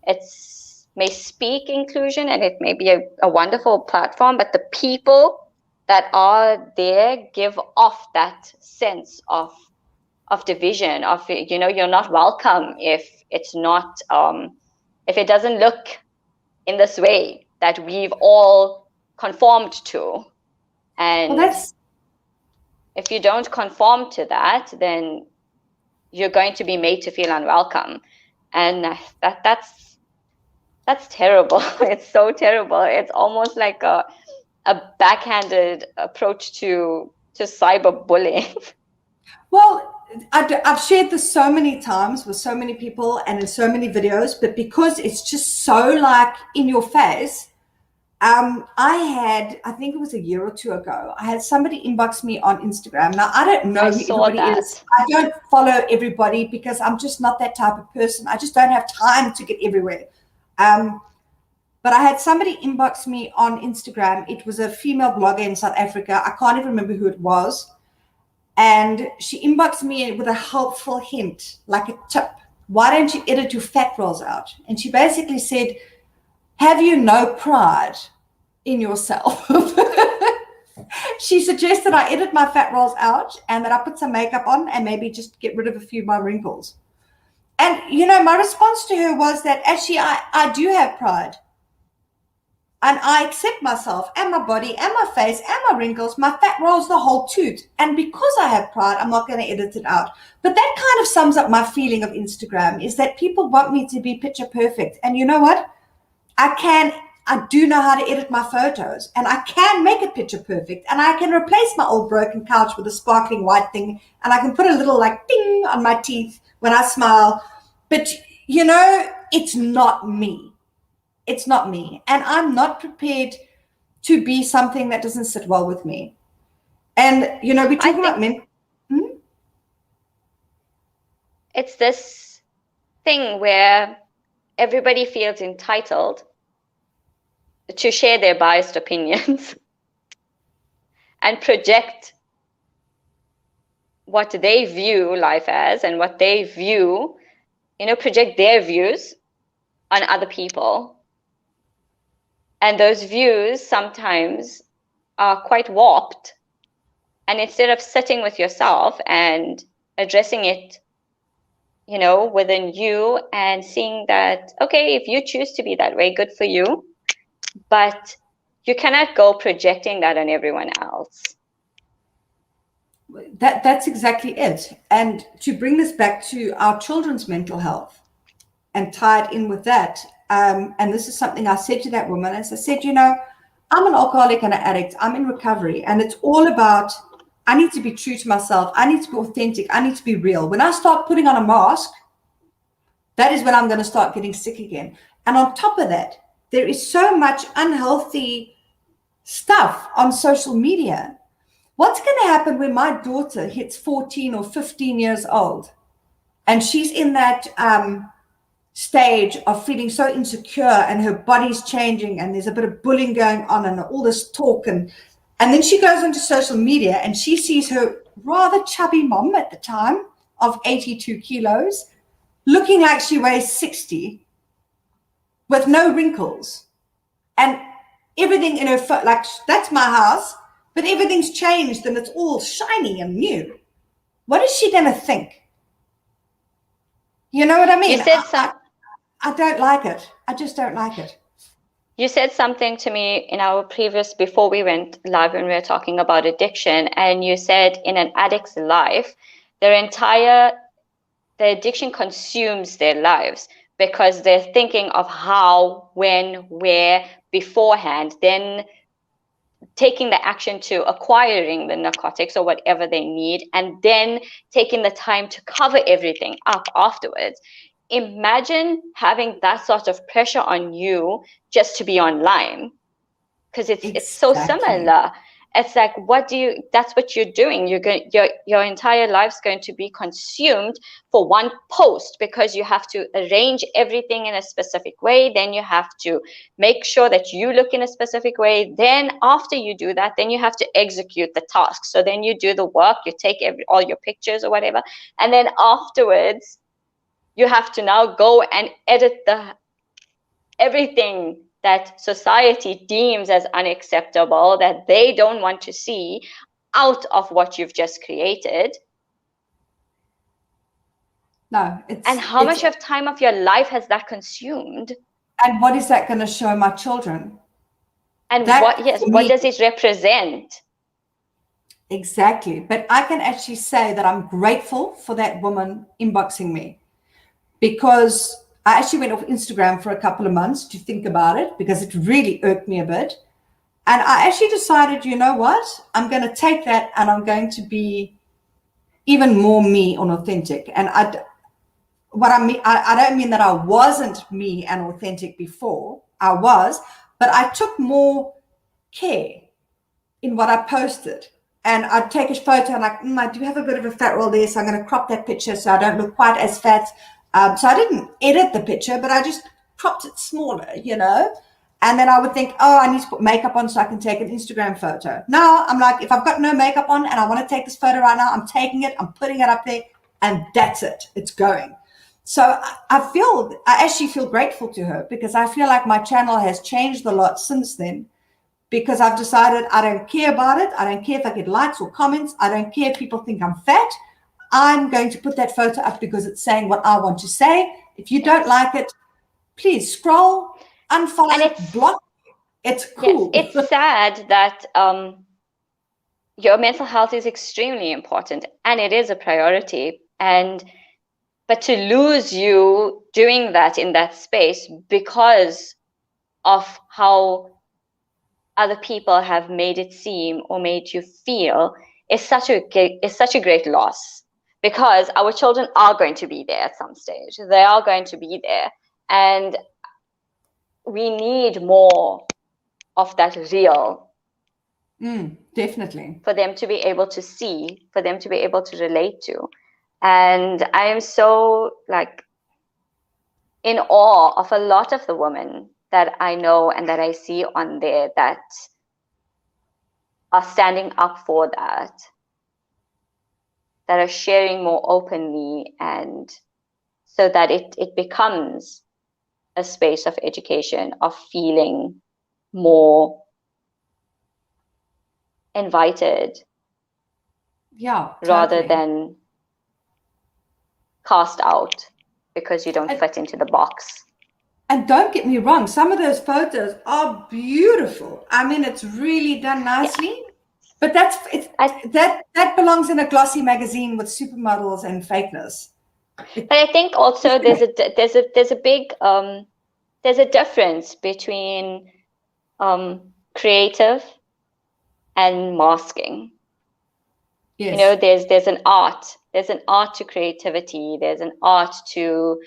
It's may speak inclusion, and it may be a wonderful platform, but the people that are there give off that sense of division, of you're not welcome if it's not if it doesn't look in this way that we've all conformed to. And if you don't conform to that, then you're going to be made to feel unwelcome. And that's terrible. It's so terrible. It's almost like a backhanded approach to cyberbullying. Well, I've shared this so many times with so many people and in so many videos, but because it's just so like in your face, I think it was a year or two ago, I had somebody inbox me on Instagram. Now, I don't know who everybody is. I don't follow everybody because I'm just not that type of person. I just don't have time to get everywhere. But I had somebody inbox me on Instagram. It was a female blogger in South Africa. I can't even remember who it was. And she inboxed me with a helpful hint, like a tip. Why don't you edit your fat rolls out? And she basically said, have you no pride in yourself? She suggested I edit my fat rolls out and that I put some makeup on and maybe just get rid of a few of my wrinkles. And, my response to her was that actually I do have pride. And I accept myself and my body and my face and my wrinkles, my fat rolls, the whole toot. And because I have pride, I'm not going to edit it out. But that kind of sums up my feeling of Instagram, is that people want me to be picture perfect. And you know what? I do know how to edit my photos, and I can make it picture perfect, and I can replace my old broken couch with a sparkling white thing, and I can put a little like ding on my teeth when I smile. But, it's not me. It's not me. And I'm not prepared to be something that doesn't sit well with me. And, we talk about men. It's this thing where everybody feels entitled to share their biased opinions and project what they view life as and what they view, project their views on other people. And those views sometimes are quite warped. And instead of sitting with yourself and addressing it, within you and seeing that, okay, if you choose to be that way, good for you. But you cannot go projecting that on everyone else. That's exactly it. And to bring this back to our children's mental health and tie it in with that, and this is something I said to that woman, as I said, I'm an alcoholic and an addict. I'm in recovery, and it's all about, I need to be true to myself. I need to be authentic. I need to be real. When I start putting on a mask, that is when I'm going to start getting sick again. And on top of that, there is so much unhealthy stuff on social media. What's going to happen when my daughter hits 14 or 15 years old and she's in that stage of feeling so insecure and her body's changing and there's a bit of bullying going on and all this talk, and then she goes onto social media and she sees her rather chubby mom at the time of 82 kilos looking like she weighs 60 with no wrinkles and everything in her foot, like, that's my house, but everything's changed and it's all shiny and new. What is she going to think? You know what I mean? You said I don't like it. I just don't like it. You said something to me in our previous, before we went live, when we were talking about addiction, and you said in an addict's life, the addiction consumes their lives because they're thinking of how, when, where beforehand. Then taking the action to acquiring the narcotics or whatever they need, and then taking the time to cover everything up afterwards. Imagine having that sort of pressure on you just to be online, because it's so similar. It's like, that's what you're doing. Your entire life's going to be consumed for one post, because you have to arrange everything in a specific way. Then you have to make sure that you look in a specific way. Then after you do that, then you have to execute the task. So then you do the work, you take all your pictures or whatever. And then afterwards, you have to now go and edit everything that society deems as unacceptable, that they don't want to see, out of what you've just created. No, and how much of time of your life has that consumed? And what is that going to show my children? And what does it represent? Exactly. But I can actually say that I'm grateful for that woman inboxing me, because I actually went off Instagram for a couple of months to think about it, because it really irked me a bit. And I actually decided, you know what? I'm going to take that and I'm going to be even more me and authentic. And I don't mean that I wasn't me and authentic before. I was, but I took more care in what I posted. And I'd take a photo and I do have a bit of a fat roll there, so I'm going to crop that picture so I don't look quite as fat. So I didn't edit the picture, but I just cropped it smaller, And then I would think, oh, I need to put makeup on so I can take an Instagram photo. Now I'm like, if I've got no makeup on and I want to take this photo right now, I'm taking it, I'm putting it up there, and that's it. It's going. So I actually feel grateful to her, because I feel like my channel has changed a lot since then, because I've decided I don't care about it. I don't care if I get likes or comments. I don't care if people think I'm fat. I'm going to put that photo up because it's saying what I want to say. If you don't like it, please scroll, unfollow, block. It's cool. Yes, it's sad that your mental health is extremely important, and it is a priority. But to lose you doing that in that space because of how other people have made it seem or made you feel is such a great loss, because our children are going to be there at some stage. They are going to be there, and we need more of that real. Definitely. For them to be able to see, for them to be able to relate to. And I am so in awe of a lot of the women that I know and that I see on there that are standing up for that are sharing more openly, and so that it becomes a space of education, of feeling more invited. Yeah, totally. Rather than cast out because you don't fit into the box. And don't get me wrong, some of those photos are beautiful. I mean, it's really done nicely. Yeah. But that belongs in a glossy magazine with supermodels and fakeness. But I think also there's a difference between creative and masking. Yes. There's an art to creativity. There's an art to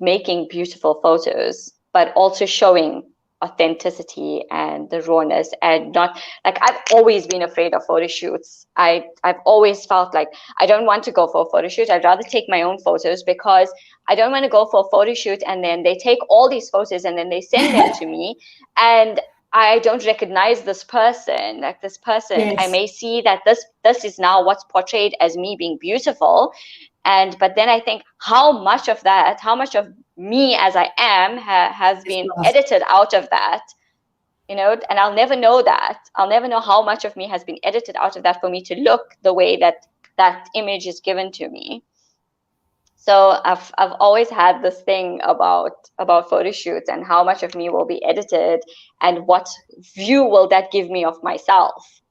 making beautiful photos, but also showing authenticity and the rawness, and not I've always been afraid of photo shoots. I've always felt like I don't want to go for a photo shoot. I'd rather take my own photos, because I don't want to go for a photo shoot and then they take all these photos and then they send them to me, and I don't recognize this person. Yes. I may see that this is now what's portrayed as me being beautiful. But then I think how much of me as I am has been edited out of that, and I'll never know that. I'll never know how much of me has been edited out of that for me to look the way that image is given to me. So I've always had this thing about photo shoots and how much of me will be edited, and what view will that give me of myself,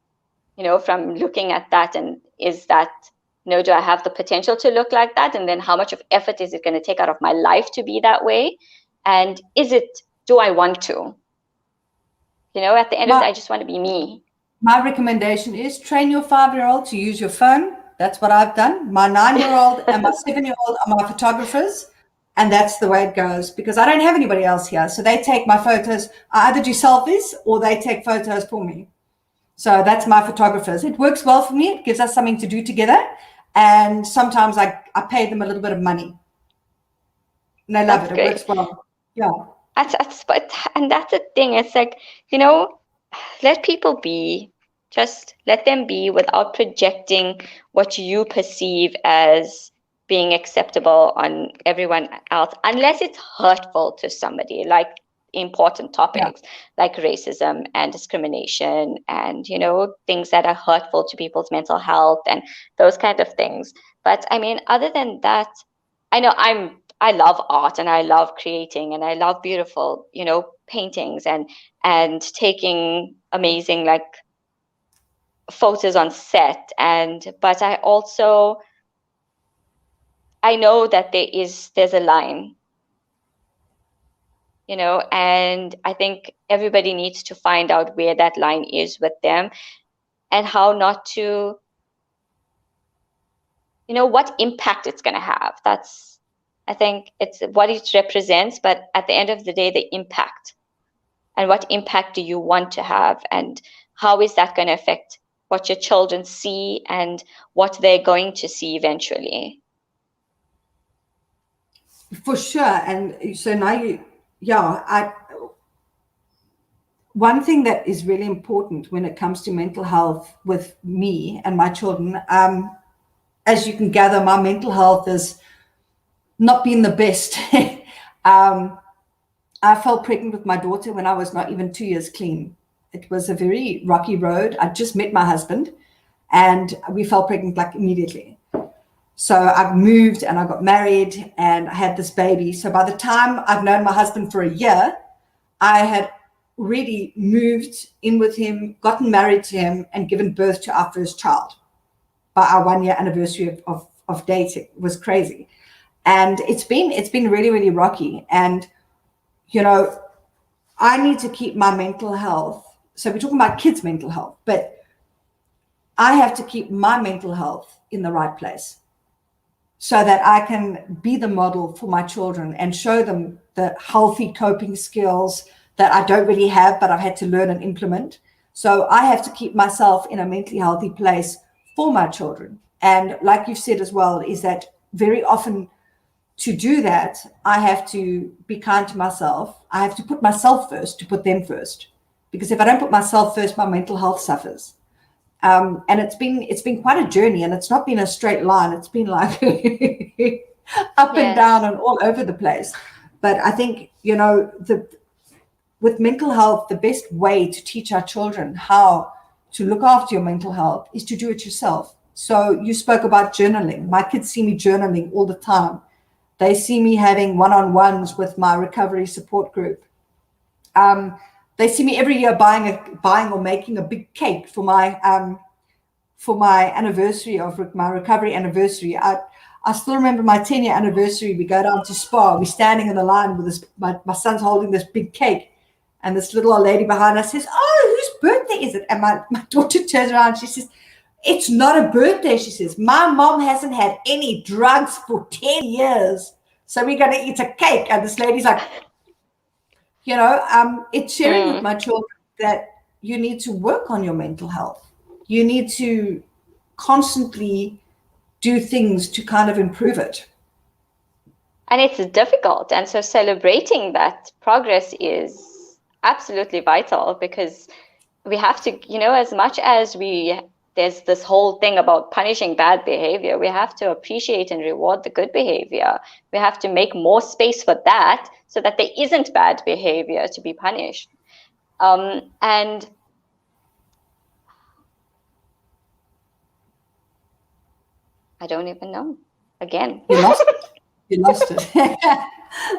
from looking at that. And is that, do I have the potential to look like that? And then how much of effort is it going to take out of my life to be that way? And do I want to? You know, at the end of the day, I just want to be me. My recommendation is train your 5-year-old to use your phone. That's what I've done. My 9-year-old and my 7-year-old are my photographers. And that's the way it goes, because I don't have anybody else here. So they take my photos. I either do selfies or they take photos for me. So that's my photographers. It works well for me. It gives us something to do together. And sometimes I pay them a little bit of money. And they love it. It works well. Yeah. And that's the thing. It's like, you know, let people be. Just let them be without projecting what you perceive as being acceptable on everyone else, unless it's hurtful to somebody, like important topics like racism and discrimination and, you know, things that are hurtful to people's mental health and those kind of things. But I mean, other than that, I know I love art and I love creating and I love beautiful, you know, paintings and taking amazing like photos on set. But I know that there's a line, you know, and I think everybody needs to find out where that line is with them and how not to, you know, what impact it's going to have. I think it's what it represents, but at the end of the day, the impact. And what impact do you want to have? And how is that going to affect what your children see and what they're going to see eventually? For sure. And so now one thing that is really important when it comes to mental health with me and my children, as you can gather, my mental health has not been the best. I fell pregnant with my daughter when I was not even 2 years clean. It was a very rocky road. I just met my husband and we fell pregnant like immediately. So I moved and I got married and I had this baby. So by the time I've known my husband for a year, I had really moved in with him, gotten married to him, and given birth to our first child by our 1-year anniversary of dating. It was crazy. And it's been really, really rocky. And, you know, I need to keep my mental health. So we're talking about kids' mental health, but I have to keep my mental health in the right place so that I can be the model for my children and show them the healthy coping skills that I don't really have, but I've had to learn and implement. So I have to keep myself in a mentally healthy place for my children. And like you've said as well, is that very often to do that, I have to be kind to myself. I have to put myself first to put them first. Because if I don't put myself first, my mental health suffers. And it's been quite a journey, and it's not been a straight line. It's been like up and down and all over the place. But I think, you know, with mental health, the best way to teach our children how to look after your mental health is to do it yourself. So you spoke about journaling. My kids see me journaling all the time. They see me having one-on-ones with my recovery support group. They see me every year buying or making a big cake for my anniversary of my recovery anniversary. I still remember my 10-year anniversary. We go down to Spa. We're standing in the line with this. My son's holding this big cake, and this little old lady behind us says, "Oh, whose birthday is it?" And my daughter turns around. She says, "It's not a birthday." She says, "My mom hasn't had any drugs for 10 years. So we're going to eat a cake." And this lady's like, you know, it's sharing with my children that you need to work on your mental health. You need to constantly do things to kind of improve it. And it's difficult. And so celebrating that progress is absolutely vital, because we have to, you know, as much as there's this whole thing about punishing bad behavior, we have to appreciate and reward the good behavior. We have to make more space for that so that there isn't bad behavior to be punished. And I don't even know. Again. You lost it.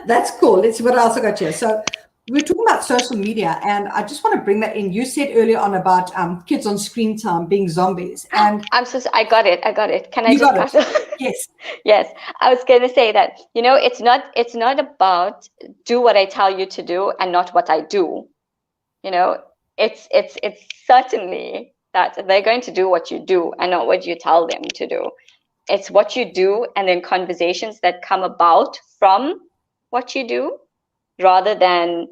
That's cool. Let's see what else I got here. So we're talking about social media, and I just want to bring that in. You said earlier on about kids on screen time being zombies, and I got it. Can I just pass? Yes. Yes. I was going to say that, you know, it's not about do what I tell you to do and not what I do. You know, it's certainly that they're going to do what you do and not what you tell them to do. It's what you do and then conversations that come about from what you do, rather than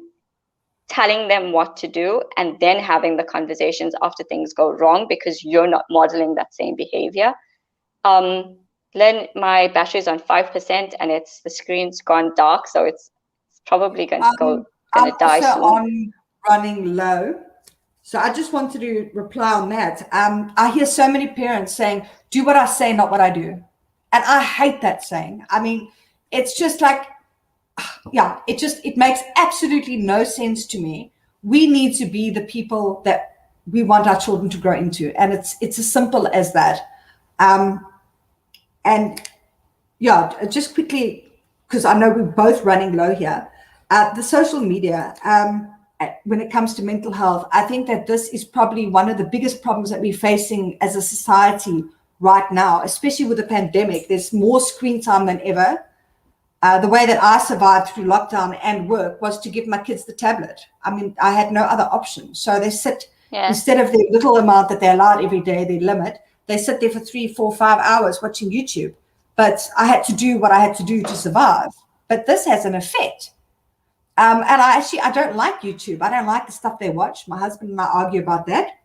telling them what to do and then having the conversations after things go wrong because you're not modeling that same behavior. Lynn, my battery's on 5% and the screen's gone dark, so it's probably going to die also soon. On running low. So I just wanted to reply on that. I hear so many parents saying, do what I say, not what I do. And I hate that saying. I mean, it's just like, yeah, it makes absolutely no sense to me. We need to be the people that we want our children to grow into. And it's as simple as that. And yeah, just quickly, because I know we're both running low here, the social media, when it comes to mental health, I think that this is probably one of the biggest problems that we're facing as a society right now, especially with the pandemic. There's more screen time than ever. The way that I survived through lockdown and work was to give my kids the tablet. I mean, I had no other option. So they sit, instead of the little amount that they're allowed every day, their limit, they sit there for 3, 4, 5 hours watching YouTube. But I had to do what I had to do to survive. But this has an effect. And I don't like YouTube. I don't like the stuff they watch. My husband and I argue about that.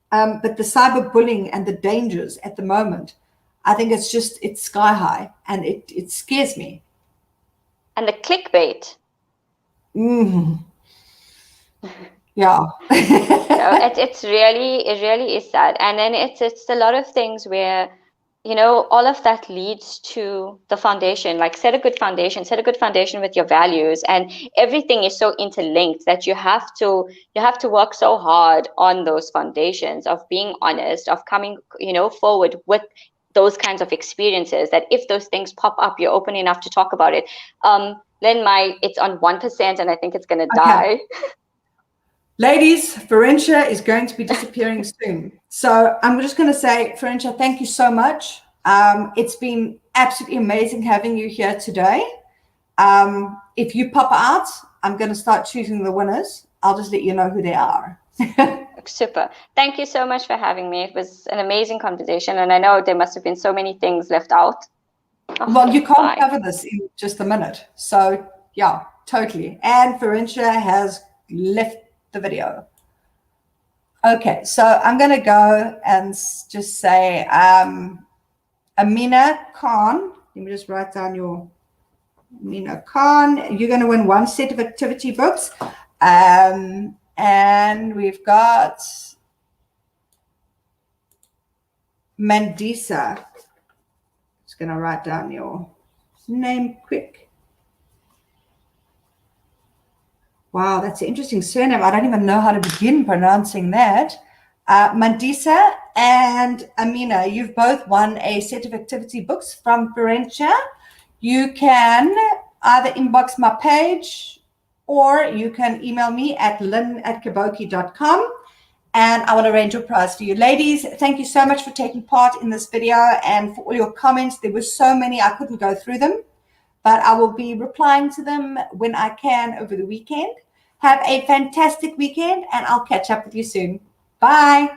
But the cyberbullying and the dangers at the moment, I think it's sky high, and it scares me. And the clickbait. Yeah. It really is sad. And then it's a lot of things where, all of that leads to the foundation. Like set a good foundation with your values, and everything is so interlinked that you have to work so hard on those foundations of being honest, of coming, forward with those kinds of experiences, that if those things pop up, you're open enough to talk about it. Then it's on 1% and I think it's going to die. Ladies, Ferhensha is going to be disappearing soon. So I'm just going to say, Ferhensha, thank you so much. It's been absolutely amazing having you here today. If you pop out, I'm going to start choosing the winners. I'll just let you know who they are. Super. Thank you so much for having me. It was an amazing conversation, and I know there must have been so many things left out. Well, you can't cover this in just a minute. So yeah, totally. And Ferhensha has left the video. Okay, so I'm going to go and just say Amina Khan. Let me just write down your Amina Khan. You're going to win 1 set of activity books. And we've got Mandisa. Just going to write down your name quick. Wow, that's an interesting surname. I don't even know how to begin pronouncing that. Mandisa and Amina, you've both won a set of activity books from Ferhensha. You can either inbox my page, or you can email me at lynne@kaboutjie.com, and I will arrange your prize for you. Ladies, thank you so much for taking part in this video and for all your comments. There were so many, I couldn't go through them, but I will be replying to them when I can over the weekend. Have a fantastic weekend, and I'll catch up with you soon. Bye.